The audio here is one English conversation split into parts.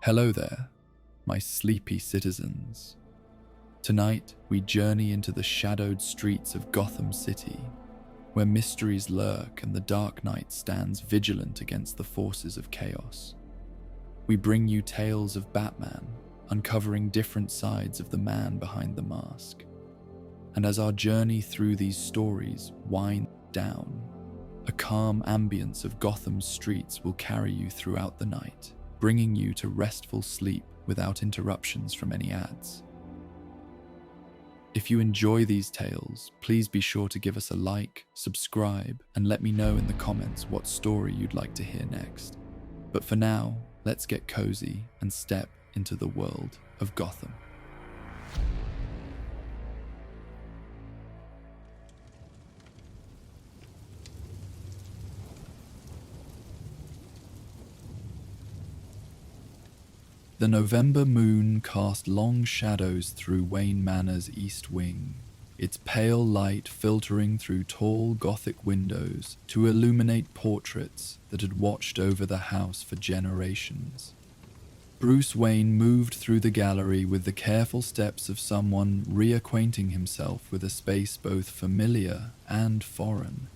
Hello there, my sleepy citizens. Tonight, we journey into the shadowed streets of Gotham City, where mysteries lurk and the Dark Knight stands vigilant against the forces of chaos. We bring you tales of Batman, uncovering different sides of the man behind the mask. And as our journey through these stories winds down, a calm ambience of Gotham's streets will carry you throughout the night, bringing you to restful sleep without interruptions from any ads. If you enjoy these tales, please be sure to give us a like, subscribe, and let me know in the comments what story you'd like to hear next. But for now, let's get cozy and step into the world of Gotham. The November moon cast long shadows through Wayne Manor's east wing, its pale light filtering through tall Gothic windows to illuminate portraits that had watched over the house for generations. Bruce Wayne moved through the gallery with the careful steps of someone reacquainting himself with a space both familiar and foreign.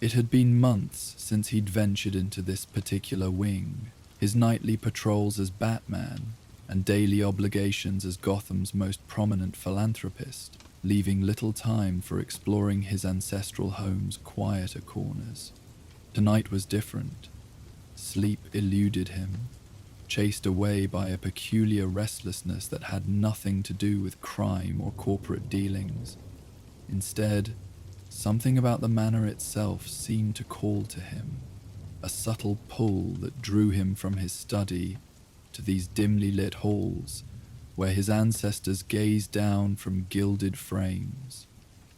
It had been months since he'd ventured into this particular wing, his nightly patrols as Batman and daily obligations as Gotham's most prominent philanthropist, leaving little time for exploring his ancestral home's quieter corners. Tonight was different. Sleep eluded him, chased away by a peculiar restlessness that had nothing to do with crime or corporate dealings. Instead, something about the manor itself seemed to call to him, a subtle pull that drew him from his study to these dimly lit halls where his ancestors gazed down from gilded frames.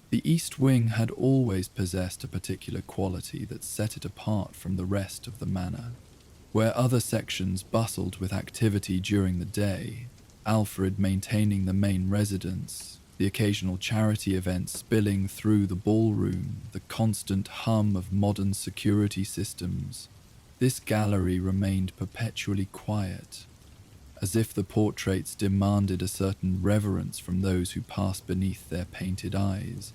The East Wing had always possessed a particular quality that set it apart from the rest of the manor. Where other sections bustled with activity during the day, Alfred maintaining the main residence, the occasional charity event spilling through the ballroom, the constant hum of modern security systems, this gallery remained perpetually quiet, as if the portraits demanded a certain reverence from those who passed beneath their painted eyes.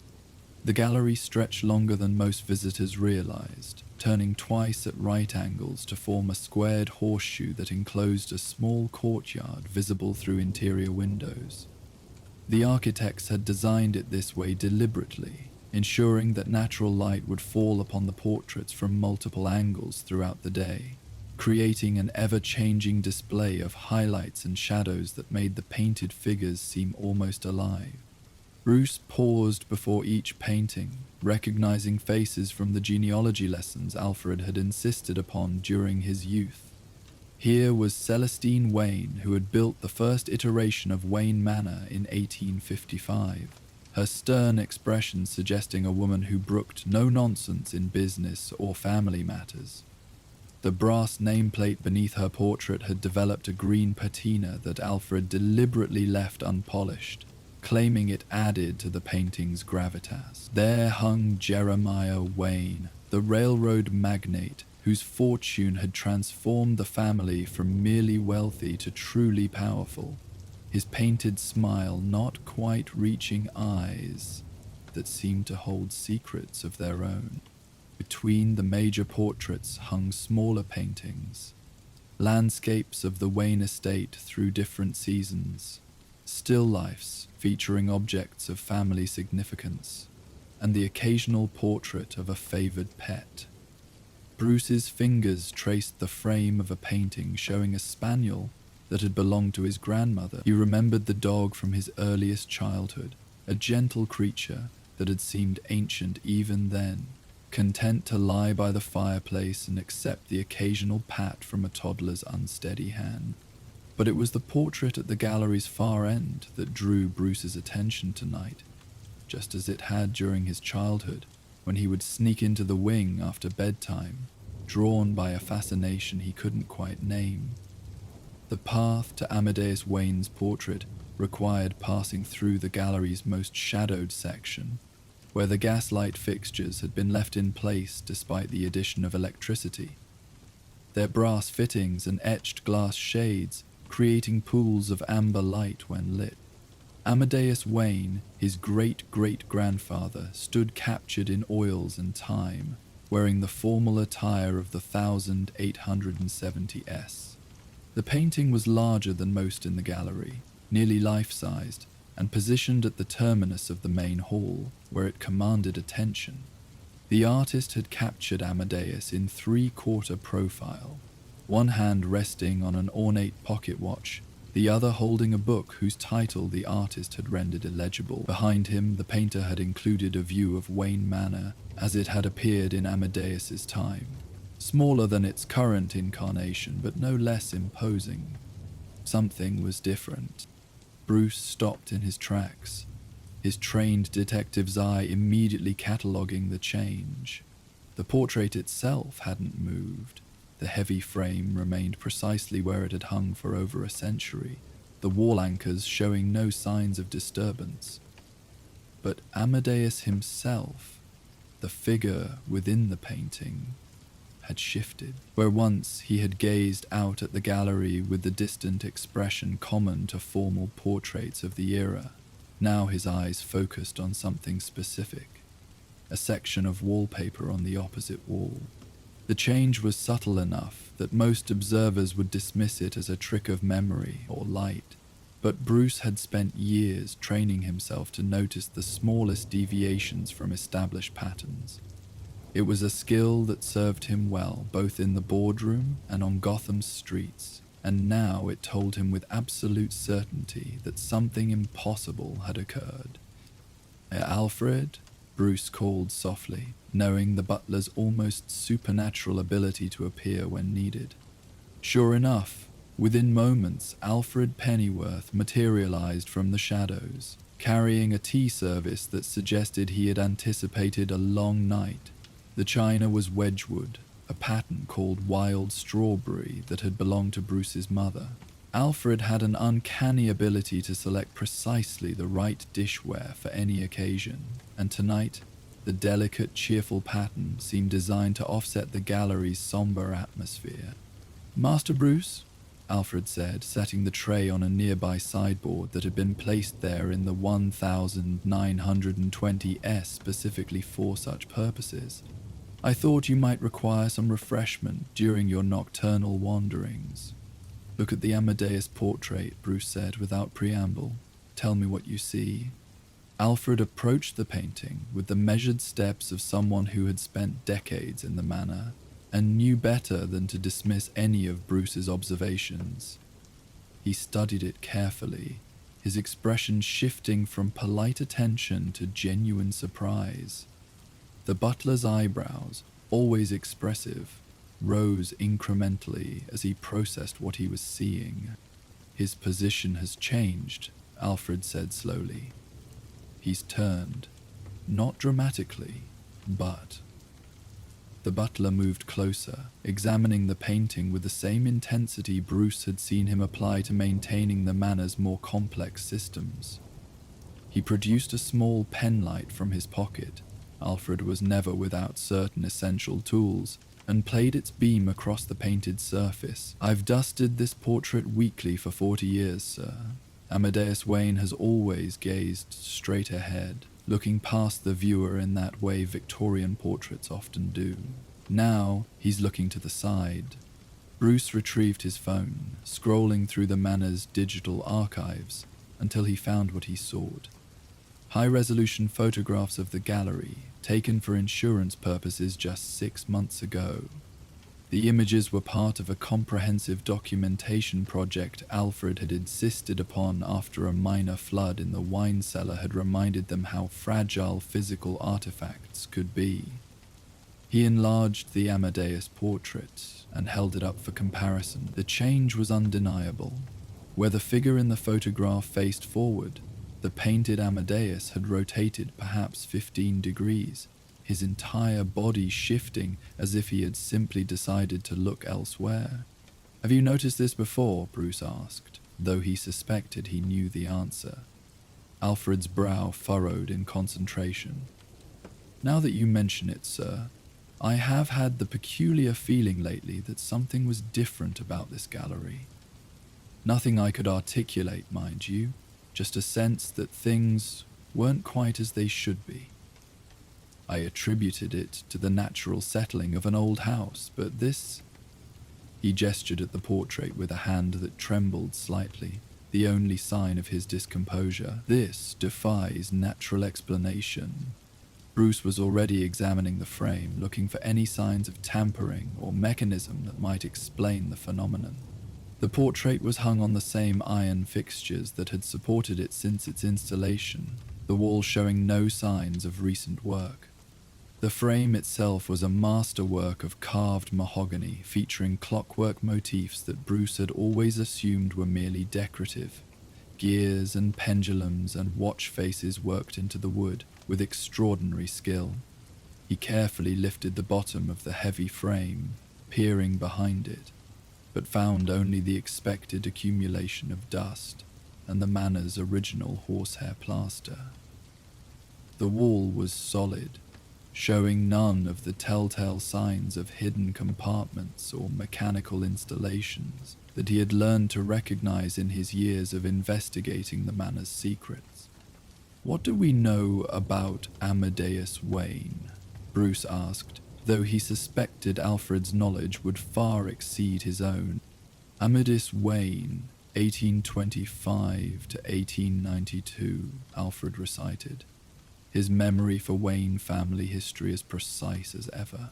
The gallery stretched longer than most visitors realized, turning twice at right angles to form a squared horseshoe that enclosed a small courtyard visible through interior windows. The architects had designed it this way deliberately, ensuring that natural light would fall upon the portraits from multiple angles throughout the day, creating an ever-changing display of highlights and shadows that made the painted figures seem almost alive. Bruce paused before each painting, recognizing faces from the genealogy lessons Alfred had insisted upon during his youth. Here was Celestine Wayne, who had built the first iteration of Wayne Manor in 1855, her stern expression suggesting a woman who brooked no nonsense in business or family matters. The brass nameplate beneath her portrait had developed a green patina that Alfred deliberately left unpolished, claiming it added to the painting's gravitas. There hung Jeremiah Wayne, the railroad magnate whose fortune had transformed the family from merely wealthy to truly powerful, his painted smile not quite reaching eyes that seemed to hold secrets of their own. Between the major portraits hung smaller paintings, landscapes of the Wayne estate through different seasons, still lifes featuring objects of family significance, and the occasional portrait of a favored pet. Bruce's fingers traced the frame of a painting showing a spaniel that had belonged to his grandmother. He remembered the dog from his earliest childhood, a gentle creature that had seemed ancient even then, content to lie by the fireplace and accept the occasional pat from a toddler's unsteady hand. But it was the portrait at the gallery's far end that drew Bruce's attention tonight, just as it had during his childhood, when he would sneak into the wing after bedtime, drawn by a fascination he couldn't quite name. The path to Amadeus Wayne's portrait required passing through the gallery's most shadowed section, where the gaslight fixtures had been left in place despite the addition of electricity. Their brass fittings and etched glass shades creating pools of amber light when lit. Amadeus Wayne, his great-great-grandfather, stood captured in oils and time, wearing the formal attire of the 1870s. The painting was larger than most in the gallery, nearly life-sized, and positioned at the terminus of the main hall, where it commanded attention. The artist had captured Amadeus in three-quarter profile, one hand resting on an ornate pocket watch, the other holding a book whose title the artist had rendered illegible. Behind him, the painter had included a view of Wayne Manor as it had appeared in Amadeus's time, smaller than its current incarnation, but no less imposing. Something was different. Bruce stopped in his tracks, his trained detective's eye immediately cataloguing the change. The portrait itself hadn't moved. The heavy frame remained precisely where it had hung for over a century, the wall anchors showing no signs of disturbance. But Amadeus himself, the figure within the painting, had shifted. Where once he had gazed out at the gallery with the distant expression common to formal portraits of the era, now his eyes focused on something specific, a section of wallpaper on the opposite wall. The change was subtle enough that most observers would dismiss it as a trick of memory or light, but Bruce had spent years training himself to notice the smallest deviations from established patterns. It was a skill that served him well both in the boardroom and on Gotham's streets, and now it told him with absolute certainty that something impossible had occurred. "Alfred?" Bruce called softly, knowing the butler's almost supernatural ability to appear when needed. Sure enough, within moments, Alfred Pennyworth materialized from the shadows, carrying a tea service that suggested he had anticipated a long night. The china was Wedgwood, a pattern called Wild Strawberry that had belonged to Bruce's mother. Alfred had an uncanny ability to select precisely the right dishware for any occasion, and tonight, the delicate, cheerful pattern seemed designed to offset the gallery's somber atmosphere. "Master Bruce?" Alfred said, setting the tray on a nearby sideboard that had been placed there in the 1920s specifically for such purposes. "I thought you might require some refreshment during your nocturnal wanderings." "Look at the Amadeus portrait," Bruce said without preamble. "Tell me what you see." Alfred approached the painting with the measured steps of someone who had spent decades in the manor, and knew better than to dismiss any of Bruce's observations. He studied it carefully, his expression shifting from polite attention to genuine surprise. The butler's eyebrows, always expressive, rose incrementally as he processed what he was seeing. "His position has changed," Alfred said slowly. "He's turned. Not dramatically, but..." The butler moved closer, examining the painting with the same intensity Bruce had seen him apply to maintaining the manor's more complex systems. He produced a small penlight from his pocket. Alfred was never without certain essential tools, and played its beam across the painted surface. "I've dusted this portrait weekly for 40 years, sir. Amadeus Wayne has always gazed straight ahead, looking past the viewer in that way Victorian portraits often do. Now, he's looking to the side." Bruce retrieved his phone, scrolling through the manor's digital archives until he found what he sought. High-resolution photographs of the gallery, taken for insurance purposes just 6 months ago. The images were part of a comprehensive documentation project Alfred had insisted upon after a minor flood in the wine cellar had reminded them how fragile physical artifacts could be. He enlarged the Amadeus portrait and held it up for comparison. The change was undeniable. Where the figure in the photograph faced forward, the painted Amadeus had rotated perhaps 15 degrees, his entire body shifting as if he had simply decided to look elsewhere. "Have you noticed this before?" Bruce asked, though he suspected he knew the answer. Alfred's brow furrowed in concentration. "Now that you mention it, sir, I have had the peculiar feeling lately that something was different about this gallery. Nothing I could articulate, mind you, just a sense that things weren't quite as they should be. I attributed it to the natural settling of an old house, but this... He gestured at the portrait with a hand that trembled slightly, the only sign of his discomposure. This defies natural explanation. Bruce was already examining the frame, looking for any signs of tampering or mechanism that might explain the phenomenon. The portrait was hung on the same iron fixtures that had supported it since its installation, the wall showing no signs of recent work. The frame itself was a masterwork of carved mahogany featuring clockwork motifs that Bruce had always assumed were merely decorative. Gears and pendulums and watch faces worked into the wood with extraordinary skill. He carefully lifted the bottom of the heavy frame, peering behind it, but found only the expected accumulation of dust and the Manor's original horsehair plaster. The wall was solid, showing none of the telltale signs of hidden compartments or mechanical installations that he had learned to recognize in his years of investigating the Manor's secrets. "What do we know about Amadeus Wayne?" Bruce asked, though he suspected Alfred's knowledge would far exceed his own. "Amadeus Wayne, 1825 to 1892, Alfred recited, his memory for Wayne family history as precise as ever.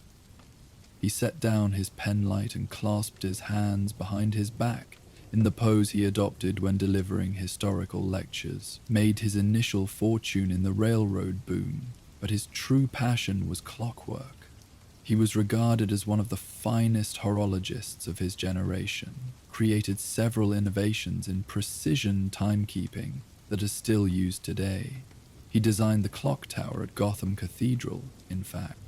He set down his penlight and clasped his hands behind his back in the pose he adopted when delivering historical lectures, made his initial fortune in the railroad boom, but his true passion was clockwork. He was regarded as one of the finest horologists of his generation, created several innovations in precision timekeeping that are still used today. He designed the clock tower at Gotham Cathedral, in fact.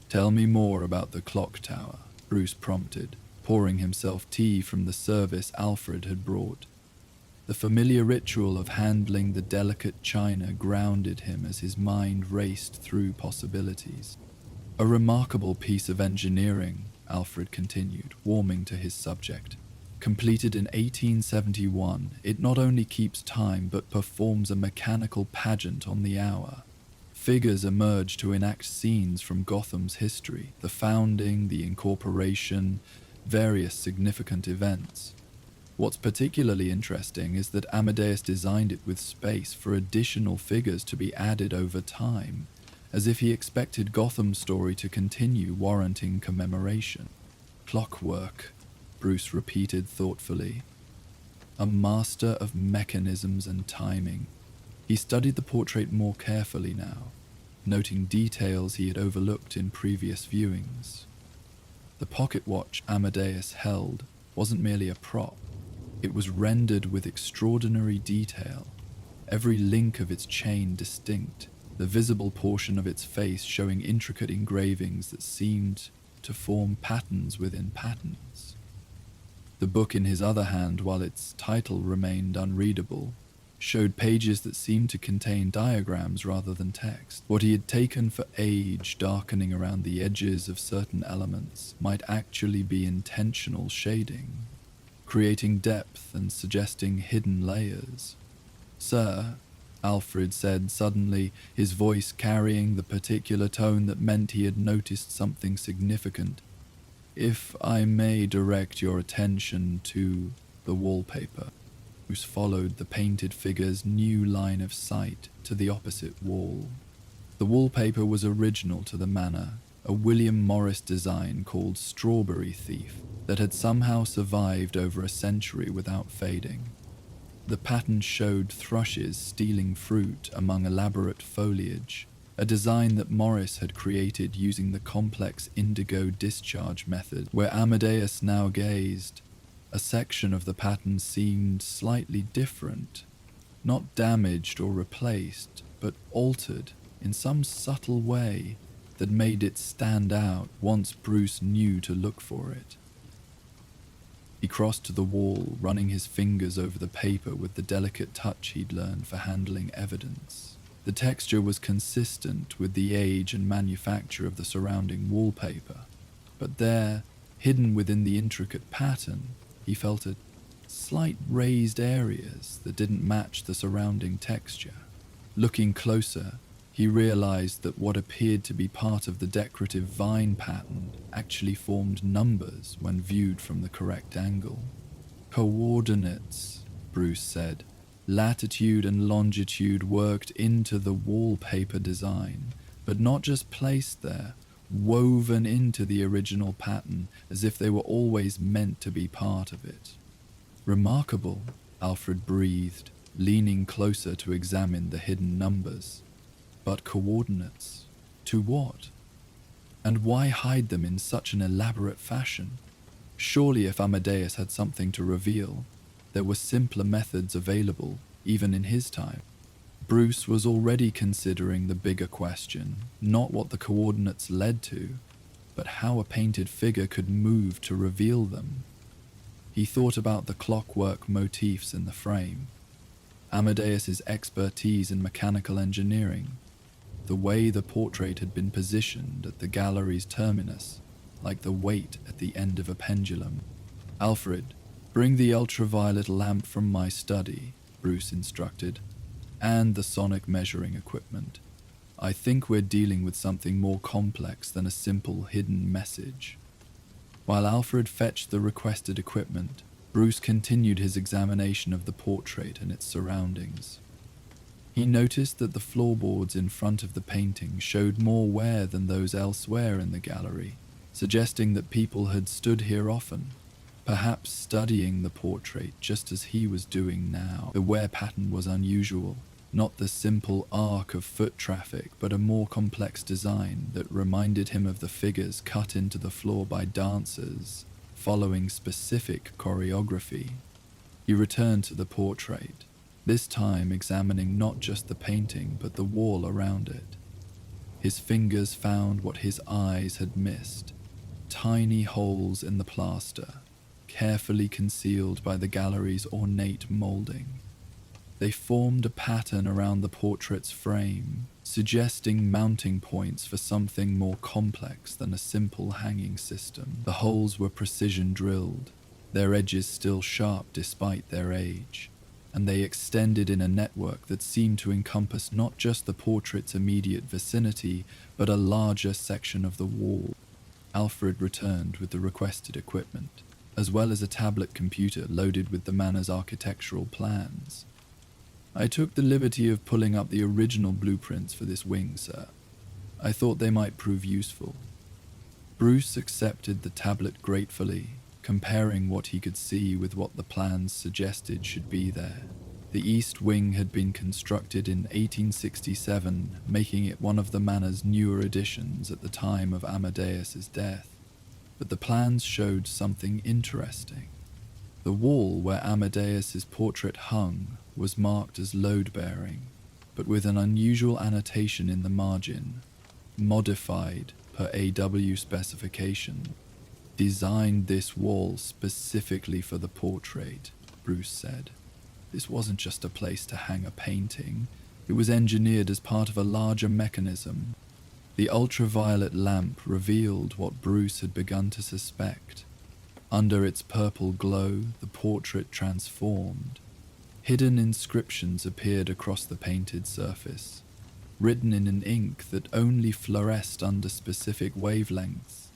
"Tell me more about the clock tower," Bruce prompted, pouring himself tea from the service Alfred had brought. The familiar ritual of handling the delicate china grounded him as his mind raced through possibilities. "A remarkable piece of engineering," Alfred continued, warming to his subject. "Completed in 1871, it not only keeps time but performs a mechanical pageant on the hour. Figures emerge to enact scenes from Gotham's history, the founding, the incorporation, various significant events. What's particularly interesting is that Amadeus designed it with space for additional figures to be added over time, as if he expected Gotham's story to continue, warranting commemoration. Clockwork," Bruce repeated thoughtfully. "A master of mechanisms and timing." He studied the portrait more carefully now, noting details he had overlooked in previous viewings. The pocket watch Amadeus held wasn't merely a prop. It was rendered with extraordinary detail, every link of its chain distinct, the visible portion of its face showing intricate engravings that seemed to form patterns within patterns. The book in his other hand, while its title remained unreadable, showed pages that seemed to contain diagrams rather than text. What he had taken for age darkening around the edges of certain elements might actually be intentional shading, creating depth and suggesting hidden layers. "Sir," Alfred said suddenly, his voice carrying the particular tone that meant he had noticed something significant, "if I may direct your attention to the wallpaper." Bruce followed the painted figure's new line of sight to the opposite wall. The wallpaper was original to the Manor, a William Morris design called Strawberry Thief that had somehow survived over a century without fading. The pattern showed thrushes stealing fruit among elaborate foliage, a design that Morris had created using the complex indigo discharge method. Where Amadeus now gazed, a section of the pattern seemed slightly different, not damaged or replaced, but altered in some subtle way that made it stand out once Bruce knew to look for it. He crossed to the wall, running his fingers over the paper with the delicate touch he'd learned for handling evidence. The texture was consistent with the age and manufacture of the surrounding wallpaper, but there, hidden within the intricate pattern, he felt a slight raised areas that didn't match the surrounding texture. Looking closer, he realized that what appeared to be part of the decorative vine pattern actually formed numbers when viewed from the correct angle. Coordinates, Bruce said. Latitude and longitude worked into the wallpaper design, but not just placed there, woven into the original pattern as if they were always meant to be part of it. Remarkable, Alfred breathed, leaning closer to examine the hidden numbers. But coordinates? To what? And why hide them in such an elaborate fashion? Surely if Amadeus had something to reveal, there were simpler methods available, even in his time. Bruce was already considering the bigger question, not what the coordinates led to, but how a painted figure could move to reveal them. He thought about the clockwork motifs in the frame, Amadeus's expertise in mechanical engineering, the way the portrait had been positioned at the gallery's terminus, like the weight at the end of a pendulum. "Alfred, bring the ultraviolet lamp from my study," Bruce instructed, "and the sonic measuring equipment. I think we're dealing with something more complex than a simple hidden message." While Alfred fetched the requested equipment, Bruce continued his examination of the portrait and its surroundings. He noticed that the floorboards in front of the painting showed more wear than those elsewhere in the gallery, suggesting that people had stood here often, perhaps studying the portrait just as he was doing now. The wear pattern was unusual, not the simple arc of foot traffic, but a more complex design that reminded him of the figures cut into the floor by dancers, following specific choreography. He returned to the portrait, this time examining not just the painting but the wall around it. His fingers found what his eyes had missed, tiny holes in the plaster, carefully concealed by the gallery's ornate molding. They formed a pattern around the portrait's frame, suggesting mounting points for something more complex than a simple hanging system. The holes were precision drilled, their edges still sharp despite their age, and they extended in a network that seemed to encompass not just the portrait's immediate vicinity, but a larger section of the wall. Alfred returned with the requested equipment, as well as a tablet computer loaded with the Manor's architectural plans. "I took the liberty of pulling up the original blueprints for this wing, sir. I thought they might prove useful." Bruce accepted the tablet gratefully, comparing what he could see with what the plans suggested should be there. The east wing had been constructed in 1867, making it one of the Manor's newer additions at the time of Amadeus's death. But the plans showed something interesting. The wall where Amadeus's portrait hung was marked as load-bearing, but with an unusual annotation in the margin, "Modified per AW specification." "Designed this wall specifically for the portrait," Bruce said. This wasn't just a place to hang a painting, it was engineered as part of a larger mechanism. The ultraviolet lamp revealed what Bruce had begun to suspect. Under its purple glow, the portrait transformed. Hidden inscriptions appeared across the painted surface, written in an ink that only fluoresced under specific wavelengths.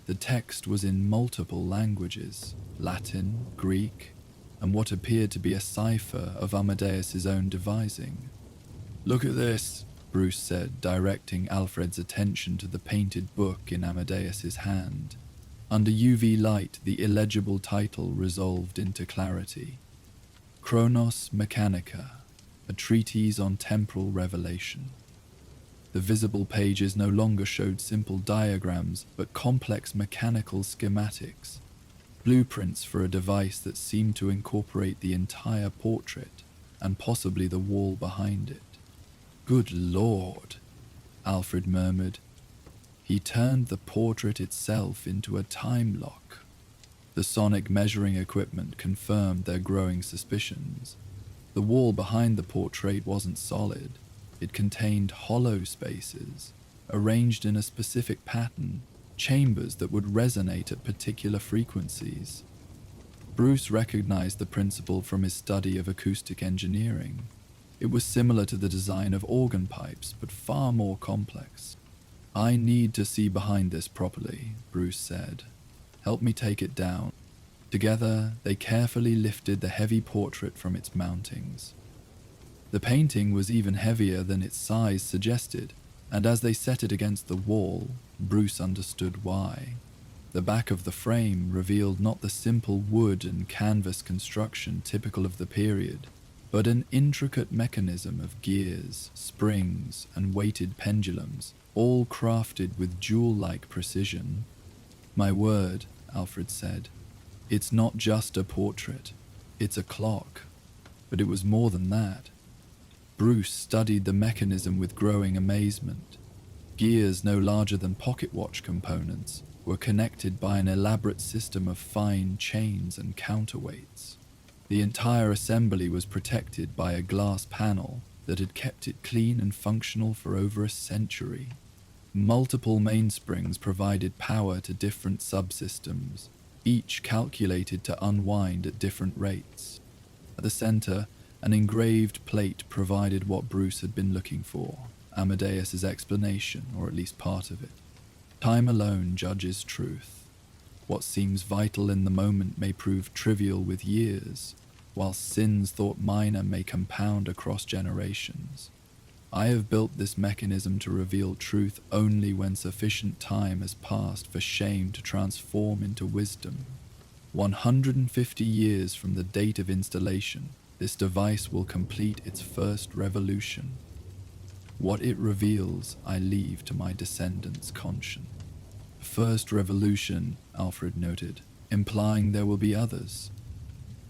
The text was in multiple languages, Latin, Greek, and what appeared to be a cipher of Amadeus's own devising. "Look at this," Bruce said, directing Alfred's attention to the painted book in Amadeus's hand. Under UV light, the illegible title resolved into clarity. "Chronos Mechanica, a treatise on temporal revelation." The visible pages no longer showed simple diagrams, but complex mechanical schematics, blueprints for a device that seemed to incorporate the entire portrait, and possibly the wall behind it. "Good Lord," Alfred murmured. He turned the portrait itself into a time lock. The sonic measuring equipment confirmed their growing suspicions. The wall behind the portrait wasn't solid. It contained hollow spaces, arranged in a specific pattern, chambers that would resonate at particular frequencies. Bruce recognized the principle from his study of acoustic engineering. It was similar to the design of organ pipes, but far more complex. "I need to see behind this properly," Bruce said. "Help me take it down." Together, they carefully lifted the heavy portrait from its mountings. The painting was even heavier than its size suggested, and as they set it against the wall, Bruce understood why. The back of the frame revealed not the simple wood and canvas construction typical of the period, but an intricate mechanism of gears, springs, and weighted pendulums, all crafted with jewel-like precision. "My word," Alfred said. "It's not just a portrait, it's a clock." But it was more than that. Bruce studied the mechanism with growing amazement. Gears no larger than pocket watch components were connected by an elaborate system of fine chains and counterweights. The entire assembly was protected by a glass panel that had kept it clean and functional for over a century. Multiple mainsprings provided power to different subsystems, each calculated to unwind at different rates. At the center, an engraved plate provided what Bruce had been looking for, Amadeus's explanation, or at least part of it. Time alone judges truth. What seems vital in the moment may prove trivial with years, while sins thought minor may compound across generations. I have built this mechanism to reveal truth only when sufficient time has passed for shame to transform into wisdom. 150 years from the date of installation, this device will complete its first revolution. What it reveals, I leave to my descendants' conscience. First revolution, Alfred noted, implying there will be others.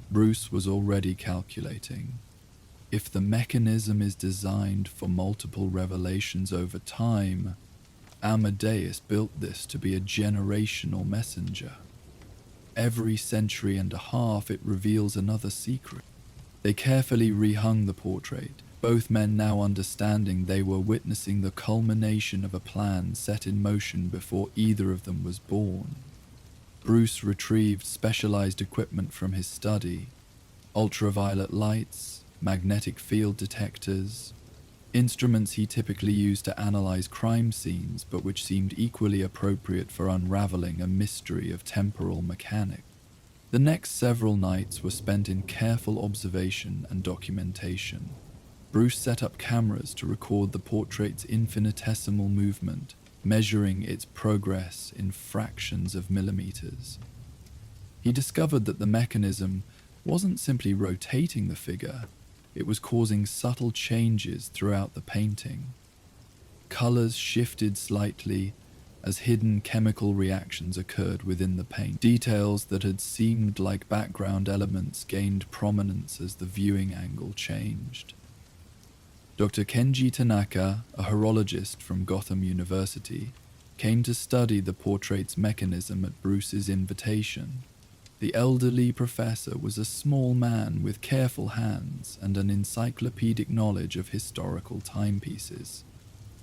Bruce was already calculating. If the mechanism is designed for multiple revelations over time, Amadeus built this to be a generational messenger. Every century and a half it reveals another secret. They carefully rehung the portrait, both men now understanding they were witnessing the culmination of a plan set in motion before either of them was born. Bruce retrieved specialized equipment from his study: ultraviolet lights, magnetic field detectors, instruments he typically used to analyze crime scenes but which seemed equally appropriate for unraveling a mystery of temporal mechanics. The next several nights were spent in careful observation and documentation. Bruce set up cameras to record the portrait's infinitesimal movement, measuring its progress in fractions of millimeters. He discovered that the mechanism wasn't simply rotating the figure, it was causing subtle changes throughout the painting. Colors shifted slightly as hidden chemical reactions occurred within the paint. Details that had seemed like background elements gained prominence as the viewing angle changed. Dr. Kenji Tanaka, a horologist from Gotham University, came to study the portrait's mechanism at Bruce's invitation. The elderly professor was a small man with careful hands and an encyclopedic knowledge of historical timepieces.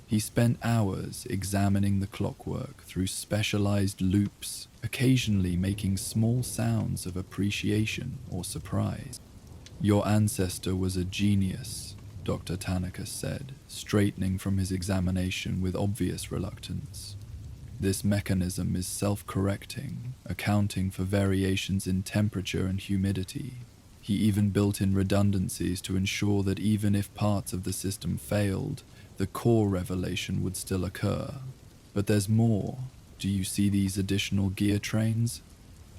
He spent hours examining the clockwork through specialized loops, occasionally making small sounds of appreciation or surprise. "Your ancestor was a genius," Dr. Tanaka said, straightening from his examination with obvious reluctance. "This mechanism is self-correcting, accounting for variations in temperature and humidity. He even built in redundancies to ensure that even if parts of the system failed, the core revelation would still occur. But there's more. Do you see these additional gear trains?"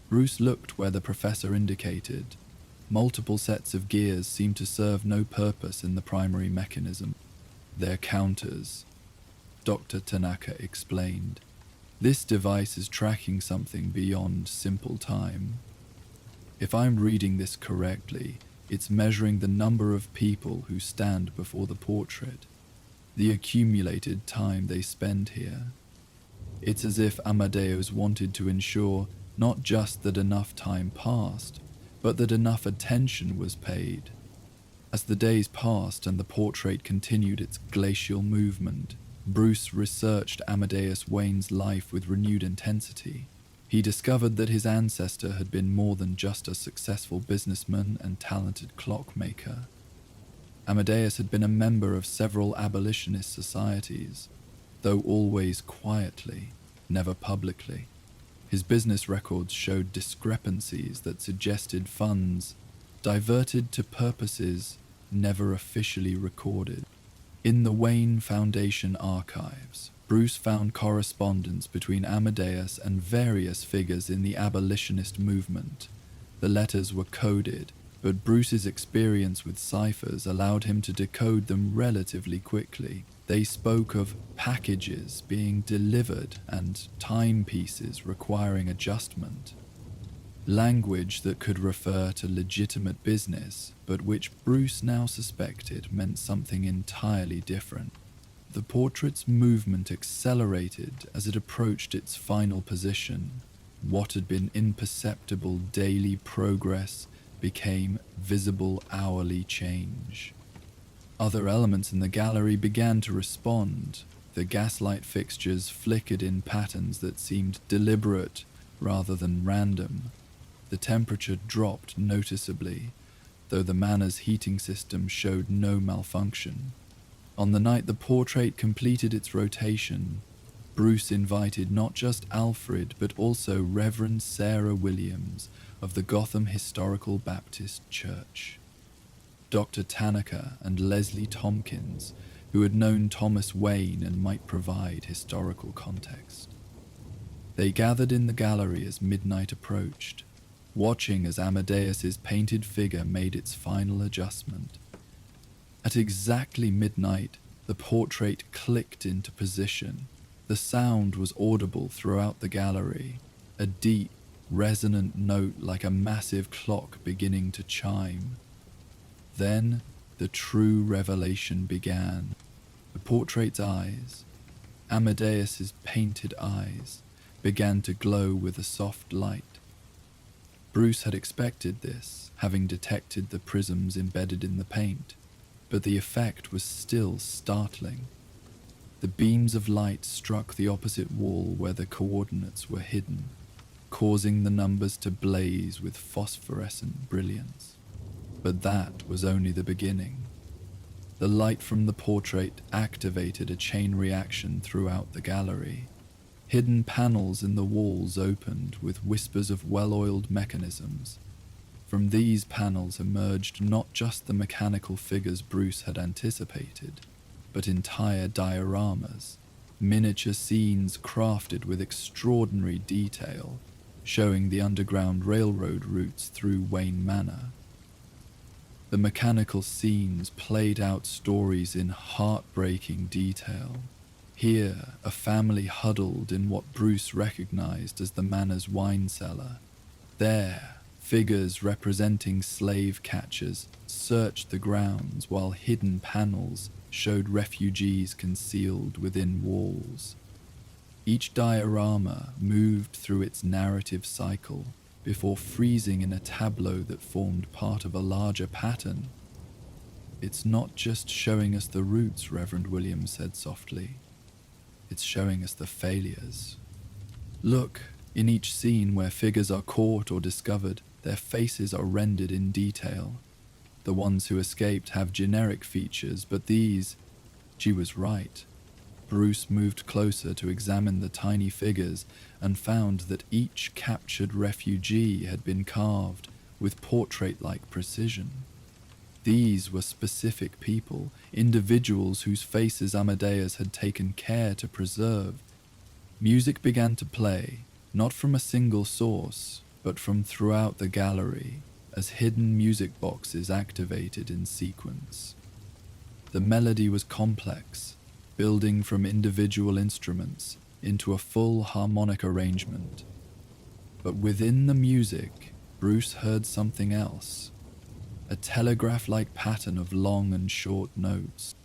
Bruce looked where the professor indicated. Multiple sets of gears seemed to serve no purpose in the primary mechanism. "They're counters," Dr. Tanaka explained. "This device is tracking something beyond simple time. If I'm reading this correctly, it's measuring the number of people who stand before the portrait, the accumulated time they spend here. It's as if Amadeus wanted to ensure not just that enough time passed, but that enough attention was paid. As the days passed and the portrait continued its glacial movement, Bruce researched Amadeus Wayne's life with renewed intensity. He discovered that his ancestor had been more than just a successful businessman and talented clockmaker. Amadeus had been a member of several abolitionist societies, though always quietly, never publicly. His business records showed discrepancies that suggested funds diverted to purposes never officially recorded. In the Wayne Foundation archives, Bruce found correspondence between Amadeus and various figures in the abolitionist movement. The letters were coded, but Bruce's experience with ciphers allowed him to decode them relatively quickly. They spoke of packages being delivered and timepieces requiring adjustment. Language that could refer to legitimate business, but which Bruce now suspected meant something entirely different. The portrait's movement accelerated as it approached its final position. What had been imperceptible daily progress became visible hourly change. Other elements in the gallery began to respond. The gaslight fixtures flickered in patterns that seemed deliberate rather than random. The temperature dropped noticeably, though the Manor's heating system showed no malfunction. On the night the portrait completed its rotation, Bruce invited not just Alfred but also Reverend Sarah Williams of the Gotham Historical Baptist Church, Dr. Tanaka and Leslie Tompkins, who had known Thomas Wayne and might provide historical context. They gathered in the gallery as midnight approached, watching as Amadeus's painted figure made its final adjustment. At exactly midnight, the portrait clicked into position. The sound was audible throughout the gallery, a deep, resonant note like a massive clock beginning to chime. Then, the true revelation began. The portrait's eyes, Amadeus's painted eyes, began to glow with a soft light. Bruce had expected this, having detected the prisms embedded in the paint, but the effect was still startling. The beams of light struck the opposite wall where the coordinates were hidden, causing the numbers to blaze with phosphorescent brilliance. But that was only the beginning. The light from the portrait activated a chain reaction throughout the gallery. Hidden panels in the walls opened with whispers of well-oiled mechanisms. From these panels emerged not just the mechanical figures Bruce had anticipated, but entire dioramas, miniature scenes crafted with extraordinary detail, showing the underground railroad routes through Wayne Manor. The mechanical scenes played out stories in heartbreaking detail. Here, a family huddled in what Bruce recognized as the Manor's wine cellar. There, figures representing slave catchers searched the grounds while hidden panels showed refugees concealed within walls. Each diorama moved through its narrative cycle before freezing in a tableau that formed part of a larger pattern. "It's not just showing us the roots," Reverend Williams said softly. "It's showing us the failures. Look, in each scene where figures are caught or discovered, their faces are rendered in detail. The ones who escaped have generic features, but these..." She was right. Bruce moved closer to examine the tiny figures and found that each captured refugee had been carved with portrait-like precision. These were specific people, individuals whose faces Amadeus had taken care to preserve. Music began to play, not from a single source, but from throughout the gallery, as hidden music boxes activated in sequence. The melody was complex, building from individual instruments into a full harmonic arrangement. But within the music, Bruce heard something else. A telegraph-like pattern of long and short notes.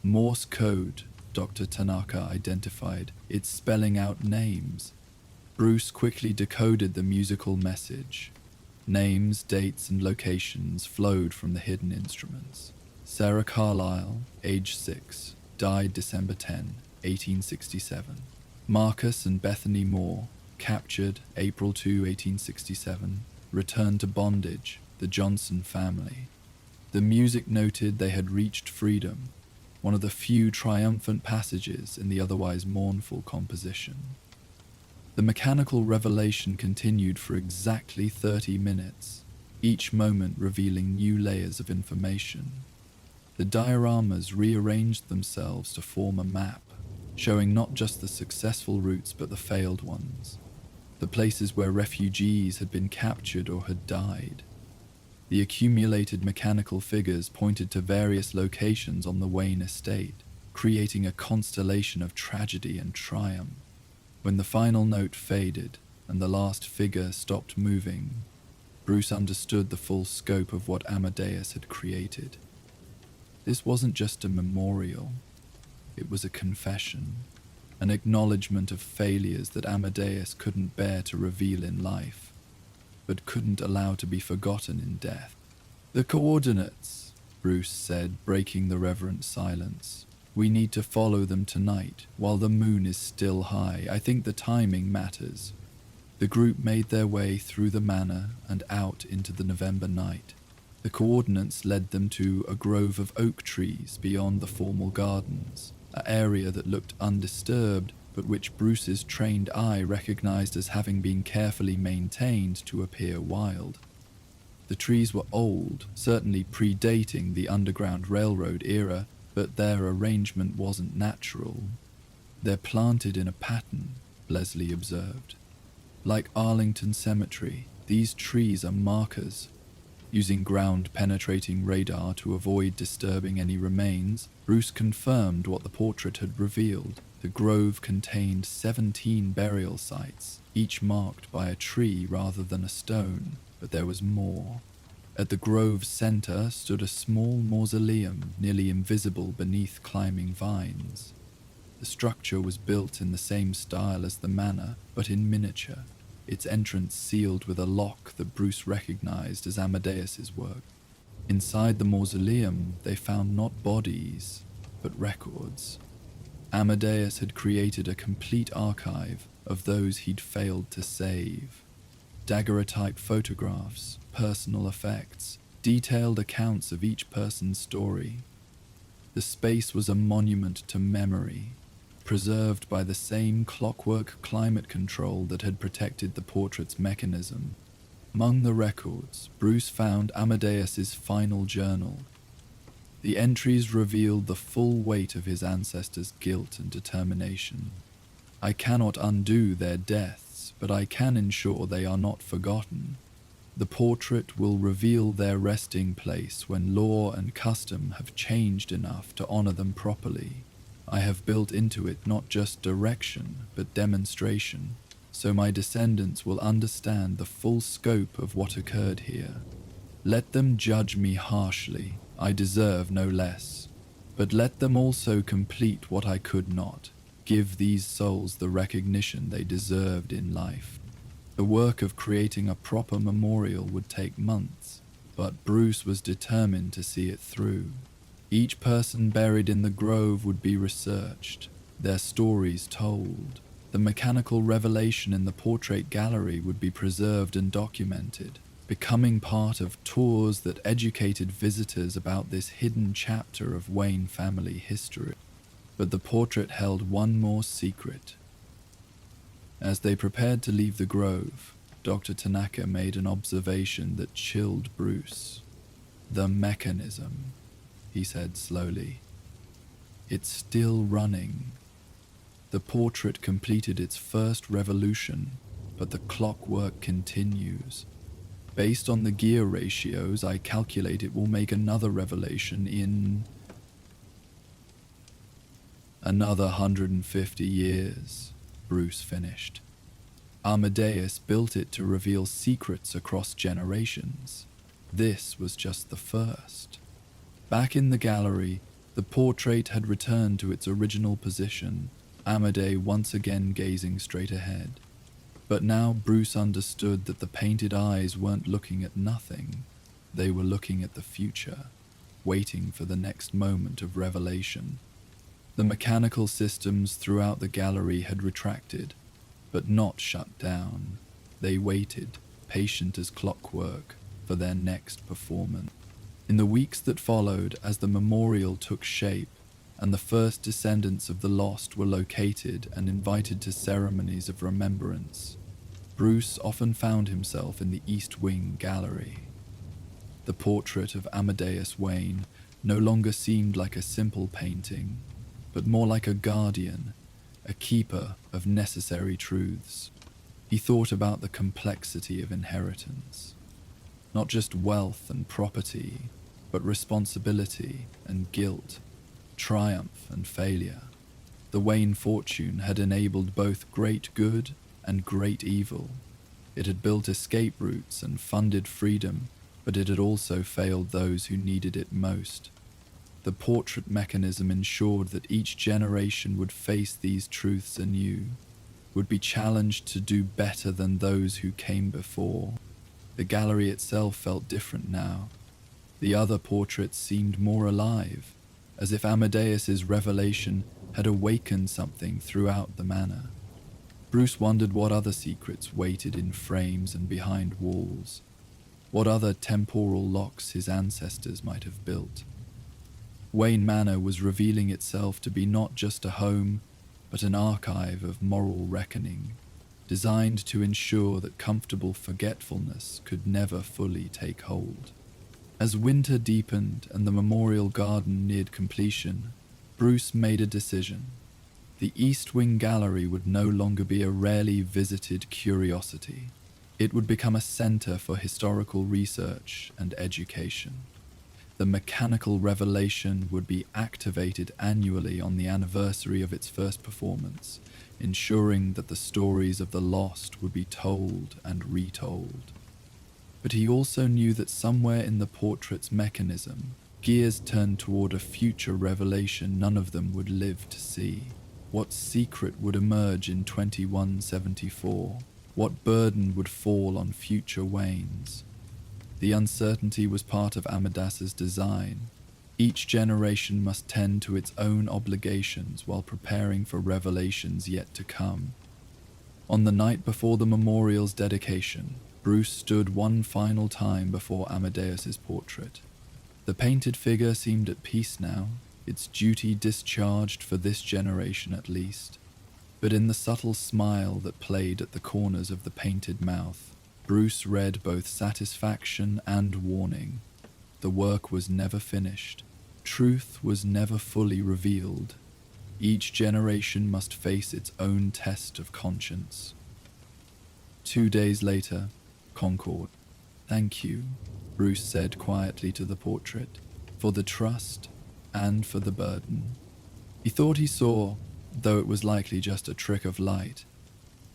Morse code, Dr. Tanaka identified, it spelling out names. Bruce quickly decoded the musical message. Names, dates, and locations flowed from the hidden instruments. Sarah Carlyle, age 6, died December 10, 1867. Marcus and Bethany Moore, captured April 2, 1867, returned to bondage, the Johnson family. The music noted they had reached freedom, one of the few triumphant passages in the otherwise mournful composition. The mechanical revelation continued for exactly 30 minutes, each moment revealing new layers of information. The dioramas rearranged themselves to form a map, showing not just the successful routes but the failed ones, the places where refugees had been captured or had died. The accumulated mechanical figures pointed to various locations on the Wayne estate, creating a constellation of tragedy and triumph. When the final note faded and the last figure stopped moving, Bruce understood the full scope of what Amadeus had created. This wasn't just a memorial, it was a confession, an acknowledgement of failures that Amadeus couldn't bear to reveal in life, but couldn't allow to be forgotten in death. "The coordinates," Bruce said, breaking the reverent silence. "We need to follow them tonight, while the moon is still high. I think the timing matters." The group made their way through the manor and out into the November night. The coordinates led them to a grove of oak trees beyond the formal gardens, an area that looked undisturbed, but which Bruce's trained eye recognized as having been carefully maintained to appear wild. The trees were old, certainly predating the Underground Railroad era, but their arrangement wasn't natural. "They're planted in a pattern," Leslie observed. "Like Arlington Cemetery, these trees are markers." Using ground-penetrating radar to avoid disturbing any remains, Bruce confirmed what the portrait had revealed. The grove contained 17 burial sites, each marked by a tree rather than a stone, but there was more. At the grove's center stood a small mausoleum, nearly invisible beneath climbing vines. The structure was built in the same style as the manor, but in miniature, its entrance sealed with a lock that Bruce recognized as Amadeus's work. Inside the mausoleum, they found not bodies, but records. Amadeus had created a complete archive of those he'd failed to save. Daguerreotype photographs, personal effects, detailed accounts of each person's story. The space was a monument to memory, preserved by the same clockwork climate control that had protected the portrait's mechanism. Among the records, Bruce found Amadeus's final journal. The entries revealed the full weight of his ancestors' guilt and determination. "I cannot undo their deaths, but I can ensure they are not forgotten. The portrait will reveal their resting place when law and custom have changed enough to honor them properly. I have built into it not just direction, but demonstration, so my descendants will understand the full scope of what occurred here. Let them judge me harshly, I deserve no less, but let them also complete what I could not, give these souls the recognition they deserved in life." The work of creating a proper memorial would take months, but Bruce was determined to see it through. Each person buried in the grove would be researched, their stories told. The mechanical revelation in the portrait gallery would be preserved and documented, becoming part of tours that educated visitors about this hidden chapter of Wayne family history. But the portrait held one more secret. As they prepared to leave the grove, Dr. Tanaka made an observation that chilled Bruce. "The mechanism," he said slowly. "It's still running. The portrait completed its first revolution, but the clockwork continues. Based on the gear ratios, I calculate it will make another revelation in another 150 years, Bruce finished. Amadeus built it to reveal secrets across generations. This was just the first. Back in the gallery, the portrait had returned to its original position, Amadeus once again gazing straight ahead. But now Bruce understood that the painted eyes weren't looking at nothing. They were looking at the future, waiting for the next moment of revelation. The mechanical systems throughout the gallery had retracted. but not shut down. They waited, patient as clockwork, for their next performance. In the weeks that followed, as the memorial took shape and the first descendants of the lost were located and invited to ceremonies of remembrance, Bruce often found himself in the East Wing gallery. The portrait of Amadeus Wayne no longer seemed like a simple painting, but more like a guardian, a keeper of necessary truths. He thought about the complexity of inheritance, not just wealth and property, but responsibility and guilt, triumph and failure. The Wayne fortune had enabled both great good and great evil. It had built escape routes and funded freedom, but it had also failed those who needed it most. The portrait mechanism ensured that each generation would face these truths anew, would be challenged to do better than those who came before. The gallery itself felt different now. The other portraits seemed more alive, as if Amadeus's revelation had awakened something throughout the manor. Bruce wondered what other secrets waited in frames and behind walls, what other temporal locks his ancestors might have built. Wayne Manor was revealing itself to be not just a home, but an archive of moral reckoning, designed to ensure that comfortable forgetfulness could never fully take hold. As winter deepened and the memorial garden neared completion, Bruce made a decision. The East Wing Gallery would no longer be a rarely visited curiosity. It would become a center for historical research and education. The mechanical revelation would be activated annually on the anniversary of its first performance, ensuring that the stories of the lost would be told and retold. But he also knew that somewhere in the portrait's mechanism, gears turned toward a future revelation none of them would live to see. What secret would emerge in 2174? What burden would fall on future Waynes? The uncertainty was part of Amadeus's design. Each generation must tend to its own obligations while preparing for revelations yet to come. On the night before the memorial's dedication, Bruce stood one final time before Amadeus's portrait. The painted figure seemed at peace now, its duty discharged for this generation at least. But in the subtle smile that played at the corners of the painted mouth, Bruce read both satisfaction and warning. The work was never finished. Truth was never fully revealed. Each generation must face its own test of conscience. 2 days later, Concord. "Thank you," Bruce said quietly to the portrait, "for the trust and for the burden." He thought he saw, though it was likely just a trick of light,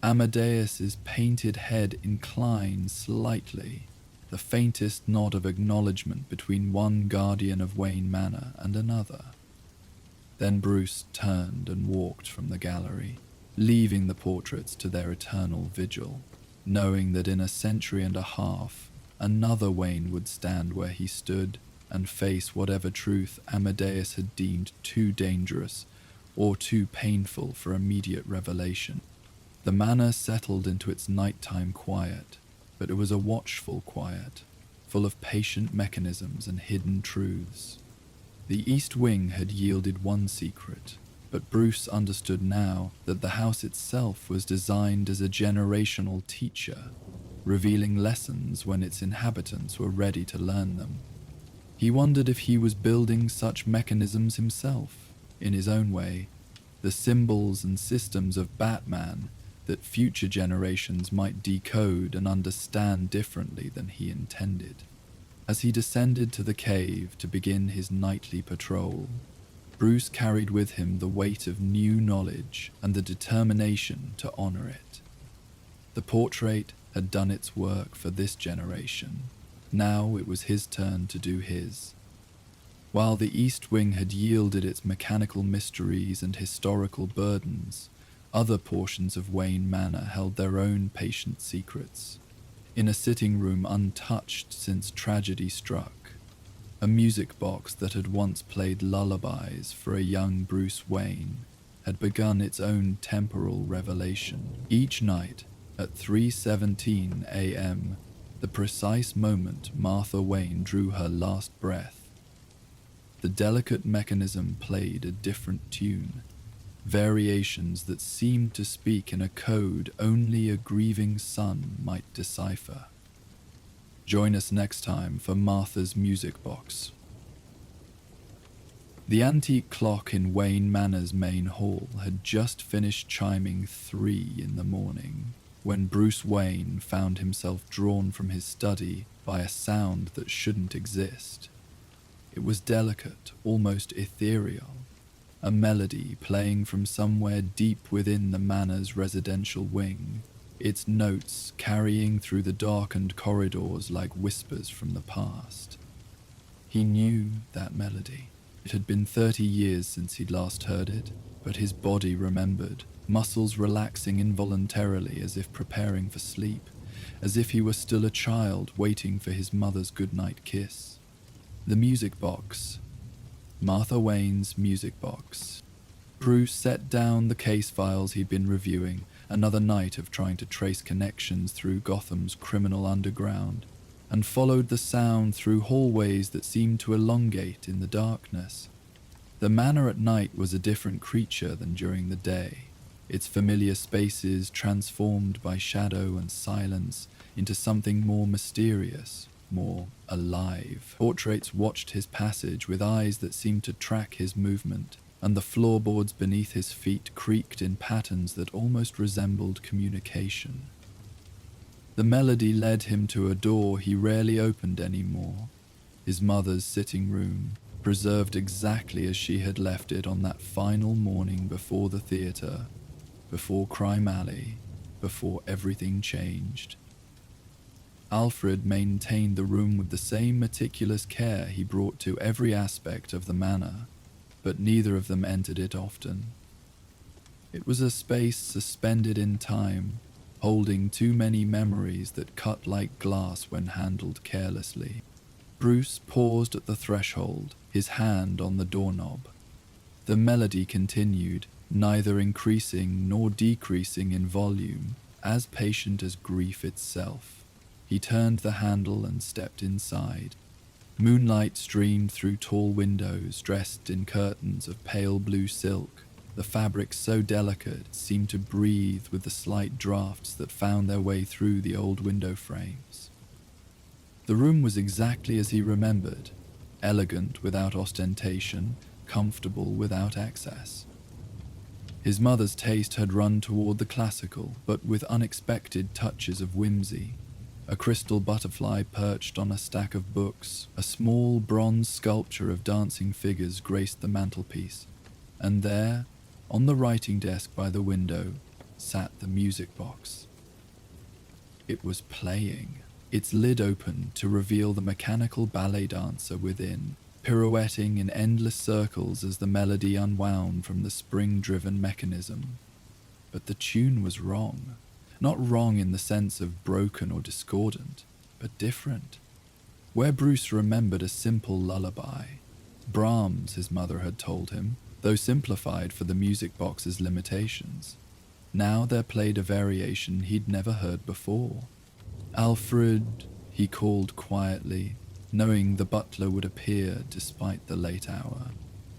Amadeus's painted head incline slightly, the faintest nod of acknowledgement between one guardian of Wayne Manor and another. Then Bruce turned and walked from the gallery, leaving the portraits to their eternal vigil, knowing that in a century and a half, another Wayne would stand where he stood and face whatever truth Amadeus had deemed too dangerous or too painful for immediate revelation. The manor settled into its nighttime quiet, but it was a watchful quiet, full of patient mechanisms and hidden truths. The East Wing had yielded one secret, but Bruce understood now that the house itself was designed as a generational teacher, revealing lessons when its inhabitants were ready to learn them. He wondered if he was building such mechanisms himself, in his own way, the symbols and systems of Batman that future generations might decode and understand differently than he intended. As he descended to the cave to begin his nightly patrol, Bruce carried with him the weight of new knowledge and the determination to honor it. The portrait had done its work for this generation. Now it was his turn to do his. While the East Wing had yielded its mechanical mysteries and historical burdens, other portions of Wayne Manor held their own patient secrets. In a sitting room untouched since tragedy struck, a music box that had once played lullabies for a young Bruce Wayne had begun its own temporal revelation. Each night, at 3:17 a.m., the precise moment Martha Wayne drew her last breath, the delicate mechanism played a different tune, variations that seemed to speak in a code only a grieving son might decipher. Join us next time for Martha's Music Box. The antique clock in Wayne Manor's main hall had just finished chiming 3 in the morning when Bruce Wayne found himself drawn from his study by a sound that shouldn't exist. It was delicate, almost ethereal, a melody playing from somewhere deep within the Manor's residential wing, its notes carrying through the darkened corridors like whispers from the past. He knew that melody. It had been 30 years since he'd last heard it, but his body remembered, muscles relaxing involuntarily as if preparing for sleep, as if he were still a child waiting for his mother's goodnight kiss. The music box. Martha Wayne's music box. Bruce set down the case files he'd been reviewing, another night of trying to trace connections through Gotham's criminal underground, and followed the sound through hallways that seemed to elongate in the darkness. The Manor at night was a different creature than during the day, its familiar spaces transformed by shadow and silence into something more mysterious, more alive. Portraits watched his passage with eyes that seemed to track his movement, and the floorboards beneath his feet creaked in patterns that almost resembled communication. The melody led him to a door he rarely opened anymore, his mother's sitting room, preserved exactly as she had left it on that final morning before the theater, before Crime Alley, before everything changed. Alfred maintained the room with the same meticulous care he brought to every aspect of the manor, but neither of them entered it often. It was a space suspended in time, holding too many memories that cut like glass when handled carelessly. Bruce paused at the threshold, his hand on the doorknob. The melody continued, neither increasing nor decreasing in volume, as patient as grief itself. He turned the handle and stepped inside. Moonlight streamed through tall windows dressed in curtains of pale blue silk, the fabric so delicate it seemed to breathe with the slight drafts that found their way through the old window frames. The room was exactly as he remembered, elegant without ostentation, comfortable without excess. His mother's taste had run toward the classical, but with unexpected touches of whimsy. A crystal butterfly perched on a stack of books, a small bronze sculpture of dancing figures graced the mantelpiece, and there, on the writing desk by the window, sat the music box. It was playing, its lid open to reveal the mechanical ballet dancer within, pirouetting in endless circles as the melody unwound from the spring-driven mechanism. But the tune was wrong. Not wrong in the sense of broken or discordant, but different. Where Bruce remembered a simple lullaby, Brahms, his mother had told him, though simplified for the music box's limitations, now there played a variation he'd never heard before. "Alfred," he called quietly, knowing the butler would appear despite the late hour.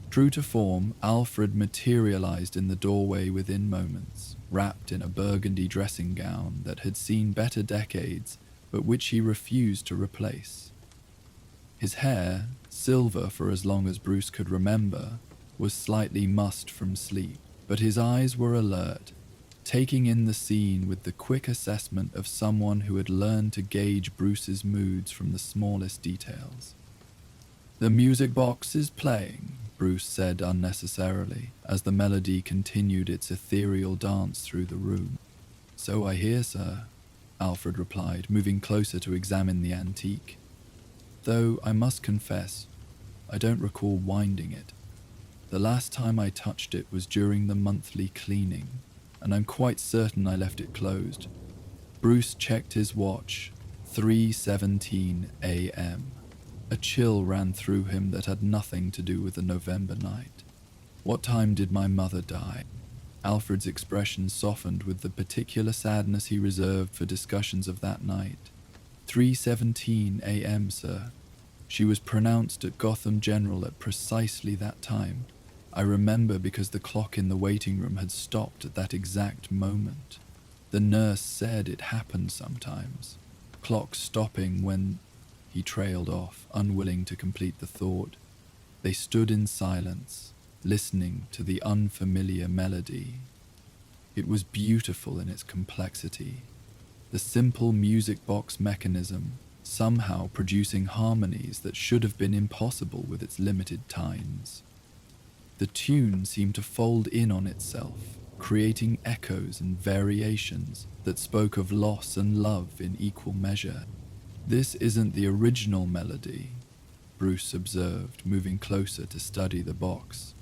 True to form, Alfred materialized in the doorway within moments, wrapped in a burgundy dressing gown that had seen better decades, but which he refused to replace. His hair, silver for as long as Bruce could remember, was slightly mussed from sleep, but his eyes were alert, taking in the scene with the quick assessment of someone who had learned to gauge Bruce's moods from the smallest details. "The music box is playing," Bruce said unnecessarily, as the melody continued its ethereal dance through the room. "So I hear, sir," Alfred replied, moving closer to examine the antique. "Though I must confess, I don't recall winding it. The last time I touched it was during the monthly cleaning, and I'm quite certain I left it closed." Bruce checked his watch. 3:17 a.m. A chill ran through him that had nothing to do with the November night. What time did my mother die? Alfred's expression softened with the particular sadness he reserved for discussions of that night. 3:17 a.m., sir. She was pronounced at Gotham General at precisely that time. I remember because the clock in the waiting room had stopped at that exact moment. The nurse said it happened sometimes. Clocks stopping when... He trailed off, unwilling to complete the thought. They stood in silence, listening to the unfamiliar melody. It was beautiful in its complexity. The simple music box mechanism, somehow producing harmonies that should have been impossible with its limited tines. The tune seemed to fold in on itself, creating echoes and variations that spoke of loss and love in equal measure. This isn't the original melody, Bruce observed, moving closer to study the box.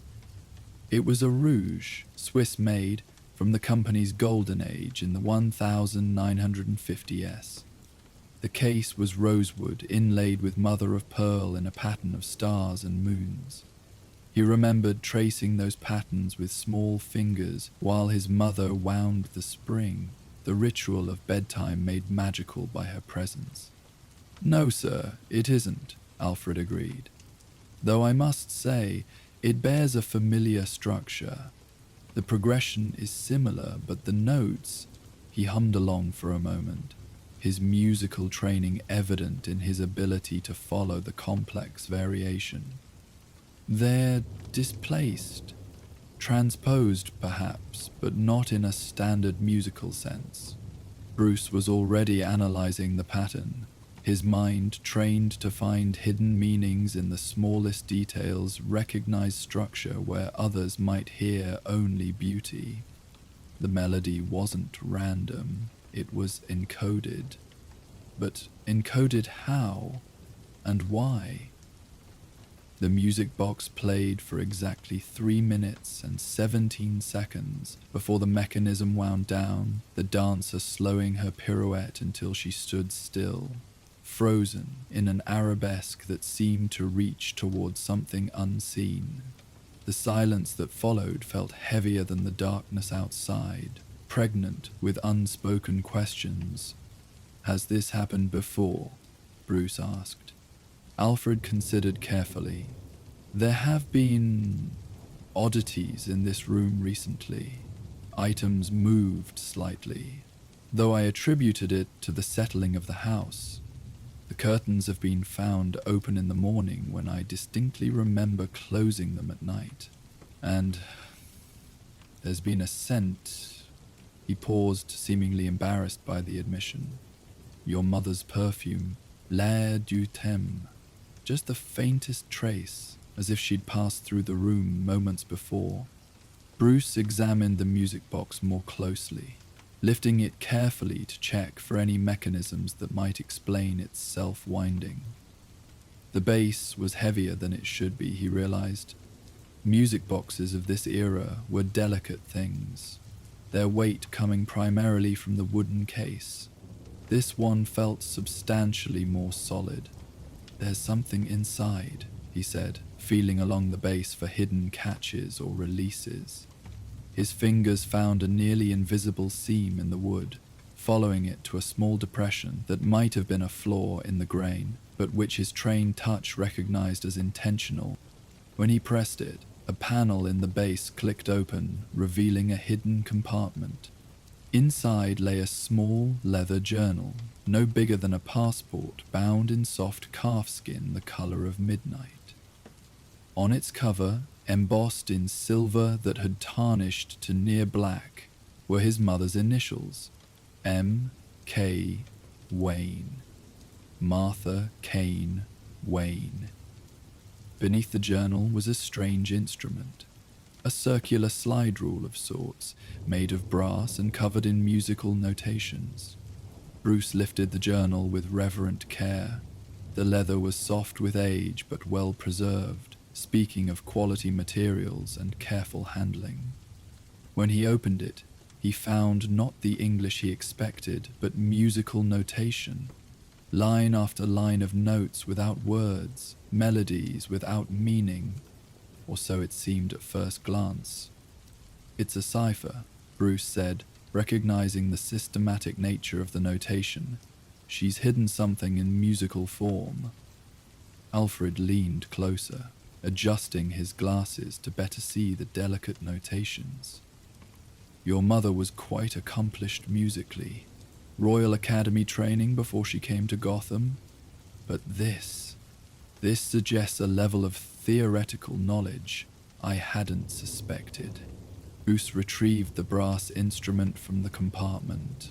It was a rouge, Swiss-made, from the company's golden age in the 1950s. The case was rosewood, inlaid with mother-of-pearl in a pattern of stars and moons. He remembered tracing those patterns with small fingers while his mother wound the spring, the ritual of bedtime made magical by her presence. "No, sir, it isn't," Alfred agreed. "Though I must say, it bears a familiar structure. The progression is similar, but the notes..." He hummed along for a moment, his musical training evident in his ability to follow the complex variation. "They're displaced, transposed perhaps, but not in a standard musical sense." Bruce was already analyzing the pattern, his mind trained to find hidden meanings in the smallest details, recognize structure where others might hear only beauty. The melody wasn't random, it was encoded. But encoded how? And why? The music box played for exactly 3 minutes and 17 seconds before the mechanism wound down, the dancer slowing her pirouette until she stood still, frozen in an arabesque that seemed to reach towards something unseen. The silence that followed felt heavier than the darkness outside, pregnant with unspoken questions. "Has this happened before?" Bruce asked. Alfred considered carefully. "There have been oddities in this room recently. Items moved slightly, though I attributed it to the settling of the house. The curtains have been found open in the morning when I distinctly remember closing them at night. And there's been a scent..." He paused, seemingly embarrassed by the admission. "Your mother's perfume, l'air du temps. Just the faintest trace, as if she'd passed through the room moments before." Bruce examined the music box more closely, lifting it carefully to check for any mechanisms that might explain its self-winding. The bass was heavier than it should be, he realized. Music boxes of this era were delicate things, their weight coming primarily from the wooden case. This one felt substantially more solid. "There's something inside," he said, feeling along the base for hidden catches or releases. His fingers found a nearly invisible seam in the wood, following it to a small depression that might have been a flaw in the grain, but which his trained touch recognized as intentional. When he pressed it, a panel in the base clicked open, revealing a hidden compartment. Inside lay a small leather journal, no bigger than a passport, bound in soft calfskin the color of midnight. On its cover, embossed in silver that had tarnished to near black, were his mother's initials, M.K. Wayne. Martha Kane Wayne. Beneath the journal was a strange instrument, a circular slide rule of sorts, made of brass and covered in musical notations. Bruce lifted the journal with reverent care. The leather was soft with age but well preserved, speaking of quality materials and careful handling. When he opened it, he found not the English he expected, but musical notation. Line after line of notes without words, melodies without meaning. or so it seemed at first glance. "It's a cipher," Bruce said, recognizing the systematic nature of the notation. "She's hidden something in musical form." Alfred leaned closer, adjusting his glasses to better see the delicate notations. "Your mother was quite accomplished musically. Royal Academy training before she came to Gotham. But this suggests a level of theoretical knowledge I hadn't suspected." Bruce retrieved the brass instrument from the compartment.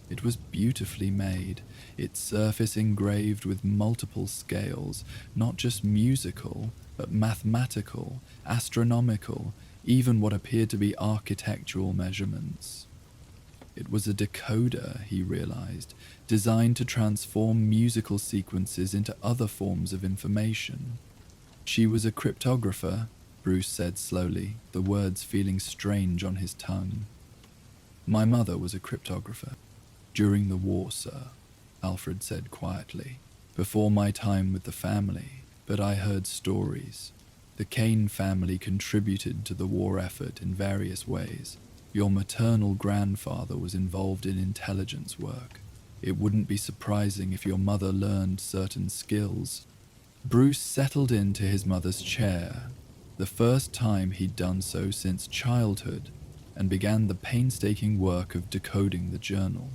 It was beautifully made, its surface engraved with multiple scales, not just musical, but mathematical, astronomical, even what appeared to be architectural measurements. It was a decoder, he realized, designed to transform musical sequences into other forms of information. "She was a cryptographer," Bruce said slowly, the words feeling strange on his tongue. "My mother was a cryptographer. During the war, sir," Alfred said quietly. "Before my time with the family, but I heard stories. The Kane family contributed to the war effort in various ways. Your maternal grandfather was involved in intelligence work. It wouldn't be surprising if your mother learned certain skills." Bruce settled into his mother's chair, the first time he'd done so since childhood, and began the painstaking work of decoding the journal.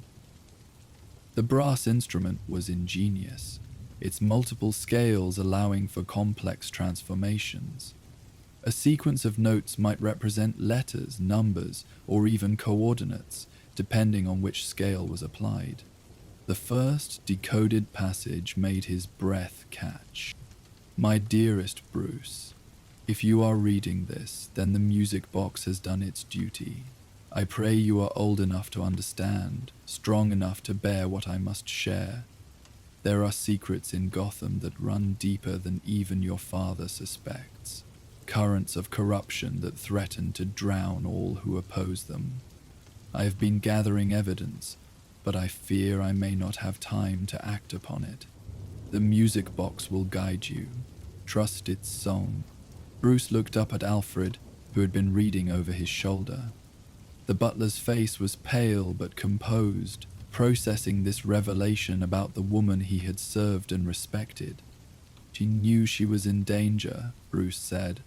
The brass instrument was ingenious, its multiple scales allowing for complex transformations. A sequence of notes might represent letters, numbers, or even coordinates, depending on which scale was applied. The first decoded passage made his breath catch. "My dearest Bruce, if you are reading this, then the music box has done its duty. I pray you are old enough to understand, strong enough to bear what I must share. There are secrets in Gotham that run deeper than even your father suspects. Currents of corruption that threaten to drown all who oppose them. I have been gathering evidence, but I fear I may not have time to act upon it. The music box will guide you. Trust its song." Bruce looked up at Alfred, who had been reading over his shoulder. The butler's face was pale but composed, processing this revelation about the woman he had served and respected. "She knew she was in danger," Bruce said.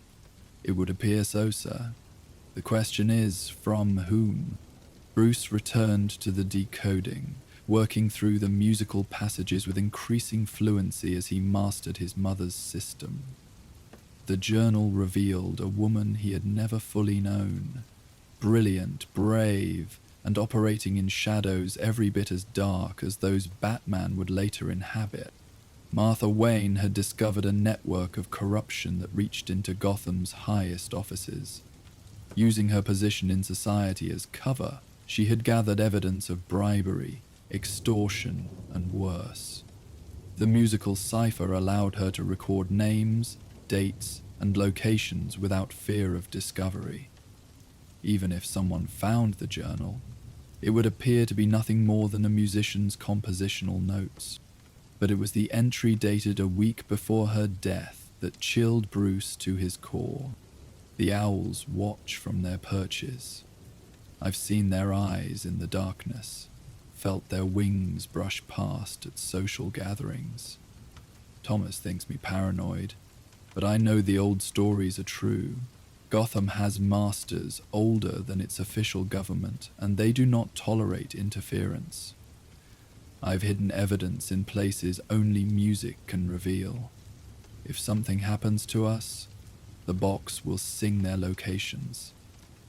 "It would appear so, sir. The question is, from whom?" Bruce returned to the decoding, working through the musical passages with increasing fluency as he mastered his mother's system. The journal revealed a woman he had never fully known. Brilliant, brave, and operating in shadows every bit as dark as those Batman would later inhabit. Martha Wayne had discovered a network of corruption that reached into Gotham's highest offices. Using her position in society as cover, she had gathered evidence of bribery, extortion, and worse. The musical cipher allowed her to record names, dates, and locations without fear of discovery. Even if someone found the journal, it would appear to be nothing more than a musician's compositional notes. But it was the entry dated a week before her death that chilled Bruce to his core. The owls watch from their perches. I've seen their eyes in the darkness, felt their wings brush past at social gatherings. Thomas thinks me paranoid, but I know the old stories are true. Gotham has masters older than its official government, and they do not tolerate interference. I've hidden evidence in places only music can reveal. If something happens to us, the box will sing their locations.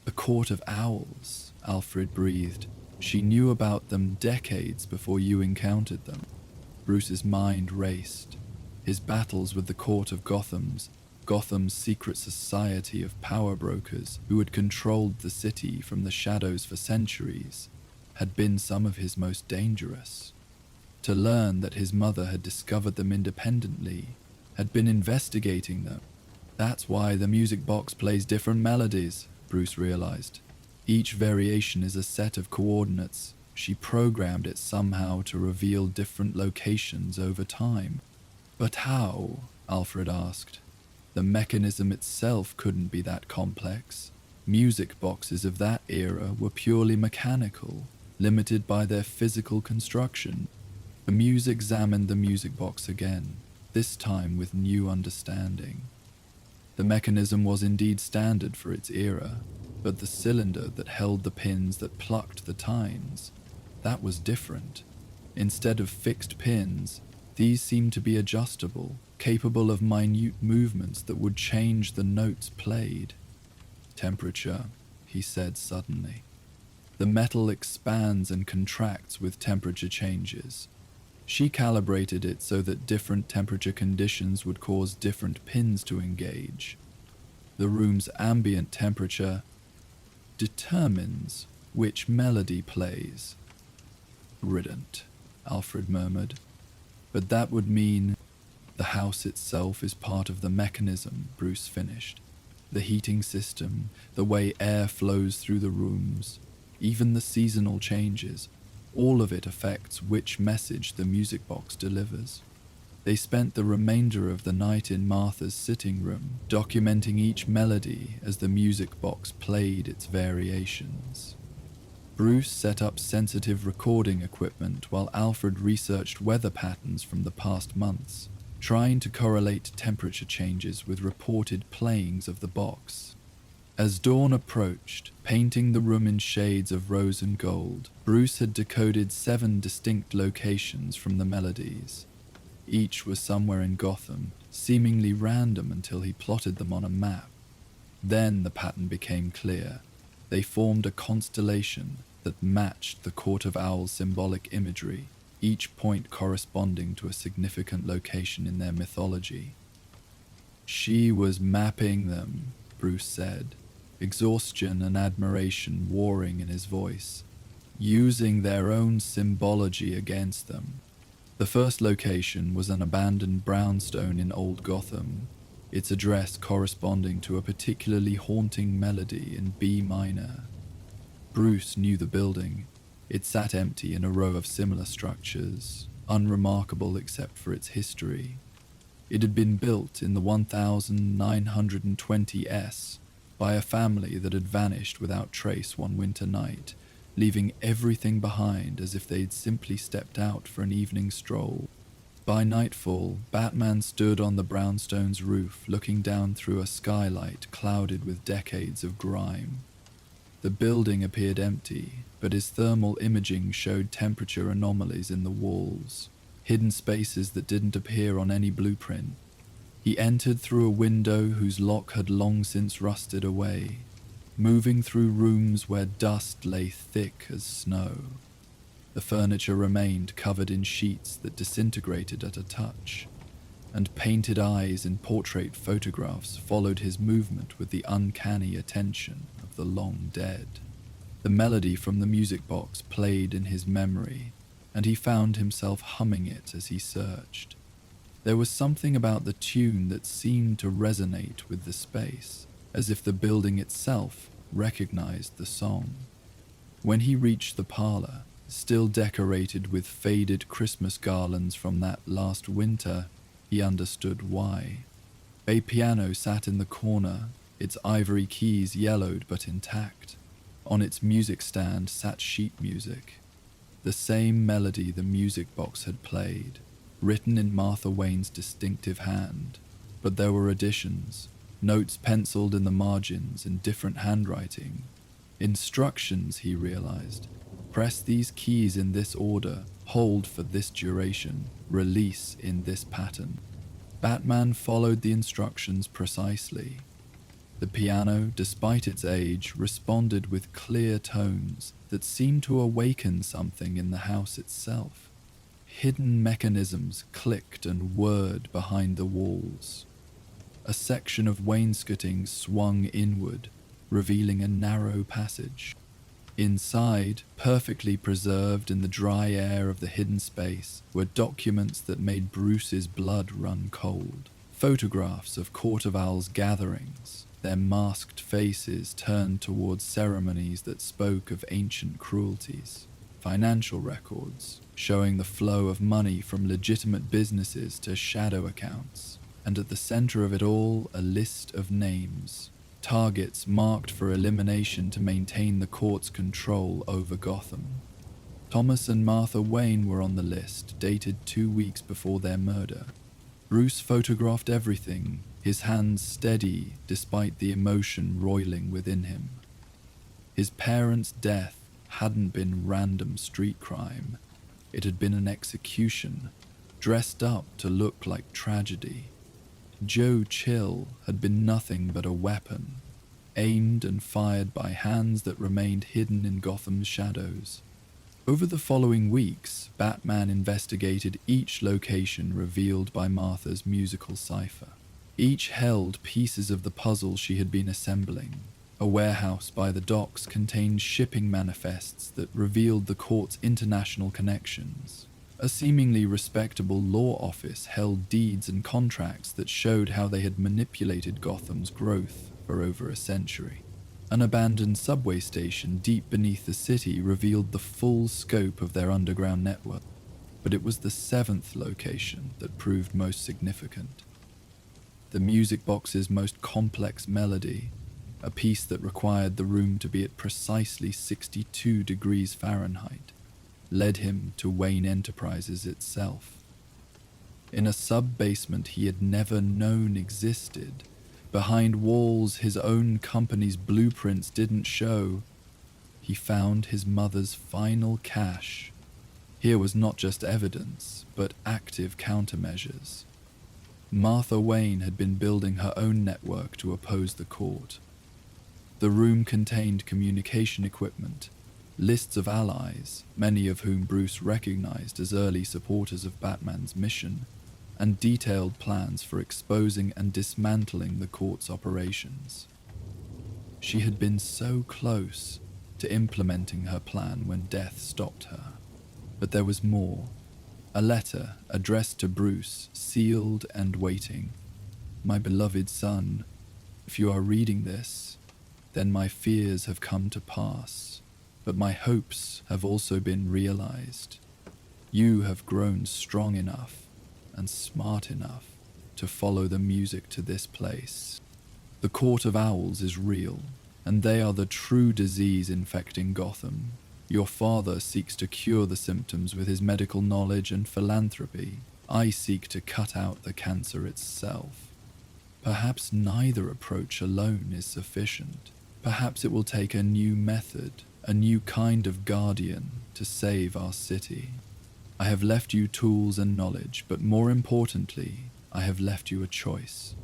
A court of owls, Alfred breathed. She knew about them decades before you encountered them. Bruce's mind raced. His battles with the court of Gotham's secret society of power brokers who had controlled the city from the shadows for centuries, had been some of his most dangerous. To learn that his mother had discovered them independently, had been investigating them. That's why the music box plays different melodies, Bruce realized. Each variation is a set of coordinates. She programmed it somehow to reveal different locations over time. But how? Alfred asked. The mechanism itself couldn't be that complex. Music boxes of that era were purely mechanical, limited by their physical construction. The muse examined the music box again, this time with new understanding. The mechanism was indeed standard for its era, but the cylinder that held the pins that plucked the tines, that was different. Instead of fixed pins, these seemed to be adjustable, capable of minute movements that would change the notes played. Temperature, he said suddenly. The metal expands and contracts with temperature changes. She calibrated it so that different temperature conditions would cause different pins to engage. The room's ambient temperature determines which melody plays. Brilliant, Alfred murmured. But that would mean the house itself is part of the mechanism, Bruce finished. The heating system, the way air flows through the rooms, even the seasonal changes, all of it affects which message the music box delivers. They spent the remainder of the night in Martha's sitting room, documenting each melody as the music box played its variations. Bruce set up sensitive recording equipment while Alfred researched weather patterns from the past months, trying to correlate temperature changes with reported playings of the box. As dawn approached, painting the room in shades of rose and gold, Bruce had decoded 7 distinct locations from the melodies. Each was somewhere in Gotham, seemingly random until he plotted them on a map. Then the pattern became clear. They formed a constellation that matched the Court of Owls symbolic imagery, each point corresponding to a significant location in their mythology. She was mapping them, Bruce said, exhaustion and admiration warring in his voice, using their own symbology against them. The first location was an abandoned brownstone in Old Gotham, its address corresponding to a particularly haunting melody in B minor. Bruce knew the building. It sat empty in a row of similar structures, unremarkable except for its history. It had been built in the 1920s by a family that had vanished without trace one winter night, leaving everything behind as if they'd simply stepped out for an evening stroll. By nightfall, Batman stood on the brownstone's roof, looking down through a skylight clouded with decades of grime. The building appeared empty, but his thermal imaging showed temperature anomalies in the walls, hidden spaces that didn't appear on any blueprint. He entered through a window whose lock had long since rusted away, moving through rooms where dust lay thick as snow. The furniture remained covered in sheets that disintegrated at a touch, and painted eyes in portrait photographs followed his movement with the uncanny attention of the long dead. The melody from the music box played in his memory, and he found himself humming it as he searched. There was something about the tune that seemed to resonate with the space, as if the building itself recognized the song. When he reached the parlor, still decorated with faded Christmas garlands from that last winter, he understood why. A piano sat in the corner, its ivory keys yellowed but intact. On its music stand sat sheet music, the same melody the music box had played, written in Martha Wayne's distinctive hand. But there were additions, notes penciled in the margins in different handwriting. Instructions, he realized. Press these keys in this order, hold for this duration, release in this pattern. Batman followed the instructions precisely. The piano, despite its age, responded with clear tones that seemed to awaken something in the house itself. Hidden mechanisms clicked and whirred behind the walls. A section of wainscoting swung inward, revealing a narrow passage. Inside, perfectly preserved in the dry air of the hidden space, were documents that made Bruce's blood run cold. Photographs of Court of Owls gatherings, their masked faces turned towards ceremonies that spoke of ancient cruelties. Financial records, showing the flow of money from legitimate businesses to shadow accounts. and at the center of it all, a list of names, targets marked for elimination to maintain the court's control over Gotham. Thomas and Martha Wayne were on the list, dated 2 weeks before their murder. Bruce photographed everything, his hands steady despite the emotion roiling within him. His parents' death hadn't been random street crime. It had been an execution, dressed up to look like tragedy. Joe Chill had been nothing but a weapon, aimed and fired by hands that remained hidden in Gotham's shadows. Over the following weeks, Batman investigated each location revealed by Martha's musical cipher. Each held pieces of the puzzle she had been assembling. A warehouse by the docks contained shipping manifests that revealed the court's international connections. A seemingly respectable law office held deeds and contracts that showed how they had manipulated Gotham's growth for over a century. An abandoned subway station deep beneath the city revealed the full scope of their underground network, but it was the 7th location that proved most significant. The music box's most complex melody, a piece that required the room to be at precisely 62 degrees Fahrenheit, led him to Wayne Enterprises itself. In a sub-basement he had never known existed, behind walls his own company's blueprints didn't show, he found his mother's final cache. Here was not just evidence, but active countermeasures. Martha Wayne had been building her own network to oppose the court. The room contained communication equipment, lists of allies, many of whom Bruce recognized as early supporters of Batman's mission, and detailed plans for exposing and dismantling the court's operations. She had been so close to implementing her plan when death stopped her. But there was more. A letter addressed to Bruce, sealed and waiting. My beloved son, if you are reading this, then my fears have come to pass, but my hopes have also been realized. You have grown strong enough and smart enough to follow the music to this place. The Court of Owls is real, and they are the true disease infecting Gotham. Your father seeks to cure the symptoms with his medical knowledge and philanthropy. I seek to cut out the cancer itself. Perhaps neither approach alone is sufficient. Perhaps it will take a new method, a new kind of guardian to save our city. I have left you tools and knowledge, but more importantly, I have left you a choice.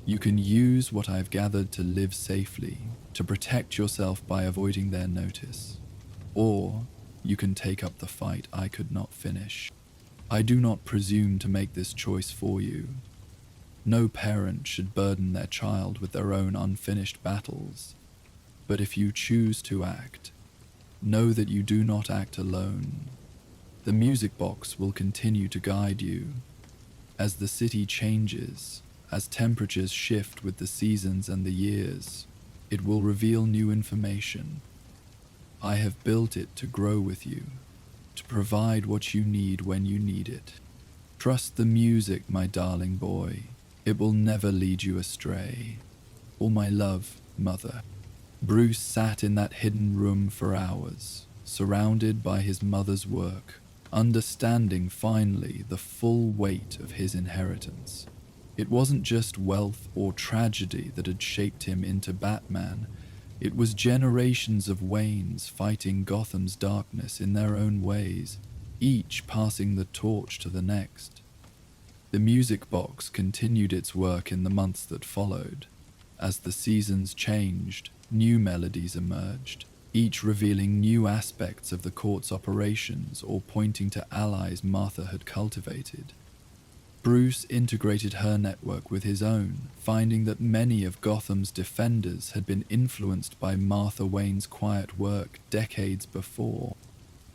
You can use what I have gathered to live safely, to protect yourself by avoiding their notice. Or you can take up the fight I could not finish. I do not presume to make this choice for you. No parent should burden their child with their own unfinished battles. But if you choose to act, know that you do not act alone. The music box will continue to guide you. As the city changes, as temperatures shift with the seasons and the years, it will reveal new information. I have built it to grow with you, to provide what you need when you need it. Trust the music, my darling boy. It will never lead you astray. All my love, Mother. Bruce sat in that hidden room for hours, surrounded by his mother's work, understanding finally the full weight of his inheritance. It wasn't just wealth or tragedy that had shaped him into Batman. It was generations of Waynes fighting Gotham's darkness in their own ways, each passing the torch to the next. The music box continued its work in the months that followed. As the seasons changed, new melodies emerged, each revealing new aspects of the court's operations or pointing to allies Martha had cultivated. Bruce integrated her network with his own, finding that many of Gotham's defenders had been influenced by Martha Wayne's quiet work decades before.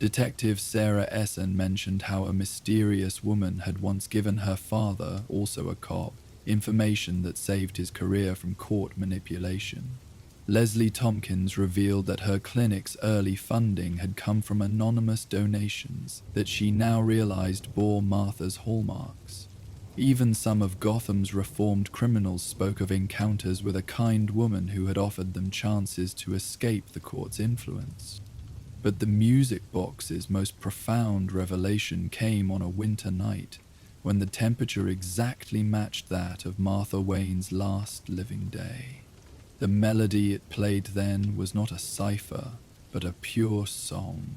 Detective Sarah Essen mentioned how a mysterious woman had once given her father, also a cop, information that saved his career from court manipulation. Leslie Tompkins revealed that her clinic's early funding had come from anonymous donations that she now realized bore Martha's hallmarks. Even some of Gotham's reformed criminals spoke of encounters with a kind woman who had offered them chances to escape the court's influence. But the music box's most profound revelation came on a winter night, when the temperature exactly matched that of Martha Wayne's last living day. The melody it played then was not a cipher, but a pure song,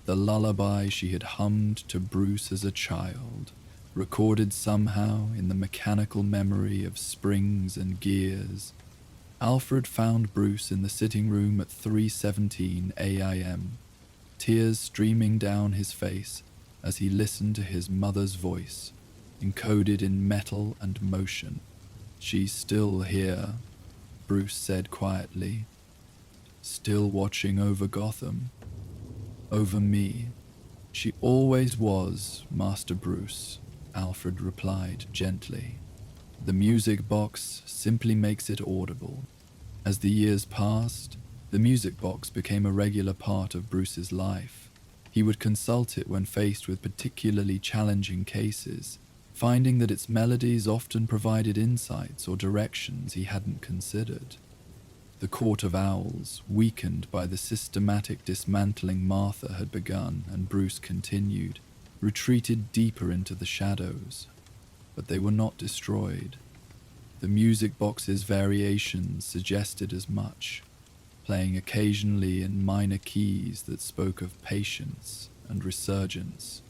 the lullaby she had hummed to Bruce as a child, recorded somehow in the mechanical memory of springs and gears. Alfred found Bruce in the sitting room at 3:17 a.m., tears streaming down his face as he listened to his mother's voice, encoded in metal and motion. "She's still here," Bruce said quietly. "Still watching over Gotham. Over me." "She always was, Master Bruce," Alfred replied gently. "The music box simply makes it audible." As the years passed, the music box became a regular part of Bruce's life. He would consult it when faced with particularly challenging cases, finding that its melodies often provided insights or directions he hadn't considered. The Court of Owls, weakened by the systematic dismantling Martha had begun and Bruce continued, retreated deeper into the shadows. But they were not destroyed. The music box's variations suggested as much, playing occasionally in minor keys that spoke of patience and resurgence.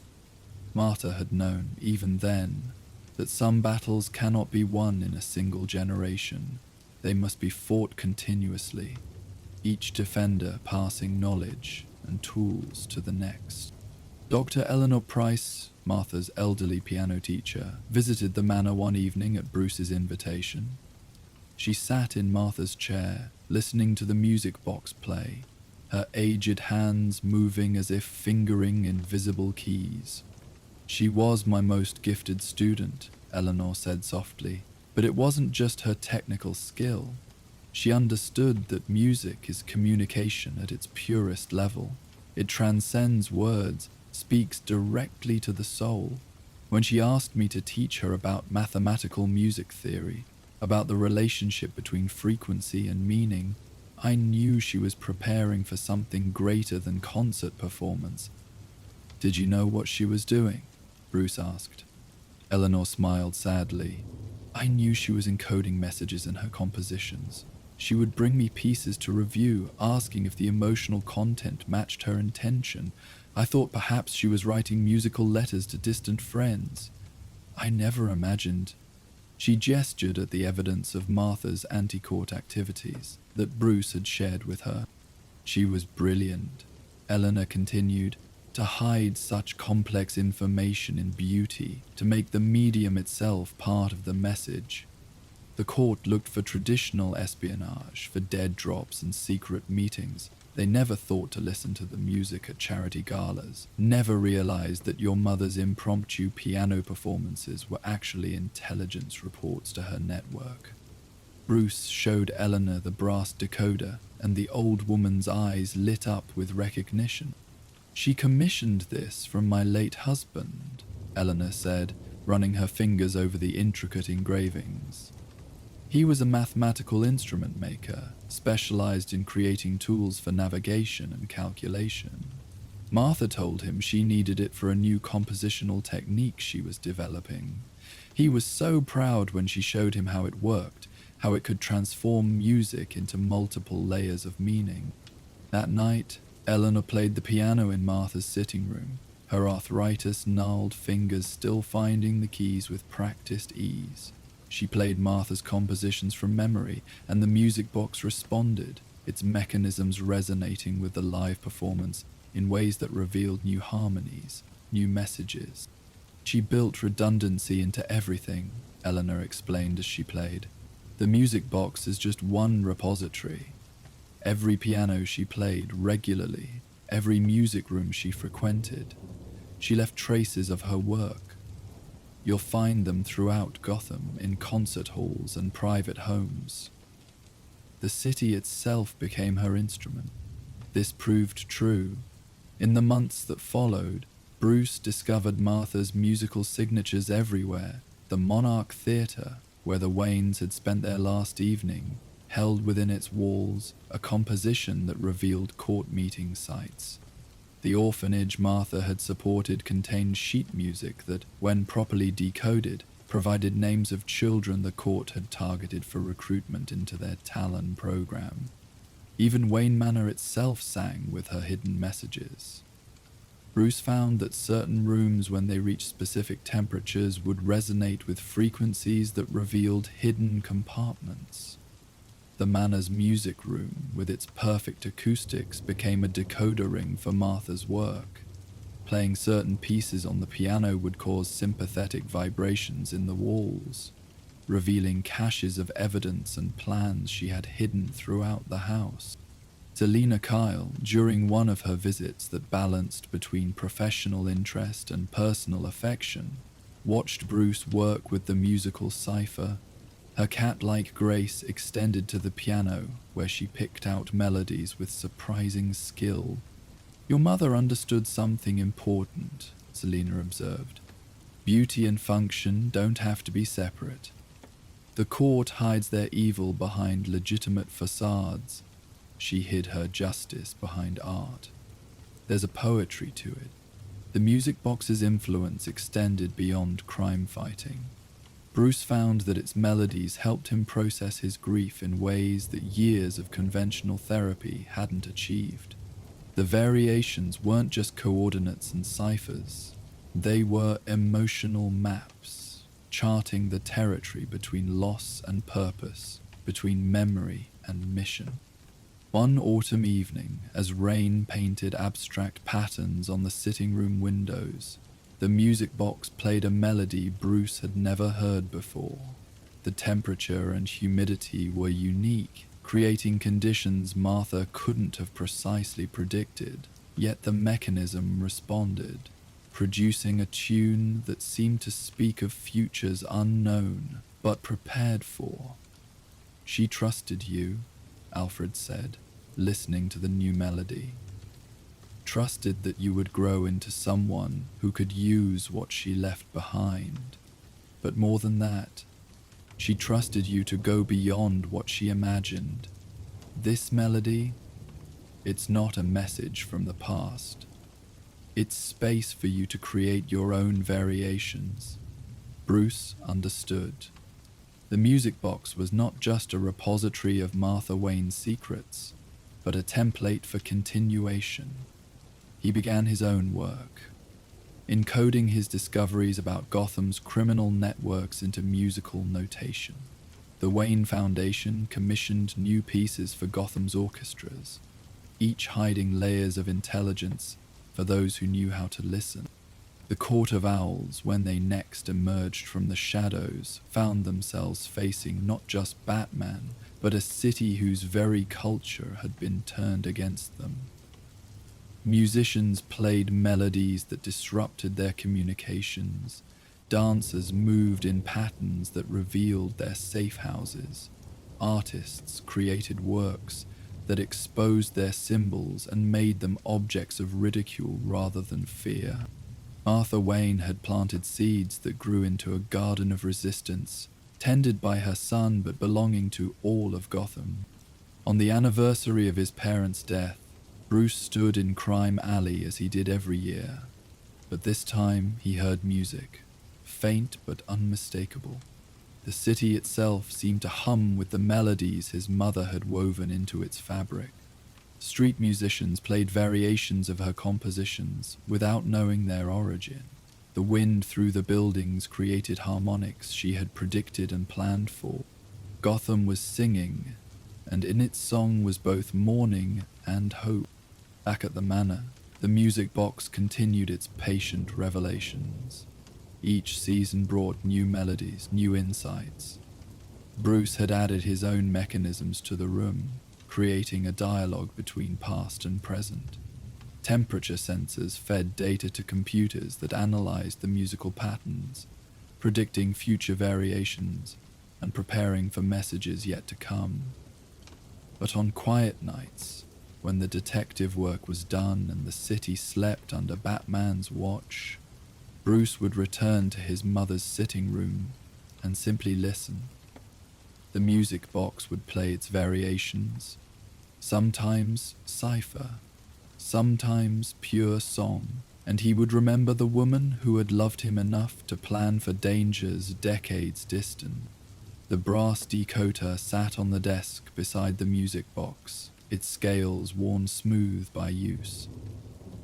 Martha had known, even then, that some battles cannot be won in a single generation. They must be fought continuously, each defender passing knowledge and tools to the next. Dr. Eleanor Price, Martha's elderly piano teacher, visited the manor one evening at Bruce's invitation. She sat in Martha's chair, listening to the music box play, her aged hands moving as if fingering invisible keys. "She was my most gifted student," Eleanor said softly, "but it wasn't just her technical skill. She understood that music is communication at its purest level. It transcends words, speaks directly to the soul. When she asked me to teach her about mathematical music theory, about the relationship between frequency and meaning, I knew she was preparing for something greater than concert performance." "Did you know what she was doing?" Bruce asked. Eleanor smiled sadly. "I knew she was encoding messages in her compositions. She would bring me pieces to review, asking if the emotional content matched her intention. I thought perhaps she was writing musical letters to distant friends. I never imagined." She gestured at the evidence of Martha's anti-court activities that Bruce had shared with her. "She was brilliant," Eleanor continued, "to hide such complex information in beauty, to make the medium itself part of the message. The court looked for traditional espionage, for dead drops and secret meetings. They never thought to listen to the music at charity galas, never realized that your mother's impromptu piano performances were actually intelligence reports to her network." Bruce showed Eleanor the brass decoder, and the old woman's eyes lit up with recognition. "She commissioned this from my late husband," Eleanor said, running her fingers over the intricate engravings. "He was a mathematical instrument maker, specialized in creating tools for navigation and calculation. Martha told him she needed it for a new compositional technique she was developing. He was so proud when she showed him how it worked, how it could transform music into multiple layers of meaning." That night, Eleanor played the piano in Martha's sitting room, her arthritis-gnarled fingers still finding the keys with practiced ease. She played Martha's compositions from memory, and the music box responded, its mechanisms resonating with the live performance in ways that revealed new harmonies, new messages. "She built redundancy into everything," Eleanor explained as she played. "The music box is just one repository. Every piano she played regularly, every music room she frequented, she left traces of her work. You'll find them throughout Gotham, in concert halls and private homes. The city itself became her instrument." This proved true. In the months that followed, Bruce discovered Martha's musical signatures everywhere, The Monarch Theatre, where the Waynes had spent their last evening, held within its walls a composition that revealed court meeting sites. The orphanage Martha had supported contained sheet music that, when properly decoded, provided names of children the court had targeted for recruitment into their Talon program. Even Wayne Manor itself sang with her hidden messages. Bruce found that certain rooms, when they reached specific temperatures, would resonate with frequencies that revealed hidden compartments. The Manor's music room, with its perfect acoustics, became a decoder ring for Martha's work. Playing certain pieces on the piano would cause sympathetic vibrations in the walls, revealing caches of evidence and plans she had hidden throughout the house. Selina Kyle, during one of her visits that balanced between professional interest and personal affection, watched Bruce work with the musical cipher. Her cat-like grace extended to the piano, where she picked out melodies with surprising skill. "Your mother understood something important," Selina observed. "Beauty and function don't have to be separate. The court hides their evil behind legitimate facades. She hid her justice behind art. There's a poetry to it." The music box's influence extended beyond crime fighting. Bruce found that its melodies helped him process his grief in ways that years of conventional therapy hadn't achieved. The variations weren't just coordinates and ciphers. They were emotional maps, charting the territory between loss and purpose, between memory and mission. One autumn evening, as rain painted abstract patterns on the sitting room windows, the music box played a melody Bruce had never heard before. The temperature and humidity were unique, creating conditions Martha couldn't have precisely predicted, yet the mechanism responded, producing a tune that seemed to speak of futures unknown but prepared for. "She trusted you," Alfred said, listening to the new melody. "Trusted that you would grow into someone who could use what she left behind. But more than that, she trusted you to go beyond what she imagined. This melody, it's not a message from the past. It's space for you to create your own variations." Bruce understood. The music box was not just a repository of Martha Wayne's secrets, but a template for continuation. He began his own work, encoding his discoveries about Gotham's criminal networks into musical notation. The Wayne Foundation commissioned new pieces for Gotham's orchestras, each hiding layers of intelligence for those who knew how to listen. The Court of Owls, when they next emerged from the shadows, found themselves facing not just Batman, but a city whose very culture had been turned against them. Musicians played melodies that disrupted their communications. Dancers moved in patterns that revealed their safe houses. Artists created works that exposed their symbols and made them objects of ridicule rather than fear. Martha Wayne had planted seeds that grew into a garden of resistance, tended by her son but belonging to all of Gotham. On the anniversary of his parents' death, Bruce stood in Crime Alley as he did every year. But this time he heard music, faint but unmistakable. The city itself seemed to hum with the melodies his mother had woven into its fabric. Street musicians played variations of her compositions without knowing their origin. The wind through the buildings created harmonics she had predicted and planned for. Gotham was singing, and in its song was both mourning and hope. Back at the Manor, the music box continued its patient revelations. Each season brought new melodies, new insights. Bruce had added his own mechanisms to the room, creating a dialogue between past and present. Temperature sensors fed data to computers that analyzed the musical patterns, predicting future variations and preparing for messages yet to come. But on quiet nights, when the detective work was done and the city slept under Batman's watch, Bruce would return to his mother's sitting room, and simply listen. The music box would play its variations, sometimes cipher, sometimes pure song, and he would remember the woman who had loved him enough to plan for dangers decades distant. The brass decoder sat on the desk beside the music box, its scales worn smooth by use.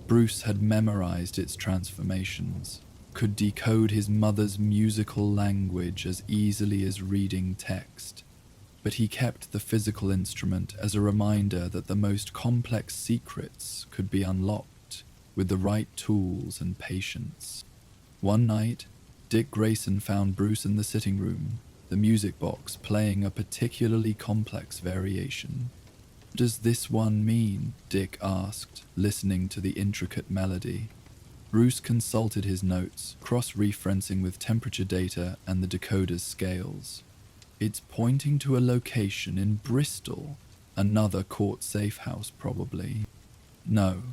Bruce had memorized its transformations, could decode his mother's musical language as easily as reading text, but he kept the physical instrument as a reminder that the most complex secrets could be unlocked with the right tools and patience. One night, Dick Grayson found Bruce in the sitting room, the music box playing a particularly complex variation. "What does this one mean?" Dick asked, listening to the intricate melody. Bruce consulted his notes, cross-referencing with temperature data and the decoder's scales. "It's pointing to a location in Bristol, another court safe house probably." "No,"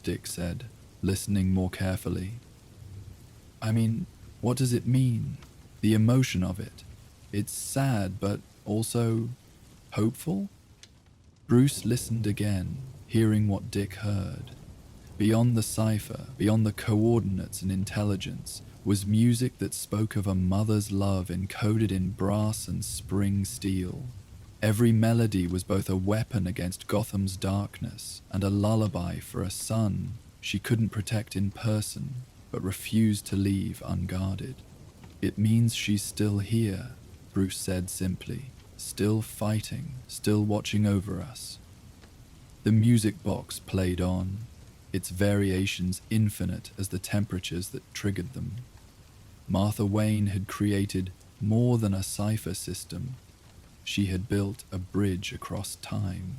Dick said, listening more carefully. "I mean, what does it mean? The emotion of it. It's sad, but also hopeful?" Bruce listened again, hearing what Dick heard. Beyond the cipher, beyond the coordinates and intelligence, was music that spoke of a mother's love encoded in brass and spring steel. Every melody was both a weapon against Gotham's darkness and a lullaby for a son she couldn't protect in person, but refused to leave unguarded. "It means she's still here," Bruce said simply, "still fighting, still watching over us." The music box played on, its variations infinite as the temperatures that triggered them. Martha Wayne had created more than a cipher system. She had built a bridge across time,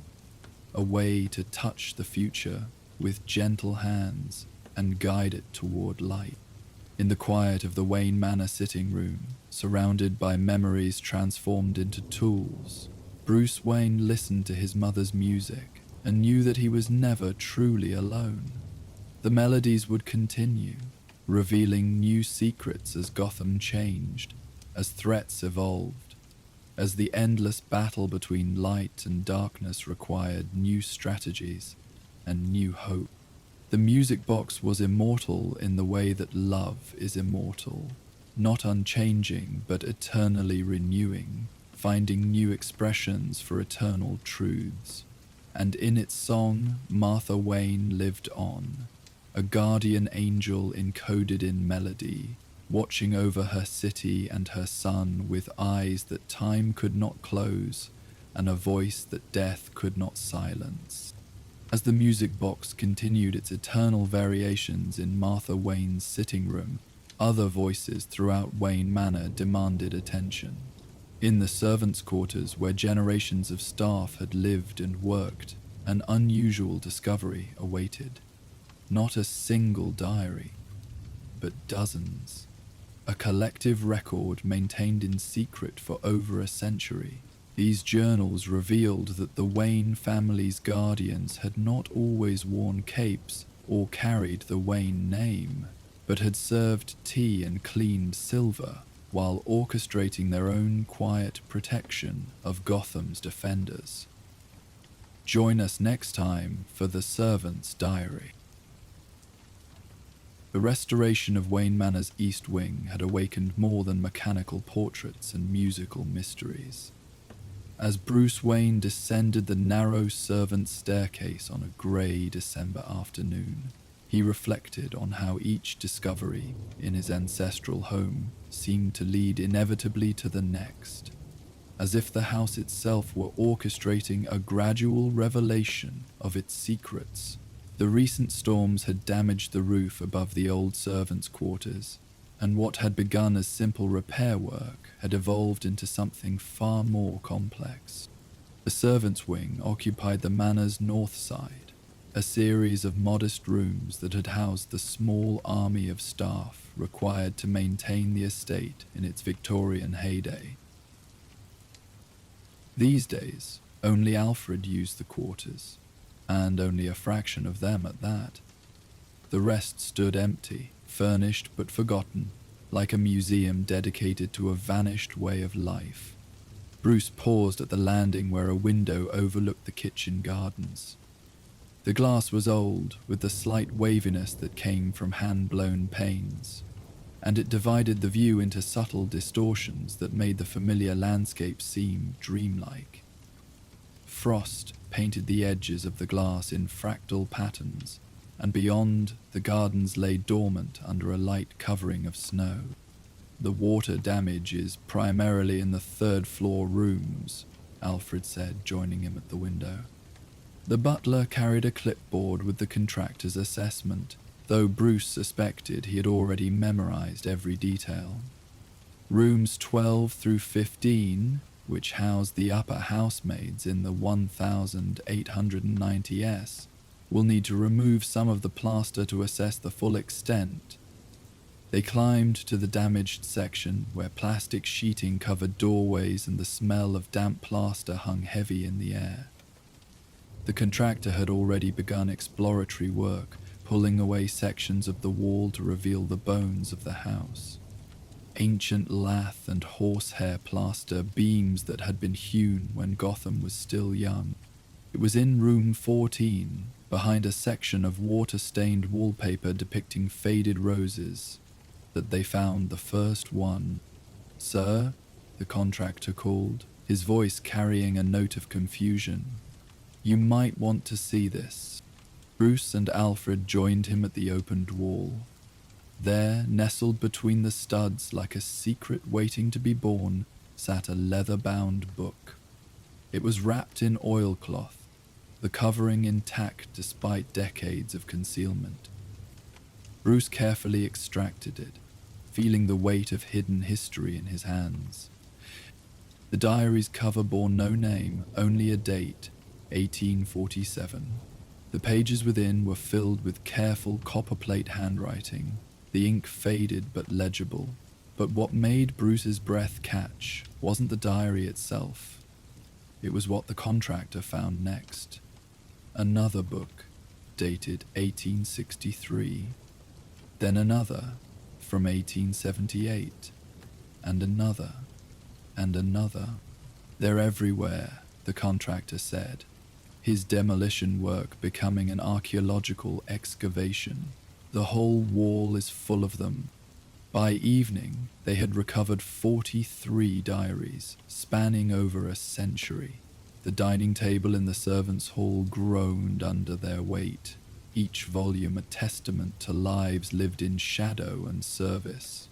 a way to touch the future with gentle hands and guide it toward light. In the quiet of the Wayne Manor sitting room, surrounded by memories transformed into tools, Bruce Wayne listened to his mother's music and knew that he was never truly alone. The melodies would continue, revealing new secrets as Gotham changed, as threats evolved, as the endless battle between light and darkness required new strategies and new hope. The music box was immortal in the way that love is immortal, not unchanging but eternally renewing, finding new expressions for eternal truths. And in its song, Martha Wayne lived on, a guardian angel encoded in melody, watching over her city and her son with eyes that time could not close and a voice that death could not silence. As the music box continued its eternal variations in Martha Wayne's sitting room, other voices throughout Wayne Manor demanded attention. In the servants' quarters, where generations of staff had lived and worked, an unusual discovery awaited. Not a single diary, but dozens. A collective record maintained in secret for over a century. These journals revealed that the Wayne family's guardians had not always worn capes or carried the Wayne name, but had served tea and cleaned silver while orchestrating their own quiet protection of Gotham's defenders. Join us next time for The Servant's Diary. The restoration of Wayne Manor's East Wing had awakened more than mechanical portraits and musical mysteries. As Bruce Wayne descended the narrow servants' staircase on a grey December afternoon, he reflected on how each discovery in his ancestral home seemed to lead inevitably to the next, as if the house itself were orchestrating a gradual revelation of its secrets. The recent storms had damaged the roof above the old servants' quarters, and what had begun as simple repair work had evolved into something far more complex. The servants' wing occupied the manor's north side, a series of modest rooms that had housed the small army of staff required to maintain the estate in its Victorian heyday. These days, only Alfred used the quarters, and only a fraction of them at that. The rest stood empty, furnished but forgotten, like a museum dedicated to a vanished way of life. Bruce paused at the landing where a window overlooked the kitchen gardens. The glass was old, with the slight waviness that came from hand-blown panes, and it divided the view into subtle distortions that made the familiar landscape seem dreamlike. Frost painted the edges of the glass in fractal patterns, and beyond, the gardens lay dormant under a light covering of snow. "The water damage is primarily in the third-floor rooms," Alfred said, joining him at the window. The butler carried a clipboard with the contractor's assessment, though Bruce suspected he had already memorized every detail. Rooms 12 through 15, which housed the upper housemaids in the 1890s, will need to remove some of the plaster to assess the full extent. They climbed to the damaged section where plastic sheeting covered doorways and the smell of damp plaster hung heavy in the air. The contractor had already begun exploratory work, pulling away sections of the wall to reveal the bones of the house. Ancient lath and horsehair plaster beams that had been hewn when Gotham was still young. It was in room 14, behind a section of water-stained wallpaper depicting faded roses, that they found the first one. "Sir," the contractor called, his voice carrying a note of confusion. "You might want to see this." Bruce and Alfred joined him at the opened wall. There, nestled between the studs like a secret waiting to be born, sat a leather-bound book. It was wrapped in oilcloth, the covering intact despite decades of concealment. Bruce carefully extracted it, feeling the weight of hidden history in his hands. The diary's cover bore no name, only a date, 1847. The pages within were filled with careful copperplate handwriting, the ink faded but legible. But what made Bruce's breath catch wasn't the diary itself. It was what the contractor found next. Another book, dated 1863. Then another, from 1878. And another. And another. "They're everywhere," the contractor said, his demolition work becoming an archaeological excavation. "The whole wall is full of them." By evening, they had recovered 43 diaries, spanning over a century. The dining table in the servants' hall groaned under their weight, each volume a testament to lives lived in shadow and service.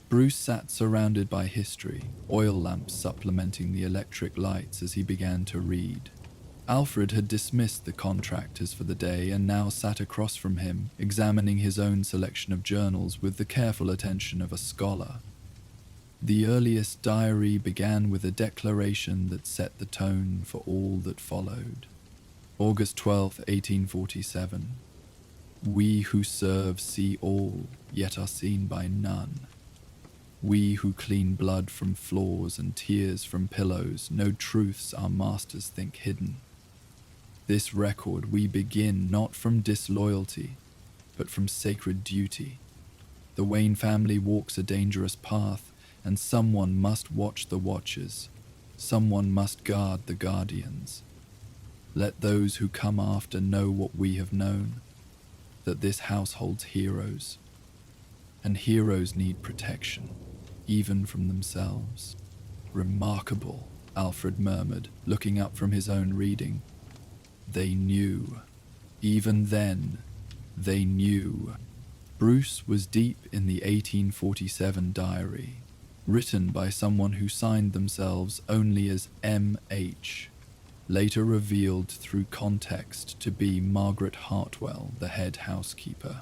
Bruce sat surrounded by history, oil lamps supplementing the electric lights as he began to read. Alfred had dismissed the contractors for the day and now sat across from him, examining his own selection of journals with the careful attention of a scholar. The earliest diary began with a declaration that set the tone for all that followed. August 12, 1847. "We who serve see all, yet are seen by none. We who clean blood from floors and tears from pillows know truths our masters think hidden. This record we begin not from disloyalty, but from sacred duty. The Wayne family walks a dangerous path, and someone must watch the watchers. Someone must guard the guardians. Let those who come after know what we have known, that this house holds heroes. And heroes need protection, even from themselves." "Remarkable," Alfred murmured, looking up from his own reading. They knew. Even then, they knew. Bruce was deep in the 1847 diary, written by someone who signed themselves only as M.H., later revealed through context to be Margaret Hartwell, the head housekeeper.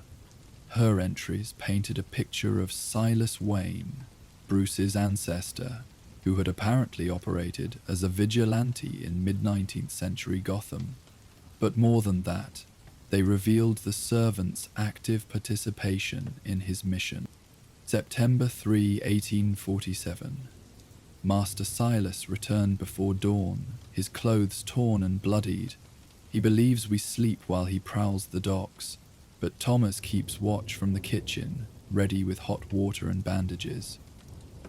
Her entries painted a picture of Silas Wayne, Bruce's ancestor, who had apparently operated as a vigilante in mid-19th century Gotham. But more than that, they revealed the servant's active participation in his mission. September 3, 1847. Master Silas returned before dawn, his clothes torn and bloodied. He believes we sleep while he prowls the docks, but Thomas keeps watch from the kitchen, ready with hot water and bandages.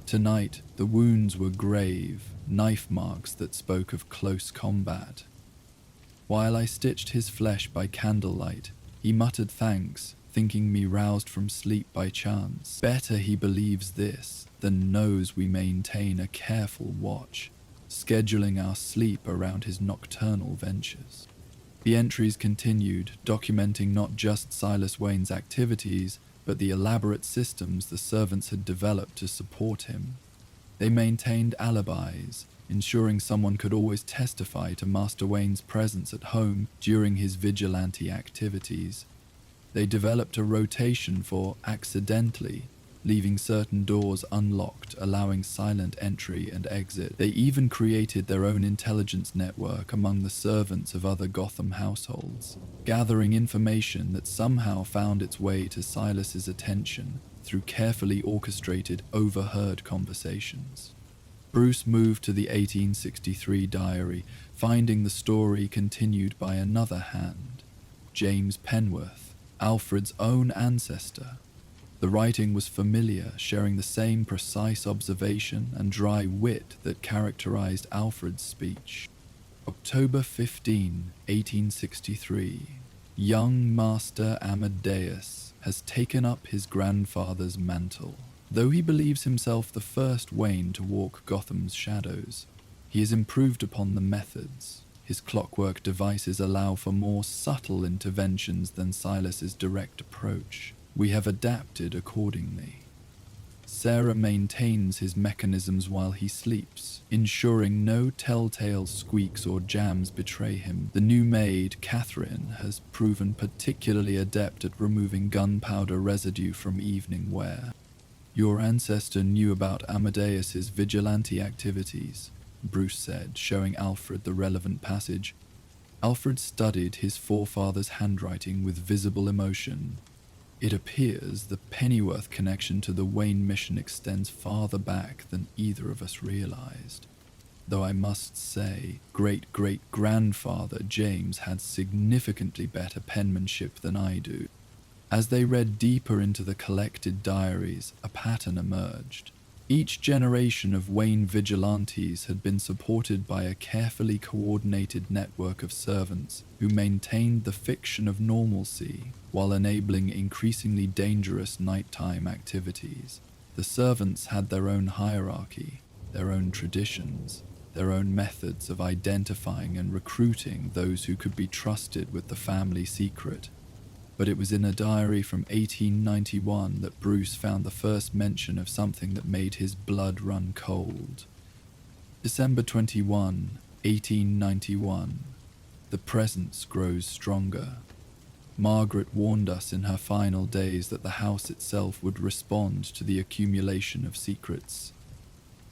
Tonight, the wounds were grave, knife marks that spoke of close combat. While I stitched his flesh by candlelight, he muttered thanks, thinking me roused from sleep by chance. Better he believes this than knows we maintain a careful watch, scheduling our sleep around his nocturnal ventures. The entries continued, documenting not just Silas Wayne's activities, but the elaborate systems the servants had developed to support him. They maintained alibis, ensuring someone could always testify to Master Wayne's presence at home during his vigilante activities. They developed a rotation for accidentally leaving certain doors unlocked, allowing silent entry and exit. They even created their own intelligence network among the servants of other Gotham households, gathering information that somehow found its way to Silas's attention through carefully orchestrated, overheard conversations. Bruce moved to the 1863 diary, finding the story continued by another hand, James Penworth, Alfred's own ancestor. The writing was familiar, sharing the same precise observation and dry wit that characterized Alfred's speech. October 15, 1863. Young Master Amadeus has taken up his grandfather's mantle. Though he believes himself the first Wayne to walk Gotham's shadows, he has improved upon the methods. His clockwork devices allow for more subtle interventions than Silas's direct approach. We have adapted accordingly. Sarah maintains his mechanisms while he sleeps, ensuring no telltale squeaks or jams betray him. The new maid, Catherine, has proven particularly adept at removing gunpowder residue from evening wear. Your ancestor knew about Amadeus's vigilante activities, Bruce said, showing Alfred the relevant passage. Alfred studied his forefather's handwriting with visible emotion. It appears the Pennyworth connection to the Wayne mission extends farther back than either of us realized. Though I must say, great-great-grandfather James had significantly better penmanship than I do. As they read deeper into the collected diaries, a pattern emerged. Each generation of Wayne vigilantes had been supported by a carefully coordinated network of servants who maintained the fiction of normalcy while enabling increasingly dangerous nighttime activities. The servants had their own hierarchy, their own traditions, their own methods of identifying and recruiting those who could be trusted with the family secret. But it was in a diary from 1891 that Bruce found the first mention of something that made his blood run cold. December 21, 1891. The presence grows stronger. Margaret warned us in her final days that the house itself would respond to the accumulation of secrets,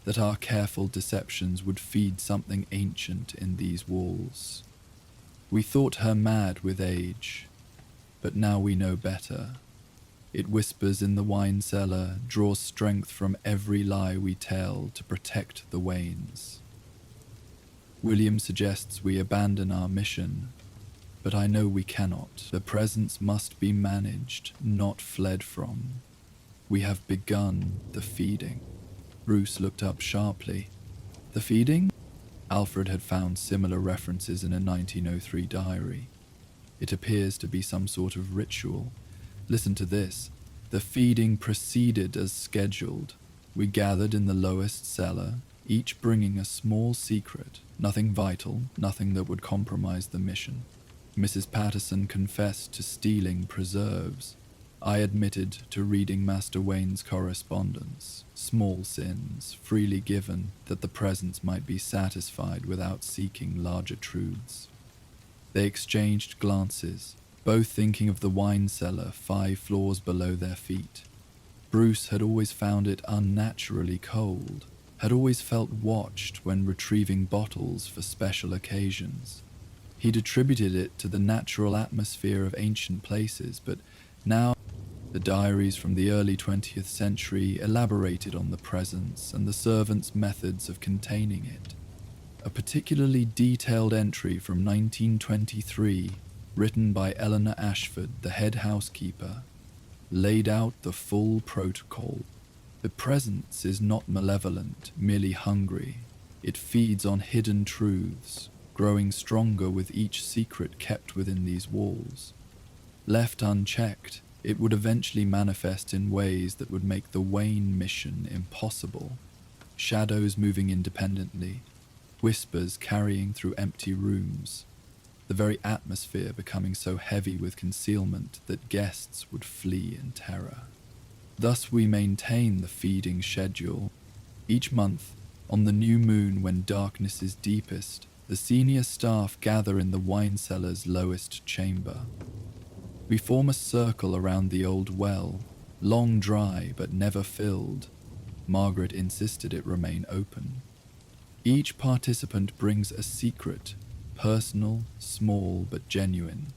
that our careful deceptions would feed something ancient in these walls. We thought her mad with age, but now we know better. It whispers in the wine cellar, draws strength from every lie we tell to protect the Waynes. William suggests we abandon our mission, but I know we cannot. The presence must be managed, not fled from. We have begun the feeding. Bruce looked up sharply. The feeding? Alfred had found similar references in a 1903 diary. It appears to be some sort of ritual. Listen to this. The feeding proceeded as scheduled. We gathered in the lowest cellar, each bringing a small secret, nothing vital, nothing that would compromise the mission. Mrs. Patterson confessed to stealing preserves. I admitted to reading Master Wayne's correspondence. Small sins, freely given, that the presence might be satisfied without seeking larger truths. They exchanged glances, both thinking of the wine cellar 5 floors below their feet. Bruce had always found it unnaturally cold, had always felt watched when retrieving bottles for special occasions. He'd attributed it to the natural atmosphere of ancient places, but now the diaries from the early 20th century elaborated on the presence and the servants' methods of containing it. A particularly detailed entry from 1923, written by Eleanor Ashford, the head housekeeper, laid out the full protocol. The presence is not malevolent, merely hungry. It feeds on hidden truths, growing stronger with each secret kept within these walls. Left unchecked, it would eventually manifest in ways that would make the Wayne mission impossible. Shadows moving independently, whispers carrying through empty rooms, the very atmosphere becoming so heavy with concealment that guests would flee in terror. Thus we maintain the feeding schedule. Each month, on the new moon when darkness is deepest, the senior staff gather in the wine cellar's lowest chamber. We form a circle around the old well, long dry but never filled. Margaret insisted it remain open. Each participant brings a secret, personal, small but genuine.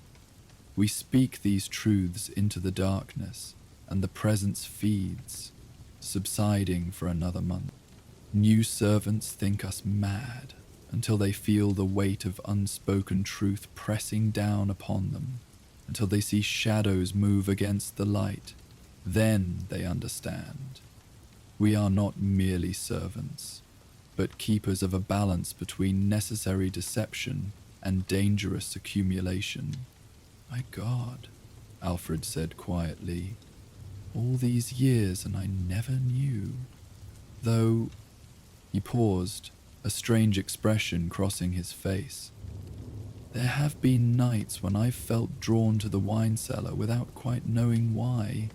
We speak these truths into the darkness, and the presence feeds, subsiding for another month. New servants think us mad until they feel the weight of unspoken truth pressing down upon them, until they see shadows move against the light. Then they understand. We are not merely servants, but keepers of a balance between necessary deception and dangerous accumulation. My God, Alfred said quietly. All these years and I never knew. Though, he paused, a strange expression crossing his face. There have been nights when I've felt drawn to the wine cellar without quite knowing why.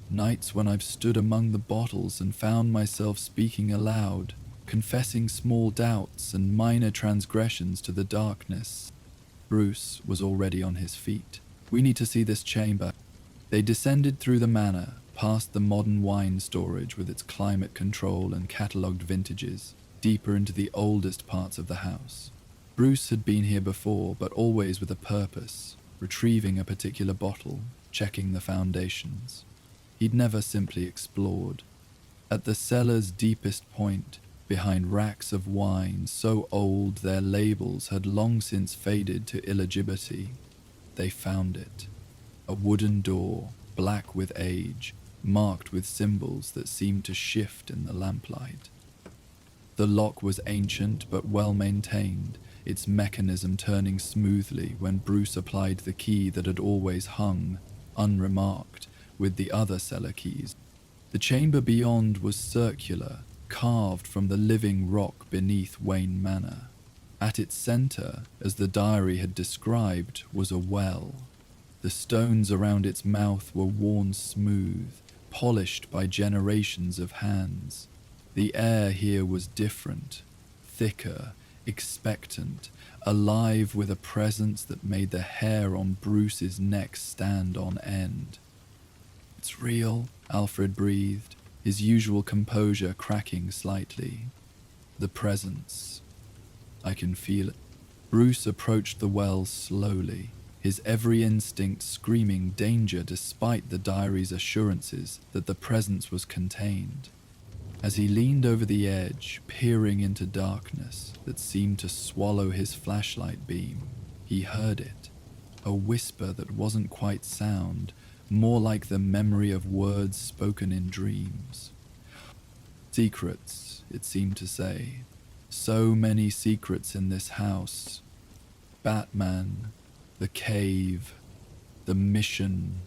Nights when I've stood among the bottles and found myself speaking aloud, confessing small doubts and minor transgressions to the darkness. Bruce was already on his feet. We need to see this chamber. They descended through the manor, past the modern wine storage with its climate control and catalogued vintages, deeper into the oldest parts of the house. Bruce had been here before, but always with a purpose, retrieving a particular bottle, checking the foundations. He'd never simply explored. At the cellar's deepest point, behind racks of wine so old their labels had long since faded to illegibility, they found it. A wooden door, black with age, marked with symbols that seemed to shift in the lamplight. The lock was ancient but well maintained, its mechanism turning smoothly when Bruce applied the key that had always hung, unremarked, with the other cellar keys. The chamber beyond was circular, carved from the living rock beneath Wayne Manor. At its center, as the diary had described, was a well. The stones around its mouth were worn smooth, polished by generations of hands. The air here was different, thicker, expectant, alive with a presence that made the hair on Bruce's neck stand on end. "It's real," Alfred breathed, his usual composure cracking slightly. "The presence. I can feel it." Bruce approached the well slowly, his every instinct screaming danger despite the diary's assurances that the presence was contained. As he leaned over the edge, peering into darkness that seemed to swallow his flashlight beam, he heard it, a whisper that wasn't quite sound, more like the memory of words spoken in dreams. Secrets, it seemed to say. So many secrets in this house. Batman, the cave, the mission.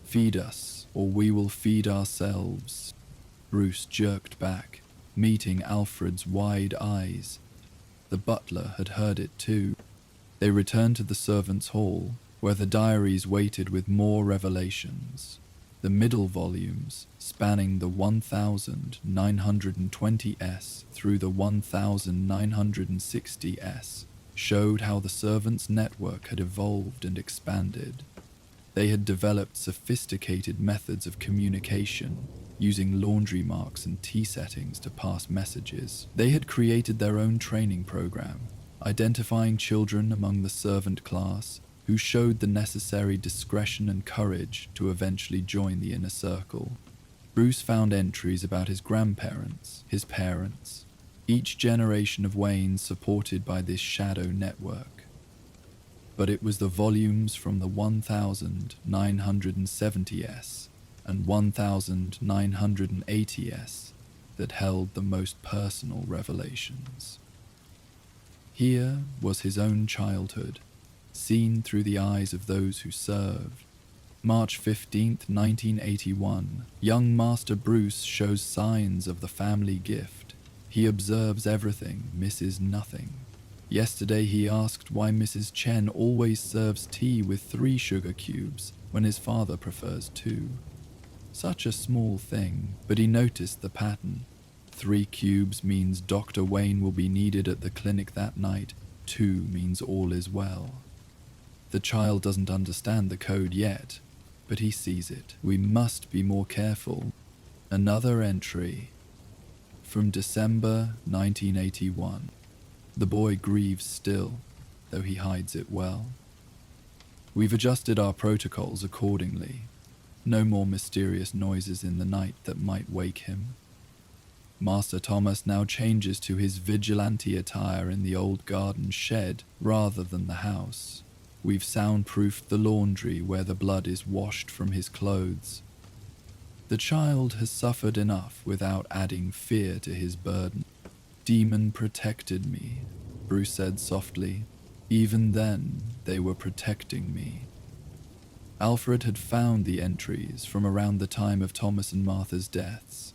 Feed us, or we will feed ourselves. Bruce jerked back, meeting Alfred's wide eyes. The butler had heard it too. They returned to the servants' hall, where the diaries waited with more revelations. The middle volumes, spanning the 1920s through the 1960s, showed how the servants' network had evolved and expanded. They had developed sophisticated methods of communication, using laundry marks and tea settings to pass messages. They had created their own training program, identifying children among the servant class who showed the necessary discretion and courage to eventually join the inner circle. Bruce found entries about his grandparents, his parents, each generation of Waynes supported by this shadow network. but it was the volumes from the 1970s and 1980s that held the most personal revelations. Here was his own childhood, seen through the eyes of those who served. March 15th, 1981, young Master Bruce shows signs of the family gift. He observes everything, misses nothing. Yesterday he asked why Mrs. Chen always serves tea with 3 sugar cubes when his father prefers 2. Such a small thing, but he noticed the pattern. 3 cubes means Dr. Wayne will be needed at the clinic that night. 2 means all is well. The child doesn't understand the code yet, but he sees it. We must be more careful. Another entry from December 1981. The boy grieves still, though he hides it well. We've adjusted our protocols accordingly. No more mysterious noises in the night that might wake him. Master Thomas now changes to his vigilante attire in the old garden shed rather than the house. We've soundproofed the laundry where the blood is washed from his clothes. The child has suffered enough without adding fear to his burden. Demon protected me, Bruce said softly. Even then, they were protecting me. Alfred had found the entries from around the time of Thomas and Martha's deaths.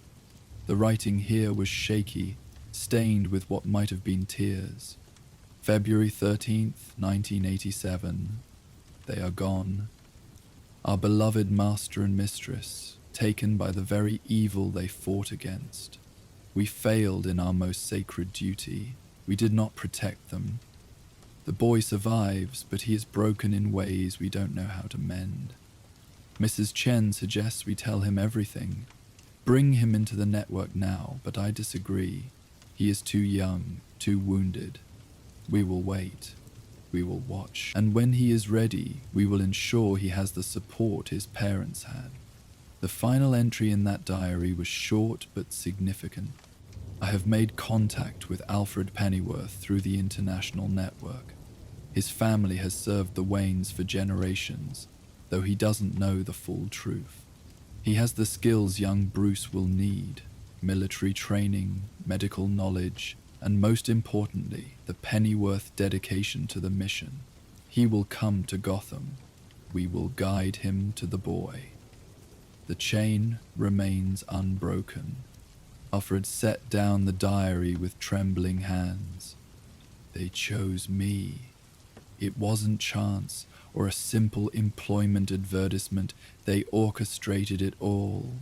The writing here was shaky, stained with what might have been tears. February 13th, 1987. They are gone. Our beloved master and mistress, taken by the very evil they fought against. We failed in our most sacred duty. We did not protect them. The boy survives, but he is broken in ways we don't know how to mend. Mrs. Chen suggests we tell him everything. Bring him into the network now, but I disagree. He is too young, too wounded. We will wait. We will watch. And when he is ready, we will ensure he has the support his parents had. The final entry in that diary was short but significant. I have made contact with Alfred Pennyworth through the international network. His family has served the Waynes for generations, though he doesn't know the full truth. He has the skills young Bruce will need: military training, medical knowledge, and most importantly, the Pennyworth dedication to the mission. He will come to Gotham. We will guide him to the boy. The chain remains unbroken. Alfred set down the diary with trembling hands. They chose me. It wasn't chance or a simple employment advertisement. They orchestrated it all.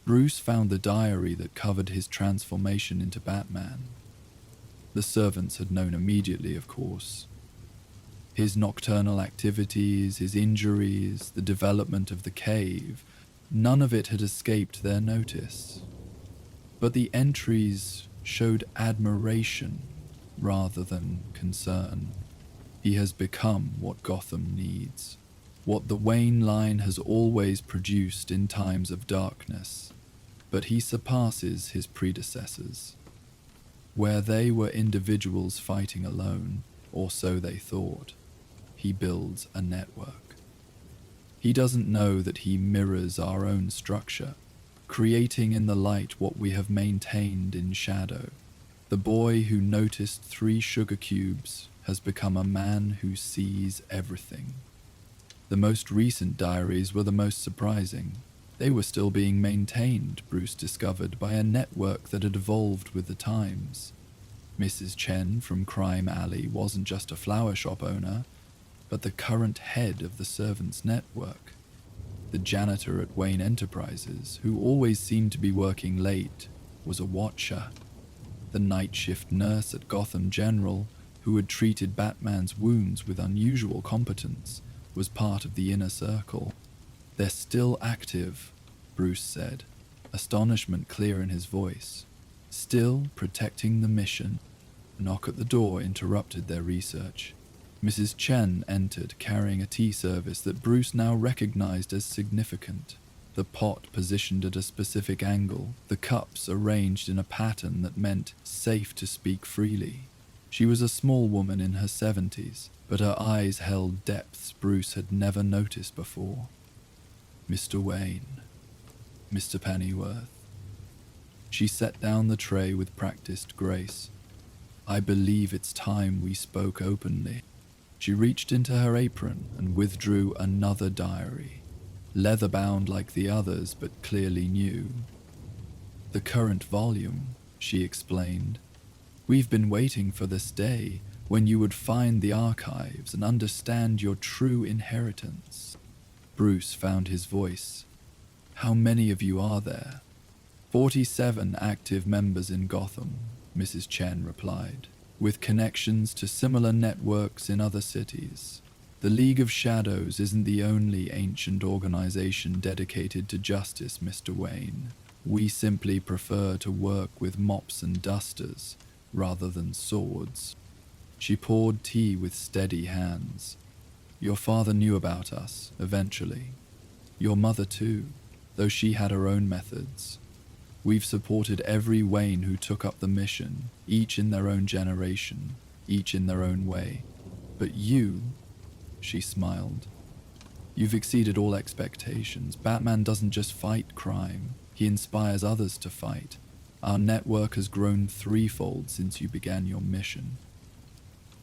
Bruce found the diary that covered his transformation into Batman. The servants had known immediately, of course. His nocturnal activities, his injuries, the development of the cave, none of it had escaped their notice. But the entries showed admiration rather than concern. He has become what Gotham needs, what the Wayne line has always produced in times of darkness, but he surpasses his predecessors. Where they were individuals fighting alone, or so they thought, he builds a network. He doesn't know that he mirrors our own structure, creating in the light what we have maintained in shadow. The boy who noticed 3 sugar cubes has become a man who sees everything. The most recent diaries were the most surprising. They were still being maintained, Bruce discovered, by a network that had evolved with the times. Mrs. Chen from Crime Alley wasn't just a flower shop owner, but the current head of the servants' network. The janitor at Wayne Enterprises, who always seemed to be working late, was a watcher. The night shift nurse at Gotham General, who had treated Batman's wounds with unusual competence, was part of the inner circle. They're still active, Bruce said, astonishment clear in his voice. Still protecting the mission. A knock at the door interrupted their research. Mrs. Chen entered, carrying a tea service that Bruce now recognized as significant. The pot positioned at a specific angle, the cups arranged in a pattern that meant safe to speak freely. She was a small woman in her 70s, but her eyes held depths Bruce had never noticed before. "Mr. Wayne, Mr. Pennyworth." She set down the tray with practiced grace. "I believe it's time we spoke openly." She reached into her apron and withdrew another diary, leather-bound like the others but clearly new. "The current volume," she explained. "We've been waiting for this day when you would find the archives and understand your true inheritance." Bruce found his voice. "How many of you are there?" 47 active members in Gotham," Mrs. Chen replied, "with connections to similar networks in other cities. The League of Shadows isn't the only ancient organization dedicated to justice, Mr. Wayne. We simply prefer to work with mops and dusters rather than swords." She poured tea with steady hands. "Your father knew about us, eventually. Your mother too, though she had her own methods. We've supported every Wayne who took up the mission, each in their own generation, each in their own way. But you," she smiled, "you've exceeded all expectations. Batman doesn't just fight crime, he inspires others to fight. Our network has grown threefold since you began your mission."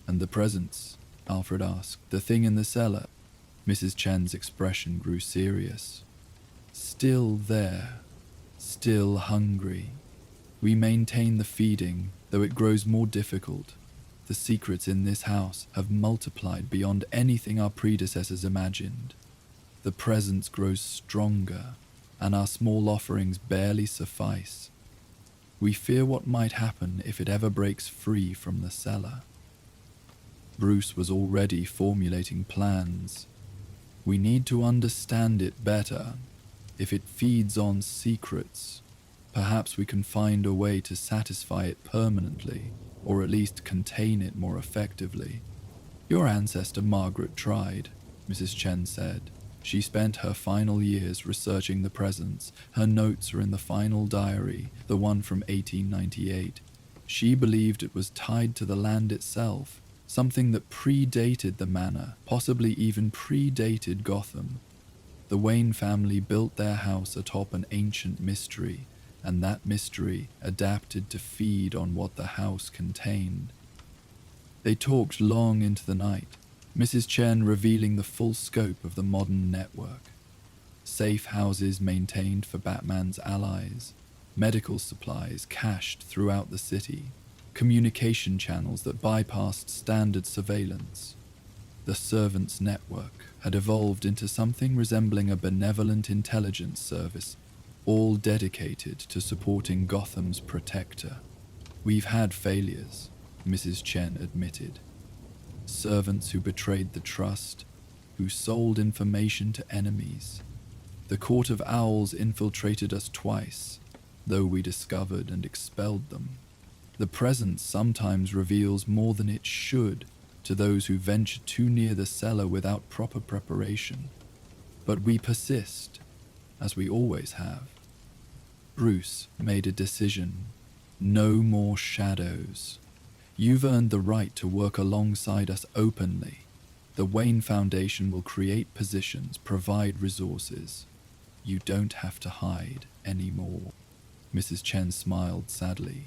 "And the presents?" Alfred asked. "The thing in the cellar?" Mrs. Chen's expression grew serious. "Still there. Still hungry. We maintain the feeding, though it grows more difficult. The secrets in this house have multiplied beyond anything our predecessors imagined. The presence grows stronger, and our small offerings barely suffice. We fear what might happen if it ever breaks free from the cellar." Bruce was already formulating plans. "We need to understand it better. If it feeds on secrets, perhaps we can find a way to satisfy it permanently, or at least contain it more effectively. Your ancestor Margaret tried," Mrs. Chen said. "She spent her final years researching the presence. Her notes are in the final diary, the one from 1898. She believed it was tied to the land itself, something that predated the manor, possibly even predated Gotham. The Wayne family built their house atop an ancient mystery, and that mystery adapted to feed on what the house contained." They talked long into the night, Mrs. Chen revealing the full scope of the modern network. Safe houses maintained for Batman's allies, medical supplies cached throughout the city, communication channels that bypassed standard surveillance. The servants' network had evolved into something resembling a benevolent intelligence service, all dedicated to supporting Gotham's protector. "We've had failures," Mrs. Chen admitted. "Servants who betrayed the trust, who sold information to enemies. The Court of Owls infiltrated us twice, though we discovered and expelled them. The presence sometimes reveals more than it should to those who venture too near the cellar without proper preparation. But we persist, as we always have." Bruce made a decision. "No more shadows. You've earned the right to work alongside us openly. The Wayne Foundation will create positions, provide resources. You don't have to hide anymore." Mrs. Chen smiled sadly.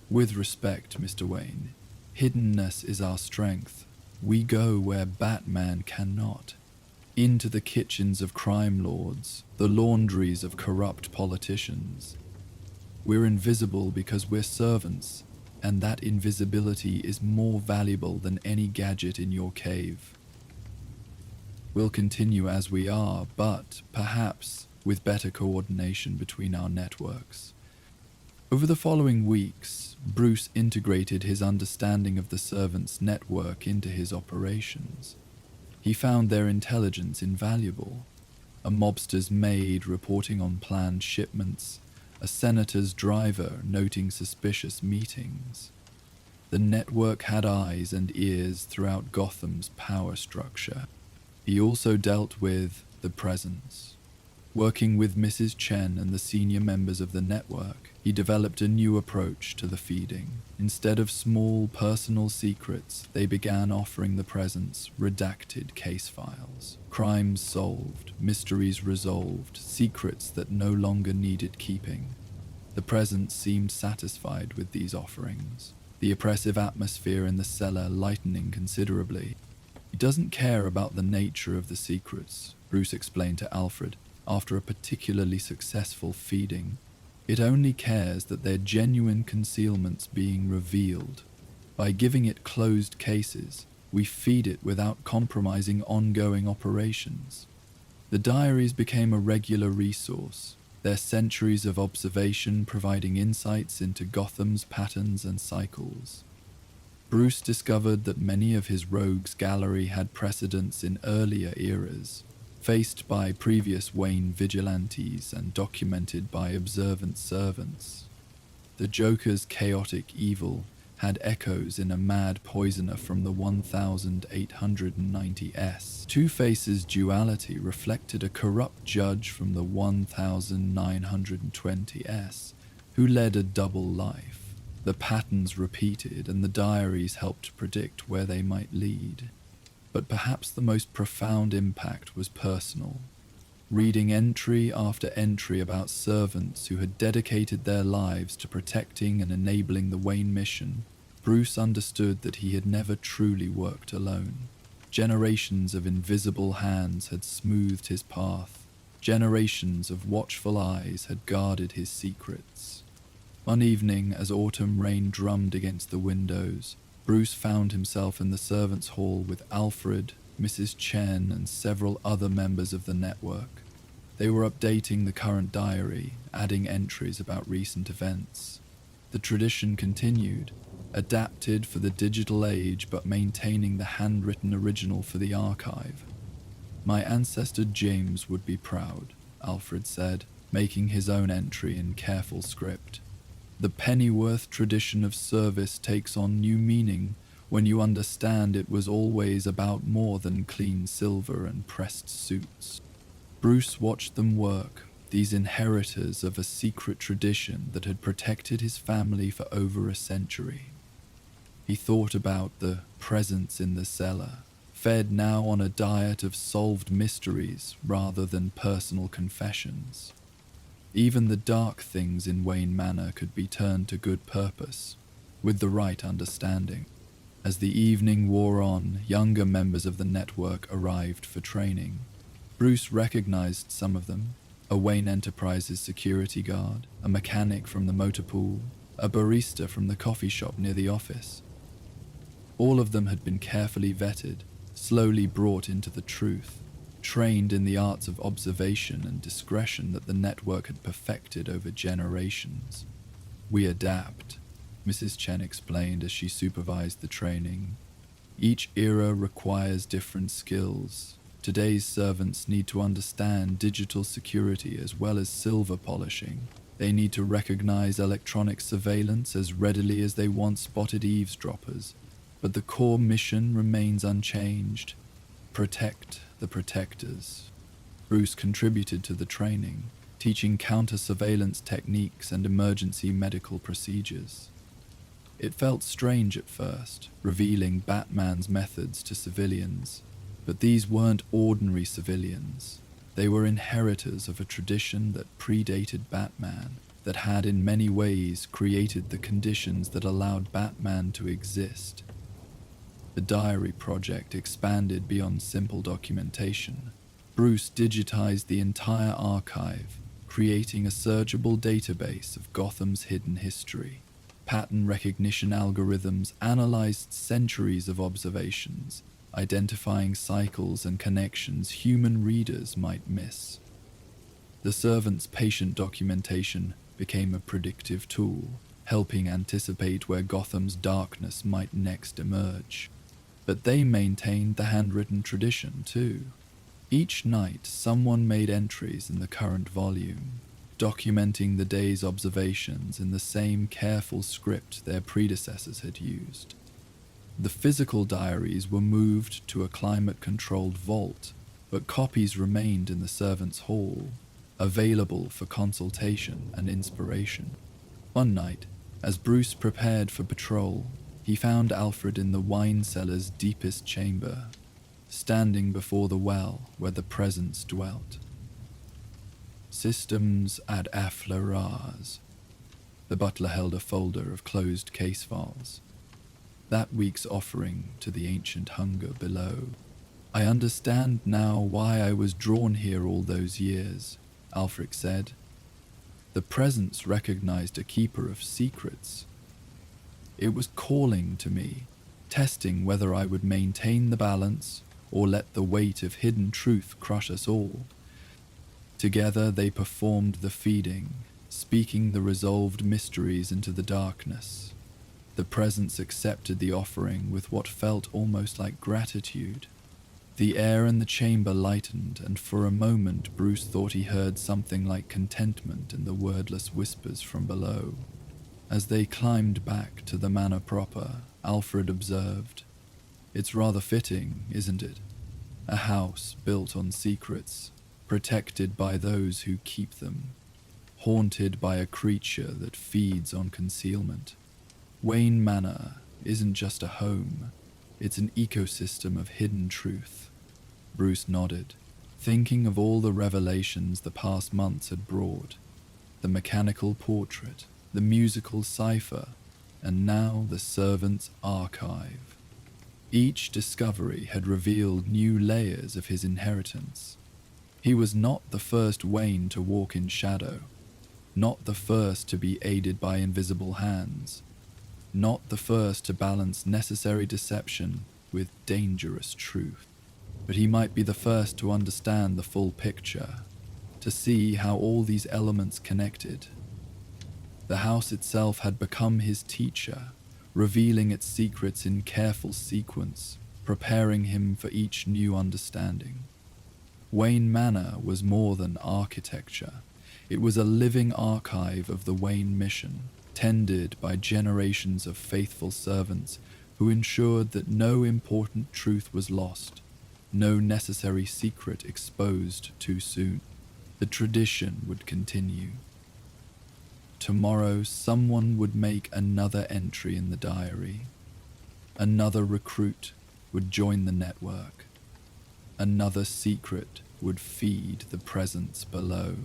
"With respect, Mr. Wayne, hiddenness is our strength. We go where Batman cannot. Into the kitchens of crime lords, the laundries of corrupt politicians. We're invisible because we're servants, and that invisibility is more valuable than any gadget in your cave. We'll continue as we are, but perhaps with better coordination between our networks." Over the following weeks, Bruce integrated his understanding of the servants' network into his operations. He found their intelligence invaluable. A mobster's maid reporting on planned shipments, a senator's driver noting suspicious meetings. The network had eyes and ears throughout Gotham's power structure. He also dealt with the presence. Working with Mrs. Chen and the senior members of the network, he developed a new approach to the feeding. Instead of small personal secrets, they began offering the presence redacted case files. Crimes solved, mysteries resolved, secrets that no longer needed keeping. The presence seemed satisfied with these offerings, the oppressive atmosphere in the cellar lightening considerably. He doesn't care about the nature of the secrets, Bruce explained to Alfred after a particularly successful feeding. It only cares that they're genuine concealments being revealed. By giving it closed cases, we feed it without compromising ongoing operations. The diaries became a regular resource, their centuries of observation providing insights into Gotham's patterns and cycles. Bruce discovered that many of his rogues gallery had precedents in earlier eras, faced by previous Wayne vigilantes and documented by observant servants. The Joker's chaotic evil had echoes in a mad poisoner from the 1890s. Two-Face's duality reflected a corrupt judge from the 1920s, who led a double life. The patterns repeated, and the diaries helped predict where they might lead. But perhaps the most profound impact was personal. Reading entry after entry about servants who had dedicated their lives to protecting and enabling the Wayne mission, Bruce understood that he had never truly worked alone. Generations of invisible hands had smoothed his path. Generations of watchful eyes had guarded his secrets. One evening, as autumn rain drummed against the windows, Bruce found himself in the servants' hall with Alfred, Mrs. Chen, and several other members of the network. They were updating the current diary, adding entries about recent events. The tradition continued, adapted for the digital age but maintaining the handwritten original for the archive. "My ancestor James would be proud," Alfred said, making his own entry in careful script. "The Pennyworth tradition of service takes on new meaning when you understand it was always about more than clean silver and pressed suits." Bruce watched them work, these inheritors of a secret tradition that had protected his family for over a century. He thought about the presence in the cellar, fed now on a diet of solved mysteries rather than personal confessions. Even the dark things in Wayne Manor could be turned to good purpose, with the right understanding. As the evening wore on, younger members of the network arrived for training. Bruce recognized some of them: a Wayne Enterprises security guard, a mechanic from the motor pool, a barista from the coffee shop near the office. All of them had been carefully vetted, slowly brought into the truth, trained in the arts of observation and discretion that the network had perfected over generations. "We adapt," Mrs. Chen explained as she supervised the training. "Each era requires different skills. Today's servants need to understand digital security as well as silver polishing. They need to recognize electronic surveillance as readily as they once spotted eavesdroppers. But the core mission remains unchanged: protect the protectors." Bruce contributed to the training, teaching counter-surveillance techniques and emergency medical procedures. It felt strange at first, revealing Batman's methods to civilians, but these weren't ordinary civilians. They were inheritors of a tradition that predated Batman, that had in many ways created the conditions that allowed Batman to exist. The diary project expanded beyond simple documentation. Bruce digitized the entire archive, creating a searchable database of Gotham's hidden history. Pattern recognition algorithms analyzed centuries of observations, identifying cycles and connections human readers might miss. The servants' patient documentation became a predictive tool, helping anticipate where Gotham's darkness might next emerge. But they maintained the handwritten tradition too. Each night, someone made entries in the current volume, documenting the day's observations in the same careful script their predecessors had used. The physical diaries were moved to a climate-controlled vault, but copies remained in the servants' hall. available for consultation and inspiration. One night, as Bruce prepared for patrol, he found Alfred in the wine cellar's deepest chamber, standing before the well where the presence dwelt. Systems ad affleras. The butler held a folder of closed case files. That week's offering to the ancient hunger below. I understand now why I was drawn here all those years, Alfred said. The presence recognized a keeper of secrets. It was calling to me, testing whether I would maintain the balance or let the weight of hidden truth crush us all. Together they performed the feeding, speaking the resolved mysteries into the darkness. The presence accepted the offering with what felt almost like gratitude. The air in the chamber lightened, and for a moment Bruce thought he heard something like contentment in the wordless whispers from below. As they climbed back to the manor proper, Alfred observed, "It's rather fitting, isn't it? A house built on secrets, protected by those who keep them, haunted by a creature that feeds on concealment. Wayne Manor isn't just a home, it's an ecosystem of hidden truth." Bruce nodded, thinking of all the revelations the past months had brought. The mechanical portrait, the musical cipher, and now the servant's archive. Each discovery had revealed new layers of his inheritance. He was not the first Wayne to walk in shadow, not the first to be aided by invisible hands, not the first to balance necessary deception with dangerous truth. But he might be the first to understand the full picture, to see how all these elements connected. The house itself had become his teacher, revealing its secrets in careful sequence, preparing him for each new understanding. Wayne Manor was more than architecture. It was a living archive of the Wayne mission, tended by generations of faithful servants who ensured that no important truth was lost, no necessary secret exposed too soon. The tradition would continue. Tomorrow, someone would make another entry in the diary. Another recruit would join the network. Another secret would feed the presence below.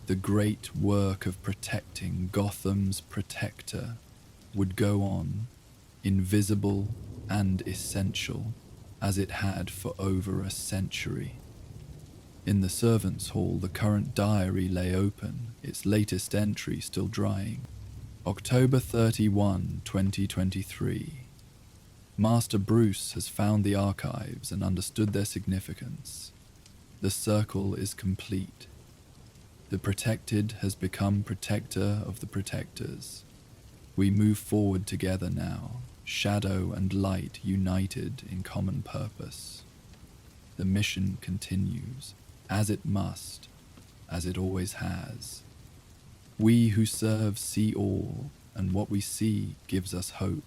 The great work of protecting Gotham's protector would go on, invisible and essential, as it had for over a century. In the servants' hall, the current diary lay open, its latest entry still drying. October 31, 2023. Master Bruce has found the archives and understood their significance. The circle is complete. The protected has become protector of the protectors. We move forward together now, shadow and light united in common purpose. The mission continues, as it must, as it always has. We who serve see all, and what we see gives us hope.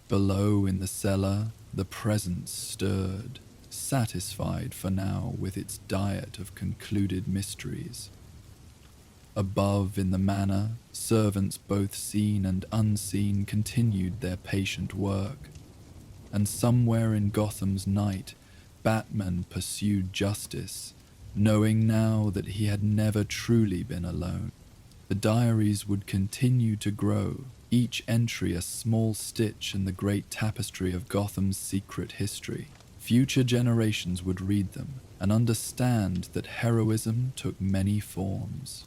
Below in the cellar, the presence stirred, satisfied for now with its diet of concluded mysteries. Above in the manor, servants both seen and unseen continued their patient work. And somewhere in Gotham's night, Batman pursued justice, knowing now that he had never truly been alone. The diaries would continue to grow, each entry a small stitch in the great tapestry of Gotham's secret history. Future generations would read them and understand that heroism took many forms.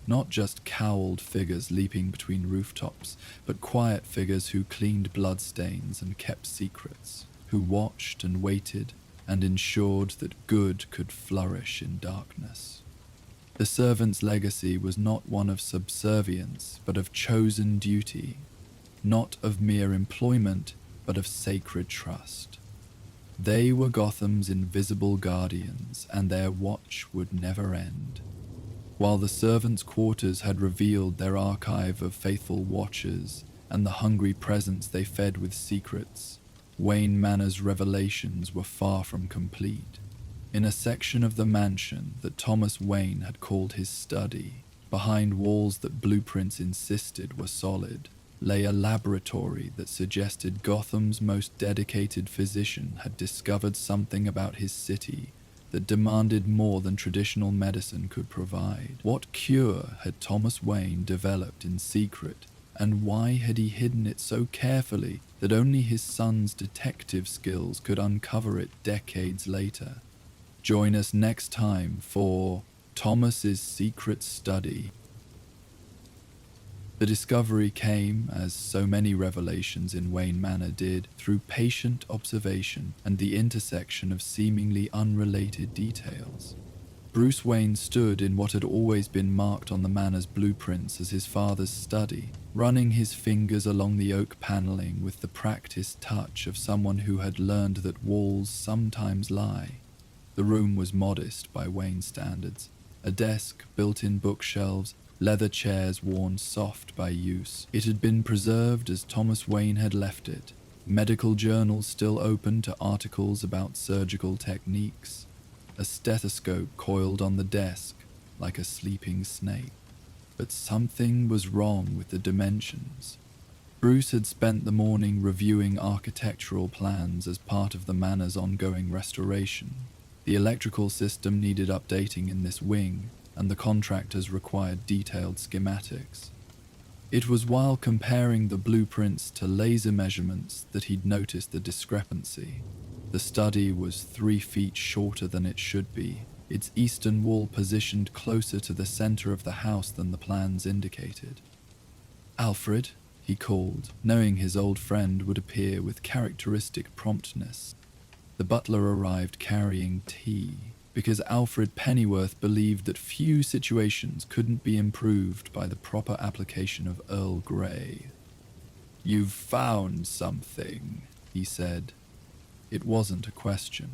Not just cowled figures leaping between rooftops, but quiet figures who cleaned bloodstains and kept secrets, who watched and waited and ensured that good could flourish in darkness. The servant's legacy was not one of subservience, but of chosen duty, not of mere employment, but of sacred trust. They were Gotham's invisible guardians, and their watch would never end. While the servants' quarters had revealed their archive of faithful watchers and the hungry presence they fed with secrets, Wayne Manor's revelations were far from complete. In a section of the mansion that Thomas Wayne had called his study, behind walls that blueprints insisted were solid, lay a laboratory that suggested Gotham's most dedicated physician had discovered something about his city that demanded more than traditional medicine could provide. What cure had Thomas Wayne developed in secret, and why had he hidden it so carefully that only his son's detective skills could uncover it decades later? Join us next time for Thomas's Secret Study. The discovery came, as so many revelations in Wayne Manor did, through patient observation and the intersection of seemingly unrelated details. Bruce Wayne stood in what had always been marked on the manor's blueprints as his father's study, running his fingers along the oak paneling with the practiced touch of someone who had learned that walls sometimes lie. The room was modest by Wayne standards. A desk, built-in bookshelves, leather chairs worn soft by use. It had been preserved as Thomas Wayne had left it, medical journals still open to articles about surgical techniques, a stethoscope coiled on the desk like a sleeping snake. But something was wrong with the dimensions. Bruce had spent the morning reviewing architectural plans as part of the manor's ongoing restoration. The electrical system needed updating in this wing, and the contractors required detailed schematics. It was while comparing the blueprints to laser measurements that he'd noticed the discrepancy. The study was 3 feet shorter than it should be, its eastern wall positioned closer to the center of the house than the plans indicated. "Alfred," he called, knowing his old friend would appear with characteristic promptness. The butler arrived carrying tea, because Alfred Pennyworth believed that few situations couldn't be improved by the proper application of Earl Grey. "You've found something," he said. It wasn't a question.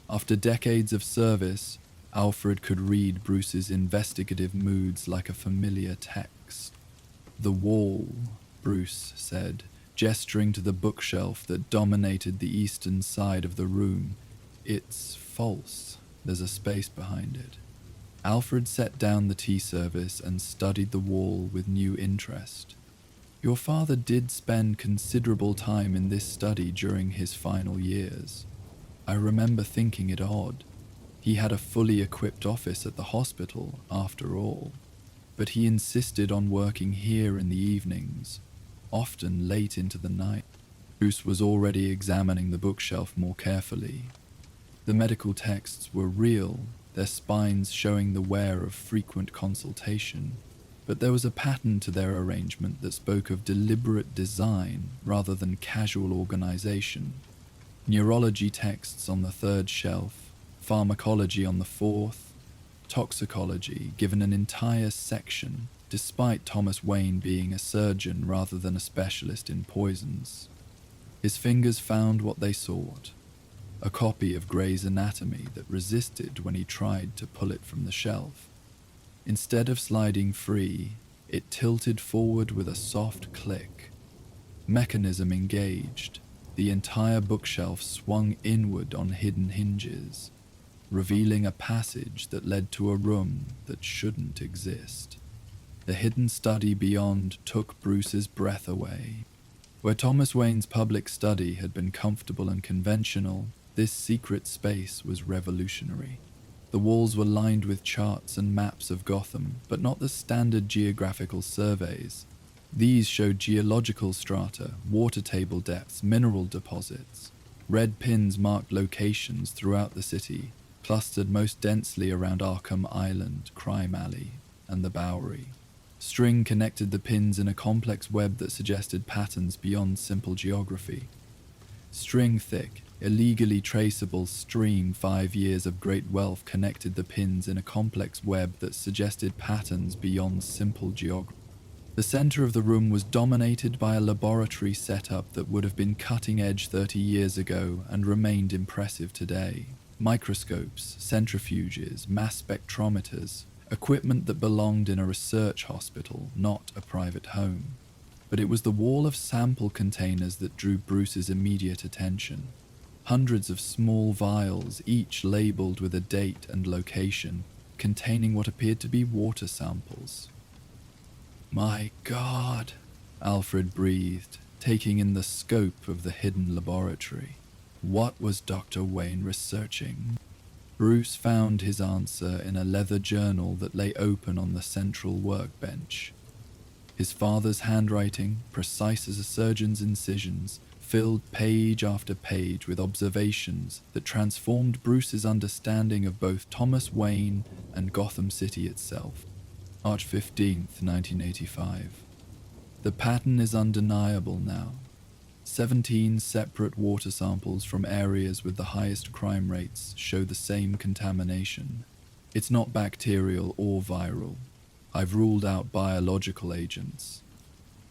After decades of service, Alfred could read Bruce's investigative moods like a familiar text. "The wall," Bruce said, gesturing to the bookshelf that dominated the eastern side of the room. "It's false. There's a space behind it." Alfred set down the tea service and studied the wall with new interest. "Your father did spend considerable time in this study during his final years. I remember thinking it odd. He had a fully equipped office at the hospital, after all. But he insisted on working here in the evenings, often late into the night." Bruce was already examining the bookshelf more carefully. The medical texts were real, their spines showing the wear of frequent consultation, but there was a pattern to their arrangement that spoke of deliberate design rather than casual organization. Neurology texts on the 3rd shelf, pharmacology on the 4th, toxicology given an entire section, despite Thomas Wayne being a surgeon rather than a specialist in poisons. His fingers found what they sought. A copy of Gray's Anatomy that resisted when he tried to pull it from the shelf. Instead of sliding free, it tilted forward with a soft click. Mechanism engaged. The entire bookshelf swung inward on hidden hinges, revealing a passage that led to a room that shouldn't exist. The hidden study beyond took Bruce's breath away. Where Thomas Wayne's public study had been comfortable and conventional, this secret space was revolutionary. The walls were lined with charts and maps of Gotham, but not the standard geographical surveys. These showed geological strata, water table depths, mineral deposits. Red pins marked locations throughout the city, clustered most densely around Arkham Island, Crime Alley, and the Bowery. String connected the pins in a complex web that suggested patterns beyond simple geography. String-thick, illegally traceable stream 5 years of great wealth connected the pins in a complex web that suggested patterns beyond simple geography. The center of the room was dominated by a laboratory setup that would have been cutting-edge 30 years ago and remained impressive today. Microscopes, centrifuges, mass spectrometers, equipment that belonged in a research hospital, not a private home. But it was the wall of sample containers that drew Bruce's immediate attention. hundreds of small vials, each labeled with a date and location, containing what appeared to be water samples. "My God," Alfred breathed, taking in the scope of the hidden laboratory. What was Dr. Wayne researching? Bruce found his answer in a leather journal that lay open on the central workbench. His father's handwriting, precise as a surgeon's incisions, filled page after page with observations that transformed Bruce's understanding of both Thomas Wayne and Gotham City itself. March 15th, 1985. The pattern is undeniable now. 17 separate water samples from areas with the highest crime rates show the same contamination. It's not bacterial or viral. I've ruled out biological agents.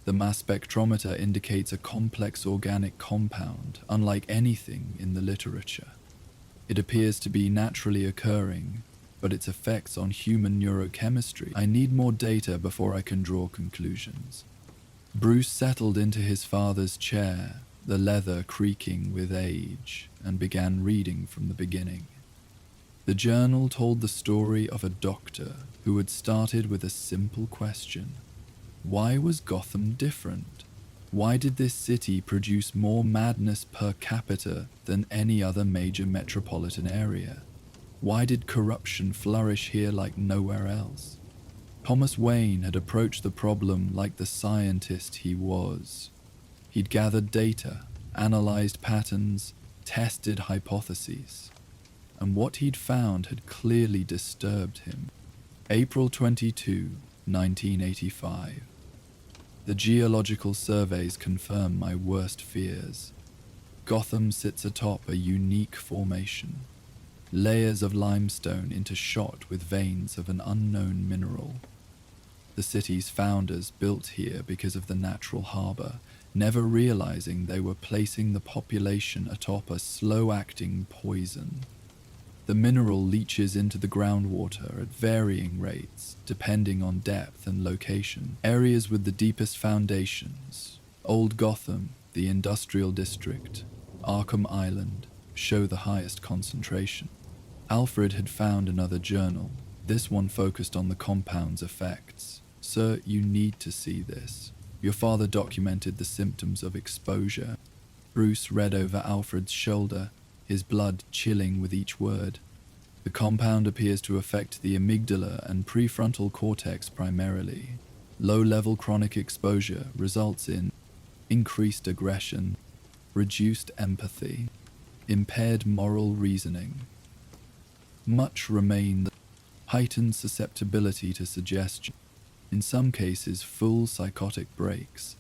The mass spectrometer indicates a complex organic compound, unlike anything in the literature. It appears to be naturally occurring, but its effects on human neurochemistry. I need more data before I can draw conclusions. Bruce settled into his father's chair, the leather creaking with age, and began reading from the beginning. The journal told the story of a doctor who had started with a simple question. Why was Gotham different? Why did this city produce more madness per capita than any other major metropolitan area? Why did corruption flourish here like nowhere else? Thomas Wayne had approached the problem like the scientist he was. He'd gathered data, analyzed patterns, tested hypotheses, and what he'd found had clearly disturbed him. April 22, 1985. The geological surveys confirm my worst fears. Gotham sits atop a unique formation. Layers of limestone intershot with veins of an unknown mineral. The city's founders built here because of the natural harbor, never realizing they were placing the population atop a slow-acting poison. The mineral leaches into the groundwater at varying rates, depending on depth and location. Areas with the deepest foundations, Old Gotham, the Industrial District, Arkham Island, show the highest concentration. Alfred had found another journal. This one focused on the compound's effects. "Sir, you need to see this. Your father documented the symptoms of exposure." Bruce read over Alfred's shoulder, his blood chilling with each word. "The compound appears to affect the amygdala and prefrontal cortex primarily. Low-level chronic exposure results in increased aggression, reduced empathy, impaired moral reasoning. Much remains: heightened susceptibility to suggestion, in some cases full psychotic breaks.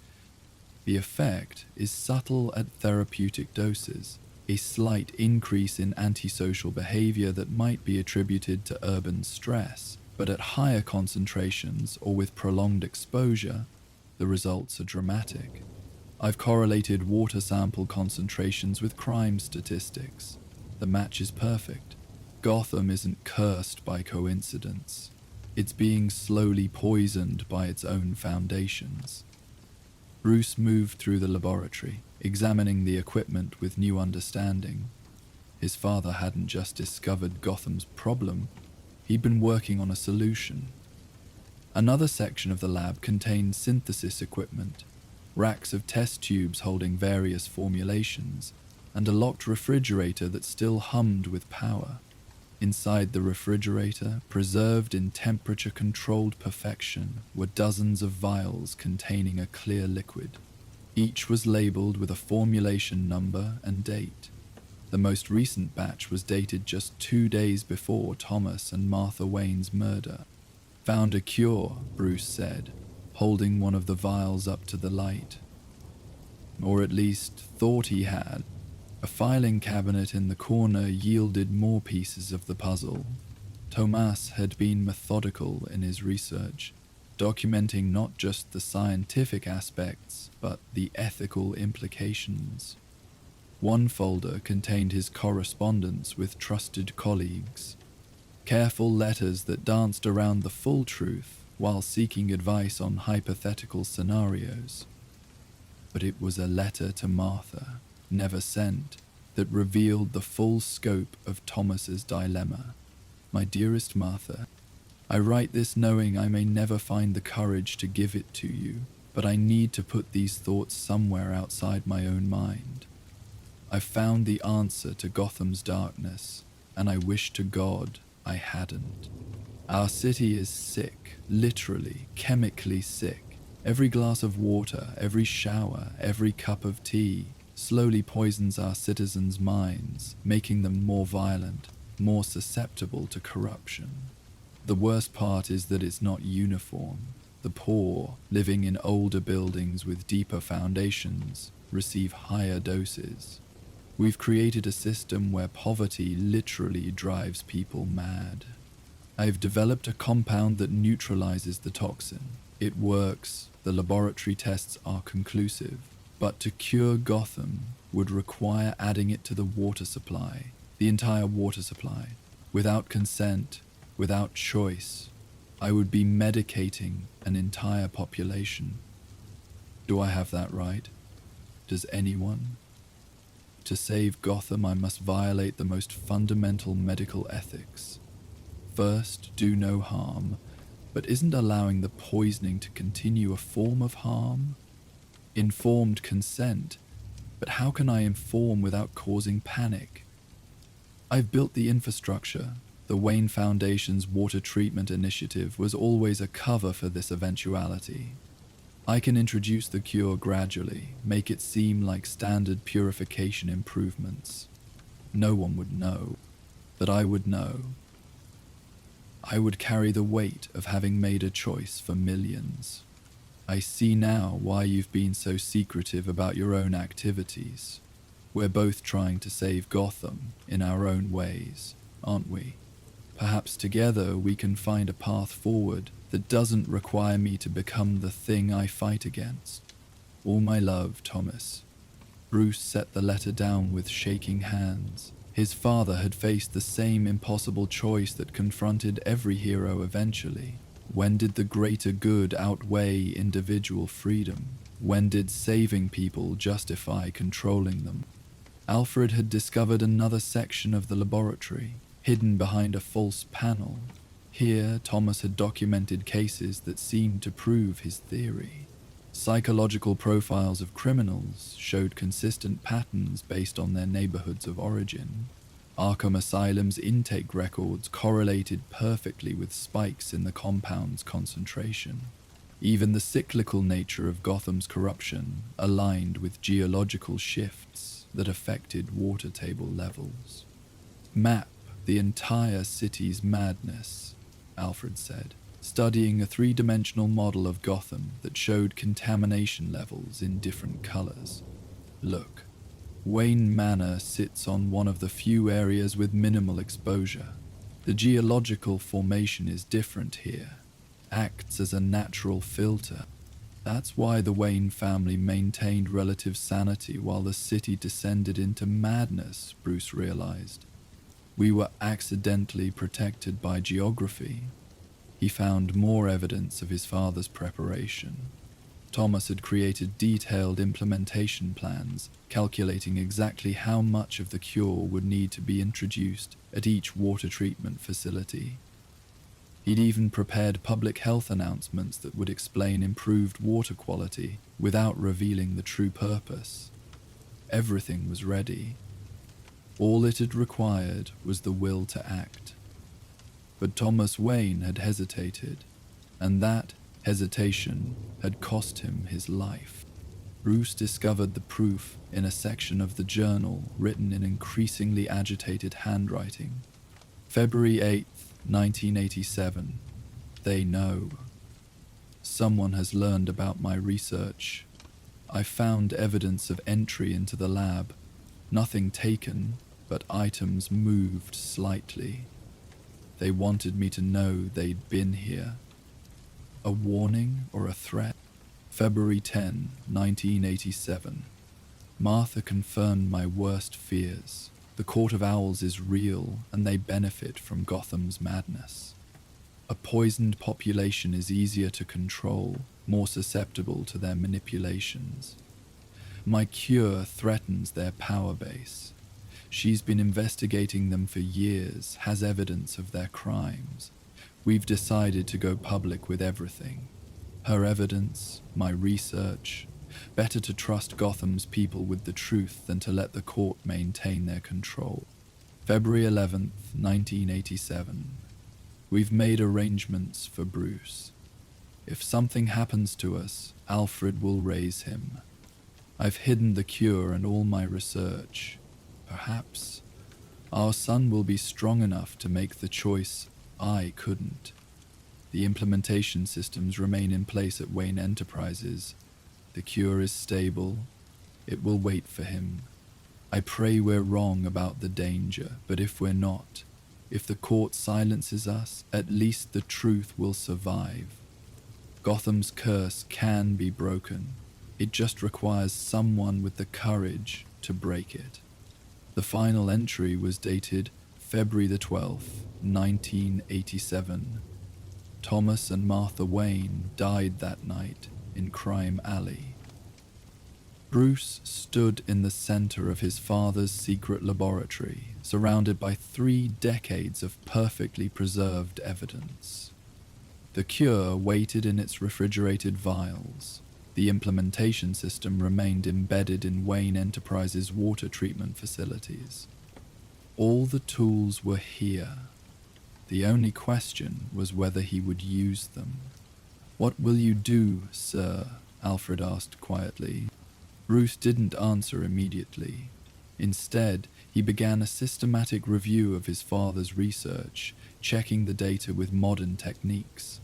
The effect is subtle at therapeutic doses, a slight increase in antisocial behavior that might be attributed to urban stress, but at higher concentrations or with prolonged exposure, the results are dramatic. I've correlated water sample concentrations with crime statistics. The match is perfect. Gotham isn't cursed by coincidence. It's being slowly poisoned by its own foundations." Bruce moved through the laboratory, examining the equipment with new understanding. His father hadn't just discovered Gotham's problem, he'd been working on a solution. Another section of the lab contained synthesis equipment, racks of test tubes holding various formulations, and a locked refrigerator that still hummed with power. Inside the refrigerator, preserved in temperature-controlled perfection, were dozens of vials containing a clear liquid. Each was labeled with a formulation number and date. The most recent batch was dated just 2 days before Thomas and Martha Wayne's murder. "Found a cure," Bruce said, holding one of the vials up to the light. Or at least thought he had. A filing cabinet in the corner yielded more pieces of the puzzle. Thomas had been methodical in his research, documenting not just the scientific aspects, but the ethical implications. One folder contained his correspondence with trusted colleagues, careful letters that danced around the full truth while seeking advice on hypothetical scenarios. But it was a letter to Martha, never sent, that revealed the full scope of Thomas's dilemma. My dearest Martha, I write this knowing I may never find the courage to give it to you, but I need to put these thoughts somewhere outside my own mind. I've found the answer to Gotham's darkness, and I wish to God I hadn't. Our city is sick, literally, chemically sick. Every glass of water, every shower, every cup of tea slowly poisons our citizens' minds, making them more violent, more susceptible to corruption. The worst part is that it's not uniform. The poor, living in older buildings with deeper foundations, receive higher doses. We've created a system where poverty literally drives people mad. I've developed a compound that neutralizes the toxin. It works, the laboratory tests are conclusive, but to cure Gotham would require adding it to the water supply, the entire water supply, without consent, without choice. I would be medicating an entire population. Do I have that right? Does anyone? To save Gotham, I must violate the most fundamental medical ethics. First, do no harm, but isn't allowing the poisoning to continue a form of harm? Informed consent, but how can I inform without causing panic? I've built the infrastructure. The Wayne Foundation's water treatment initiative was always a cover for this eventuality. I can introduce the cure gradually, make it seem like standard purification improvements. No one would know, but I would know. I would carry the weight of having made a choice for millions. I see now why you've been so secretive about your own activities. We're both trying to save Gotham in our own ways, aren't we? Perhaps together we can find a path forward that doesn't require me to become the thing I fight against. All my love, Thomas. Bruce set the letter down with shaking hands. His father had faced the same impossible choice that confronted every hero eventually. When did the greater good outweigh individual freedom? When did saving people justify controlling them? Alfred had discovered another section of the laboratory, hidden behind a false panel. Here, Thomas had documented cases that seemed to prove his theory. Psychological profiles of criminals showed consistent patterns based on their neighborhoods of origin. Arkham Asylum's intake records correlated perfectly with spikes in the compound's concentration. Even the cyclical nature of Gotham's corruption aligned with geological shifts that affected water table levels. Map the entire city's madness, Alfred said, studying a three-dimensional model of Gotham that showed contamination levels in different colors. Look, Wayne Manor sits on one of the few areas with minimal exposure. The geological formation is different here, acts as a natural filter. That's why the Wayne family maintained relative sanity while the city descended into madness, Bruce realized. We were accidentally protected by geography. He found more evidence of his father's preparation. Thomas had created detailed implementation plans, calculating exactly how much of the cure would need to be introduced at each water treatment facility. He'd even prepared public health announcements that would explain improved water quality without revealing the true purpose. Everything was ready. All it had required was the will to act. But Thomas Wayne had hesitated, and that hesitation had cost him his life. Bruce discovered the proof in a section of the journal written in increasingly agitated handwriting. February 8th, 1987. They know. Someone has learned about my research. I found evidence of entry into the lab. Nothing taken, but items moved slightly. They wanted me to know they'd been here. A warning or a threat? February 10, 1987. Martha confirmed my worst fears. The Court of Owls is real, and they benefit from Gotham's madness. A poisoned population is easier to control, more susceptible to their manipulations. My cure threatens their power base. She's been investigating them for years, has evidence of their crimes. We've decided to go public with everything. Her evidence, my research. Better to trust Gotham's people with the truth than to let the court maintain their control. February 11th, 1987. We've made arrangements for Bruce. If something happens to us, Alfred will raise him. I've hidden the cure and all my research. Perhaps our son will be strong enough to make the choice I couldn't. The implementation systems remain in place at Wayne Enterprises. The cure is stable. It will wait for him. I pray we're wrong about the danger, but if we're not, if the court silences us, at least the truth will survive. Gotham's curse can be broken. It just requires someone with the courage to break it. The final entry was dated February the 12th, 1987. Thomas and Martha Wayne died that night in Crime Alley. Bruce stood in the center of his father's secret laboratory, surrounded by 3 decades of perfectly preserved evidence. The cure waited in its refrigerated vials. The implementation system remained embedded in Wayne Enterprises' water treatment facilities. All the tools were here. The only question was whether he would use them. "What will you do, sir?" Alfred asked quietly. Bruce didn't answer immediately. Instead, he began a systematic review of his father's research, checking the data with modern techniques.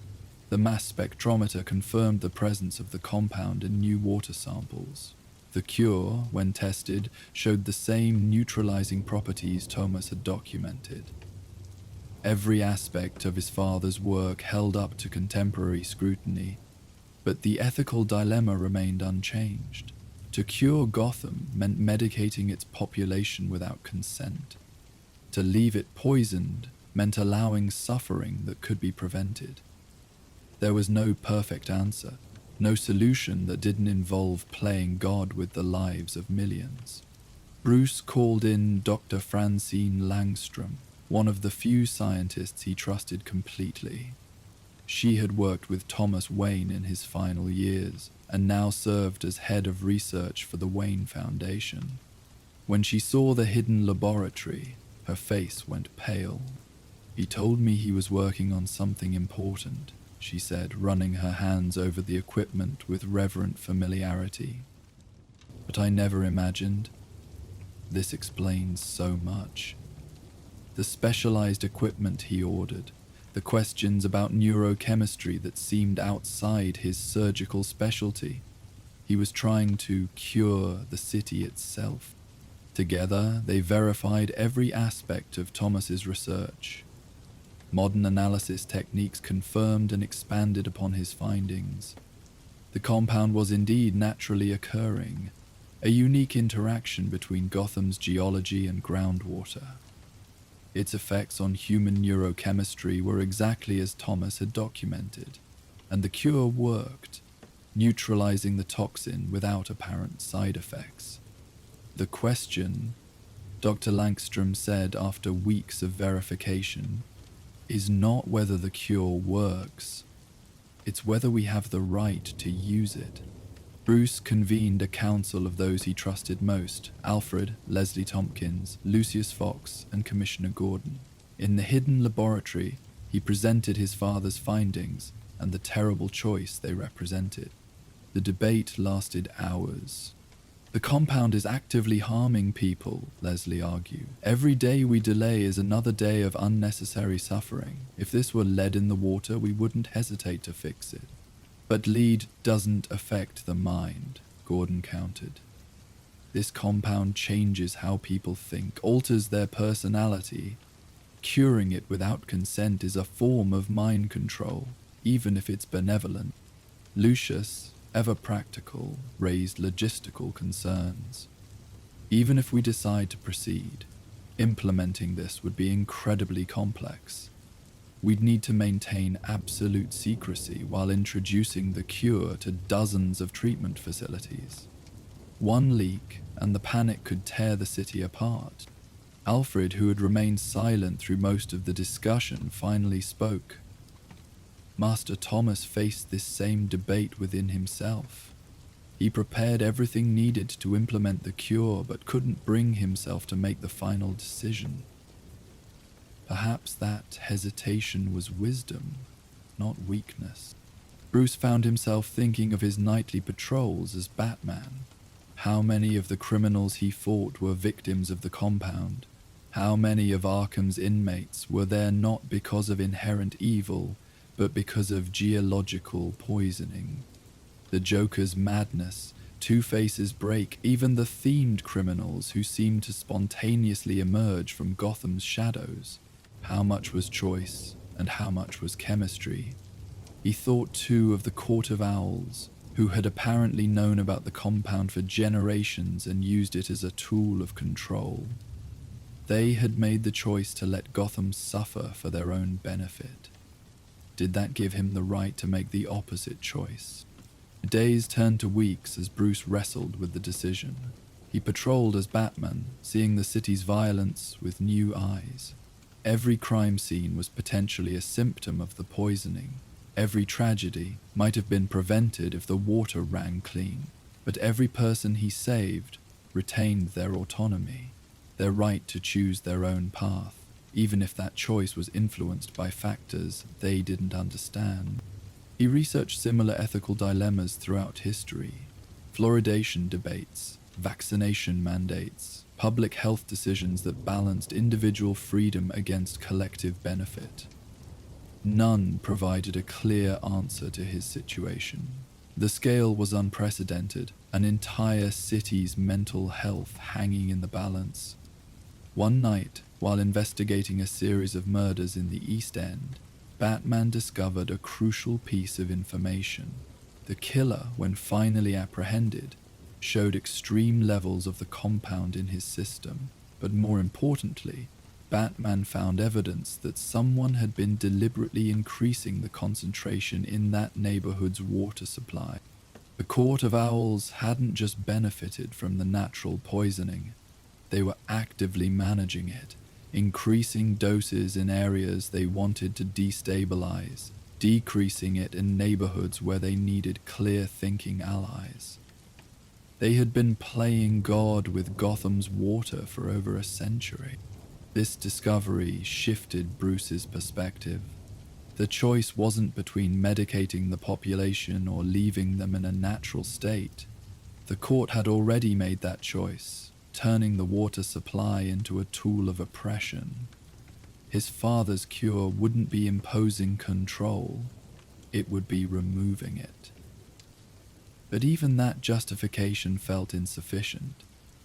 The mass spectrometer confirmed the presence of the compound in new water samples. The cure, when tested, showed the same neutralizing properties Thomas had documented. Every aspect of his father's work held up to contemporary scrutiny, but the ethical dilemma remained unchanged. To cure Gotham meant medicating its population without consent. To leave it poisoned meant allowing suffering that could be prevented. There was no perfect answer, no solution that didn't involve playing God with the lives of millions. Bruce called in Dr. Francine Langstrom, one of the few scientists he trusted completely. She had worked with Thomas Wayne in his final years, and now served as head of research for the Wayne Foundation. When she saw the hidden laboratory, her face went pale. "He told me he was working on something important," she said, running her hands over the equipment with reverent familiarity. "But I never imagined. This explains so much. The specialized equipment he ordered, the questions about neurochemistry that seemed outside his surgical specialty. He was trying to cure the city itself. Together, they verified every aspect of Thomas's research. Modern analysis techniques confirmed and expanded upon his findings. The compound was indeed naturally occurring, a unique interaction between Gotham's geology and groundwater. Its effects on human neurochemistry were exactly as Thomas had documented, and the cure worked, neutralizing the toxin without apparent side effects. The question, Dr. Langstrom said after weeks of verification, is not whether the cure works, it's whether we have the right to use it. Bruce convened a council of those he trusted most: Alfred, Leslie Tompkins, Lucius Fox, and Commissioner Gordon. In the hidden laboratory, he presented his father's findings and the terrible choice they represented. The debate lasted hours. "The compound is actively harming people," Leslie argued. "Every day we delay is another day of unnecessary suffering. If this were lead in the water, we wouldn't hesitate to fix it." "But lead doesn't affect the mind," Gordon countered. "This compound changes how people think, alters their personality. Curing it without consent is a form of mind control, even if it's benevolent." Lucius, ever practical, raised logistical concerns. "Even if we decide to proceed, implementing this would be incredibly complex. We'd need to maintain absolute secrecy while introducing the cure to dozens of treatment facilities. One leak, and the panic could tear the city apart. Alfred, who had remained silent through most of the discussion, finally spoke. Master Thomas faced this same debate within himself. He prepared everything needed to implement the cure, but couldn't bring himself to make the final decision. Perhaps that hesitation was wisdom, not weakness. Bruce found himself thinking of his nightly patrols as Batman. How many of the criminals he fought were victims of the compound? How many of Arkham's inmates were there not because of inherent evil, but because of geological poisoning? The Joker's madness, Two-Face's break, even the themed criminals who seemed to spontaneously emerge from Gotham's shadows. How much was choice, and how much was chemistry? He thought too of the Court of Owls, who had apparently known about the compound for generations and used it as a tool of control. They had made the choice to let Gotham suffer for their own benefit. Did that give him the right to make the opposite choice? Days turned to weeks as Bruce wrestled with the decision. He patrolled as Batman, seeing the city's violence with new eyes. Every crime scene was potentially a symptom of the poisoning. Every tragedy might have been prevented if the water ran clean. But every person he saved retained their autonomy, their right to choose their own path, even if that choice was influenced by factors they didn't understand. He researched similar ethical dilemmas throughout history: fluoridation debates, vaccination mandates, public health decisions that balanced individual freedom against collective benefit. None provided a clear answer to his situation. The scale was unprecedented, an entire city's mental health hanging in the balance. One night, while investigating a series of murders in the East End, Batman discovered a crucial piece of information. The killer, when finally apprehended, showed extreme levels of the compound in his system, but more importantly, Batman found evidence that someone had been deliberately increasing the concentration in that neighborhood's water supply. The Court of Owls hadn't just benefited from the natural poisoning, they were actively managing it, increasing doses in areas they wanted to destabilize, decreasing it in neighborhoods where they needed clear-thinking allies. They had been playing God with Gotham's water for over a century. This discovery shifted Bruce's perspective. The choice wasn't between medicating the population or leaving them in a natural state. The court had already made that choice, turning the water supply into a tool of oppression. His father's cure wouldn't be imposing control, it would be removing it. But even that justification felt insufficient.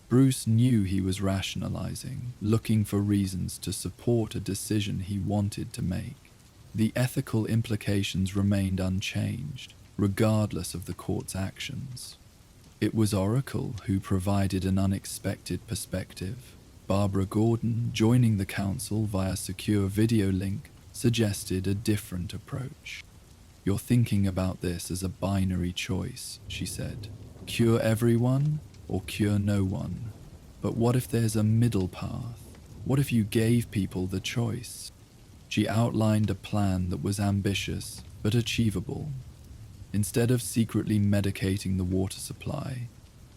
Bruce knew he was rationalizing, looking for reasons to support a decision he wanted to make. The ethical implications remained unchanged, regardless of the court's actions. It was Oracle who provided an unexpected perspective. Barbara Gordon, joining the council via secure video link, suggested a different approach. "You're thinking about this as a binary choice," she said. "Cure everyone or cure no one. But what if there's a middle path? What if you gave people the choice?" She outlined a plan that was ambitious but achievable. Instead of secretly medicating the water supply,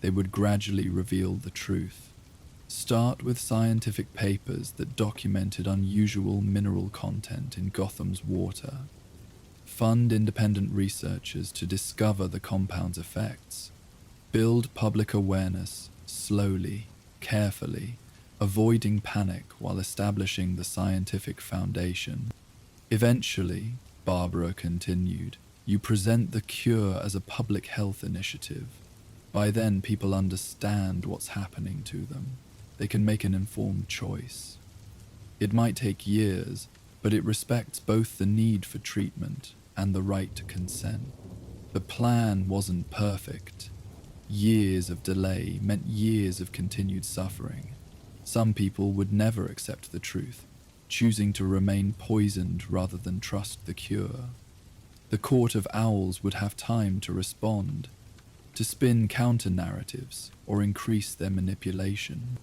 they would gradually reveal the truth. Start with scientific papers that documented unusual mineral content in Gotham's water. Fund independent researchers to discover the compound's effects. Build public awareness slowly, carefully, avoiding panic while establishing the scientific foundation. Eventually, Barbara continued, you present the cure as a public health initiative. By then, people understand what's happening to them. They can make an informed choice. It might take years, but it respects both the need for treatment and the right to consent. The plan wasn't perfect. Years of delay meant years of continued suffering. Some people would never accept the truth, choosing to remain poisoned rather than trust the cure. The Court of Owls would have time to respond, to spin counter-narratives or increase their manipulation.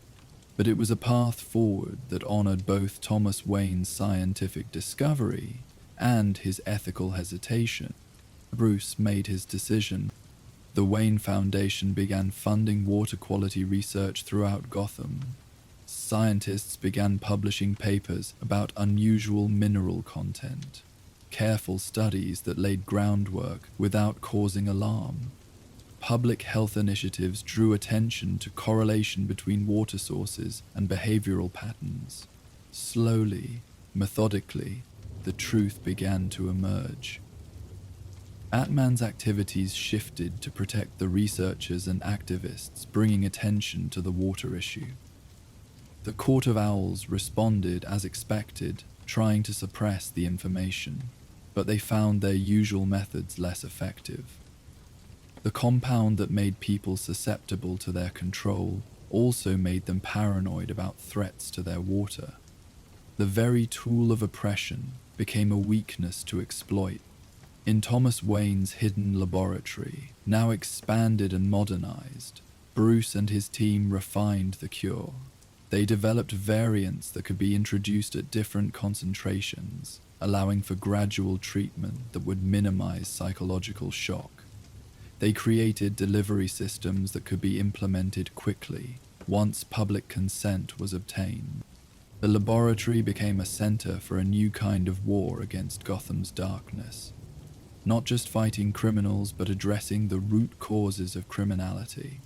But it was a path forward that honored both Thomas Wayne's scientific discovery and his ethical hesitation. Bruce made his decision. The Wayne Foundation began funding water quality research throughout Gotham. Scientists began publishing papers about unusual mineral content, careful studies that laid groundwork without causing alarm. Public health initiatives drew attention to correlation between water sources and behavioral patterns. Slowly, methodically, the truth began to emerge. Batman's activities shifted to protect the researchers and activists bringing attention to the water issue. The Court of Owls responded as expected, trying to suppress the information, but they found their usual methods less effective. The compound that made people susceptible to their control also made them paranoid about threats to their water. The very tool of oppression became a weakness to exploit. In Thomas Wayne's hidden laboratory, now expanded and modernized, Bruce and his team refined the cure. They developed variants that could be introduced at different concentrations, allowing for gradual treatment that would minimize psychological shock. They created delivery systems that could be implemented quickly, once public consent was obtained. The laboratory became a center for a new kind of war against Gotham's darkness. Not just fighting criminals, but addressing the root causes of criminality.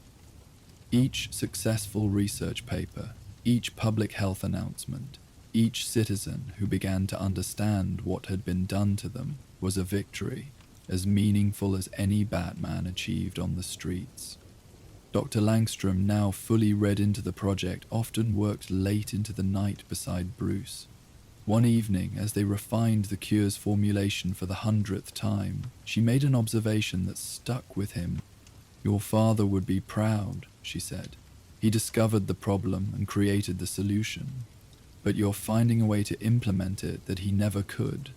Each successful research paper, each public health announcement, each citizen who began to understand what had been done to them was a victory, as meaningful as any Batman achieved on the streets. Dr. Langstrom, now fully read into the project, often worked late into the night beside Bruce. One evening, as they refined the cure's formulation for the 100th time, she made an observation that stuck with him. "Your father would be proud," she said. "He discovered the problem and created the solution. But you're finding a way to implement it that he never could.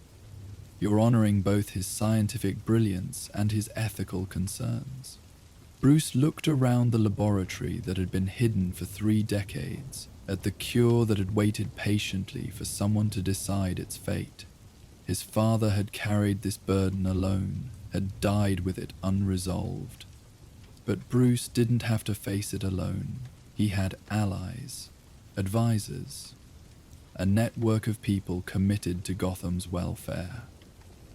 You're honoring both his scientific brilliance and his ethical concerns." Bruce looked around the laboratory that had been hidden for 3 decades, at the cure that had waited patiently for someone to decide its fate. His father had carried this burden alone, had died with it unresolved. But Bruce didn't have to face it alone. He had allies, advisors, a network of people committed to Gotham's welfare.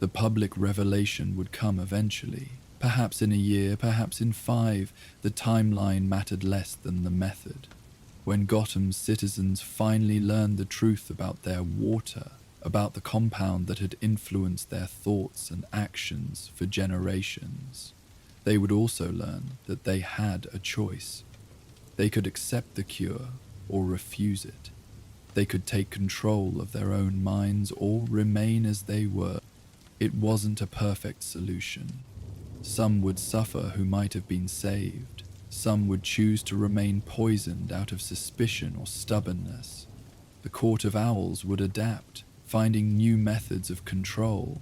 The public revelation would come eventually, perhaps in a year, perhaps in 5. The timeline mattered less than the method. When Gotham's citizens finally learned the truth about their water, about the compound that had influenced their thoughts and actions for generations, they would also learn that they had a choice. They could accept the cure or refuse it. They could take control of their own minds or remain as they were. It wasn't a perfect solution. Some would suffer who might have been saved. Some would choose to remain poisoned out of suspicion or stubbornness. The Court of Owls would adapt, finding new methods of control.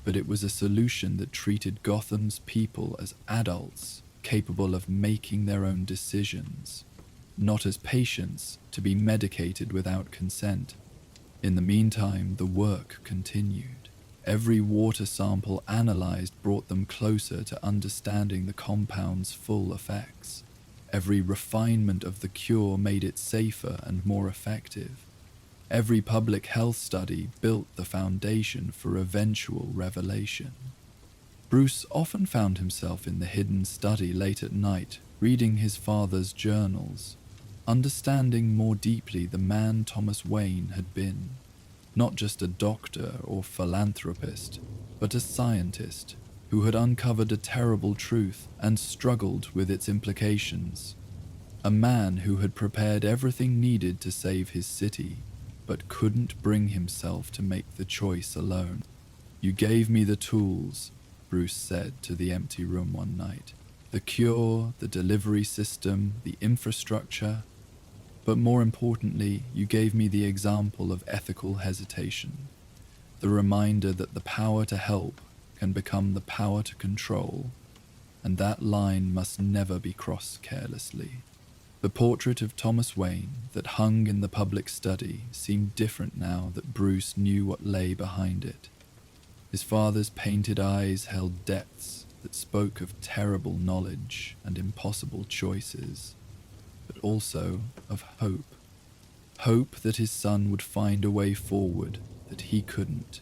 But it was a solution that treated Gotham's people as adults, capable of making their own decisions, not as patients to be medicated without consent. In the meantime, the work continued. Every water sample analyzed brought them closer to understanding the compound's full effects. Every refinement of the cure made it safer and more effective. Every public health study built the foundation for eventual revelation. Bruce often found himself in the hidden study late at night, reading his father's journals, understanding more deeply the man Thomas Wayne had been. Not just a doctor or philanthropist, but a scientist who had uncovered a terrible truth and struggled with its implications. A man who had prepared everything needed to save his city, but couldn't bring himself to make the choice alone. "You gave me the tools," Bruce said to the empty room one night. "The cure, the delivery system, the infrastructure. But more importantly, you gave me the example of ethical hesitation, the reminder that the power to help can become the power to control, and that line must never be crossed carelessly." The portrait of Thomas Wayne that hung in the public study seemed different now that Bruce knew what lay behind it. His father's painted eyes held depths that spoke of terrible knowledge and impossible choices, but also of hope. Hope that his son would find a way forward that he couldn't.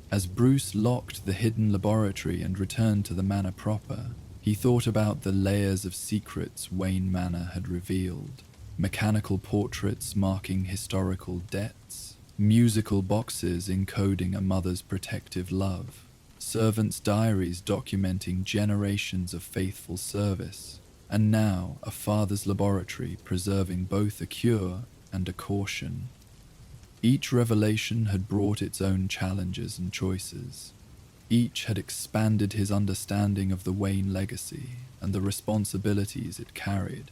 As Bruce locked the hidden laboratory and returned to the manor proper, he thought about the layers of secrets Wayne Manor had revealed. Mechanical portraits marking historical debts, musical boxes encoding a mother's protective love, servants' diaries documenting generations of faithful service, and now a father's laboratory preserving both a cure and a caution. Each revelation had brought its own challenges and choices. Each had expanded his understanding of the Wayne legacy and the responsibilities it carried.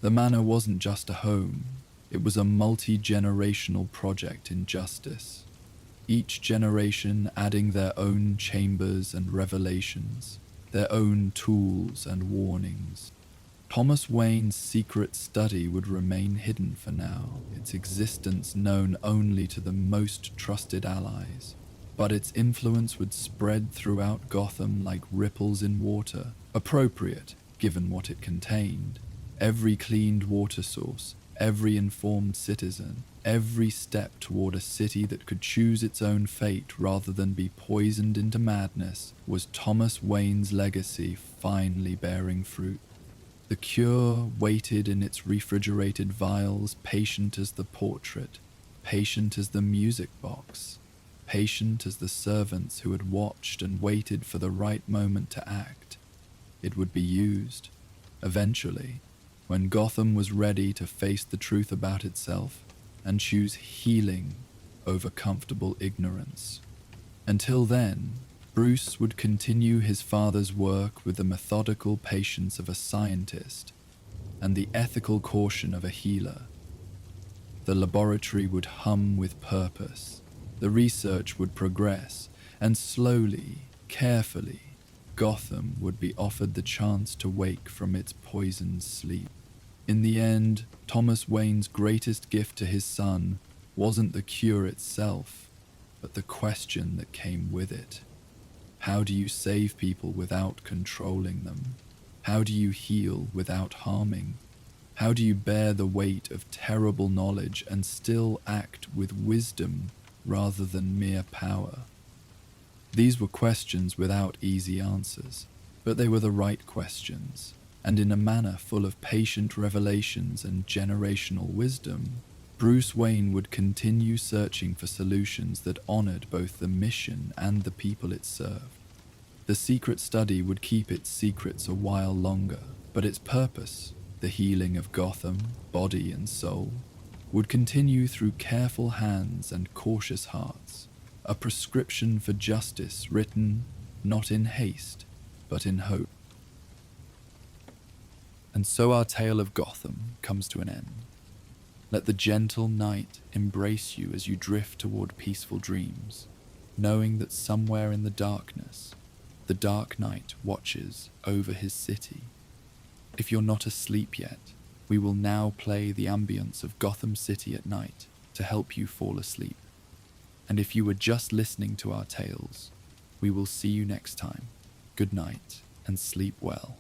The manor wasn't just a home, it was a multi-generational project in justice, each generation adding their own chambers and revelations, their own tools and warnings. Thomas Wayne's secret study would remain hidden for now, its existence known only to the most trusted allies. But its influence would spread throughout Gotham like ripples in water, appropriate given what it contained. Every cleaned water source, every informed citizen, every step toward a city that could choose its own fate rather than be poisoned into madness was Thomas Wayne's legacy finally bearing fruit. The cure waited in its refrigerated vials, patient as the portrait, patient as the music box, patient as the servants who had watched and waited for the right moment to act. It would be used, eventually, when Gotham was ready to face the truth about itself and choose healing over comfortable ignorance. Until then, Bruce would continue his father's work with the methodical patience of a scientist and the ethical caution of a healer. The laboratory would hum with purpose. The research would progress, and slowly, carefully, Gotham would be offered the chance to wake from its poisoned sleep. In the end, Thomas Wayne's greatest gift to his son wasn't the cure itself, but the question that came with it. How do you save people without controlling them? How do you heal without harming? How do you bear the weight of terrible knowledge and still act with wisdom rather than mere power? These were questions without easy answers, but they were the right questions, and in a manner full of patient revelations and generational wisdom, Bruce Wayne would continue searching for solutions that honored both the mission and the people it served. The secret study would keep its secrets a while longer, but its purpose, the healing of Gotham, body and soul, would continue through careful hands and cautious hearts, a prescription for justice written not in haste, but in hope. And so our tale of Gotham comes to an end. Let the gentle night embrace you as you drift toward peaceful dreams, knowing that somewhere in the darkness, the Dark Knight watches over his city. If you're not asleep yet, we will now play the ambience of Gotham City at night to help you fall asleep. And if you were just listening to our tales, we will see you next time. Good night and sleep well.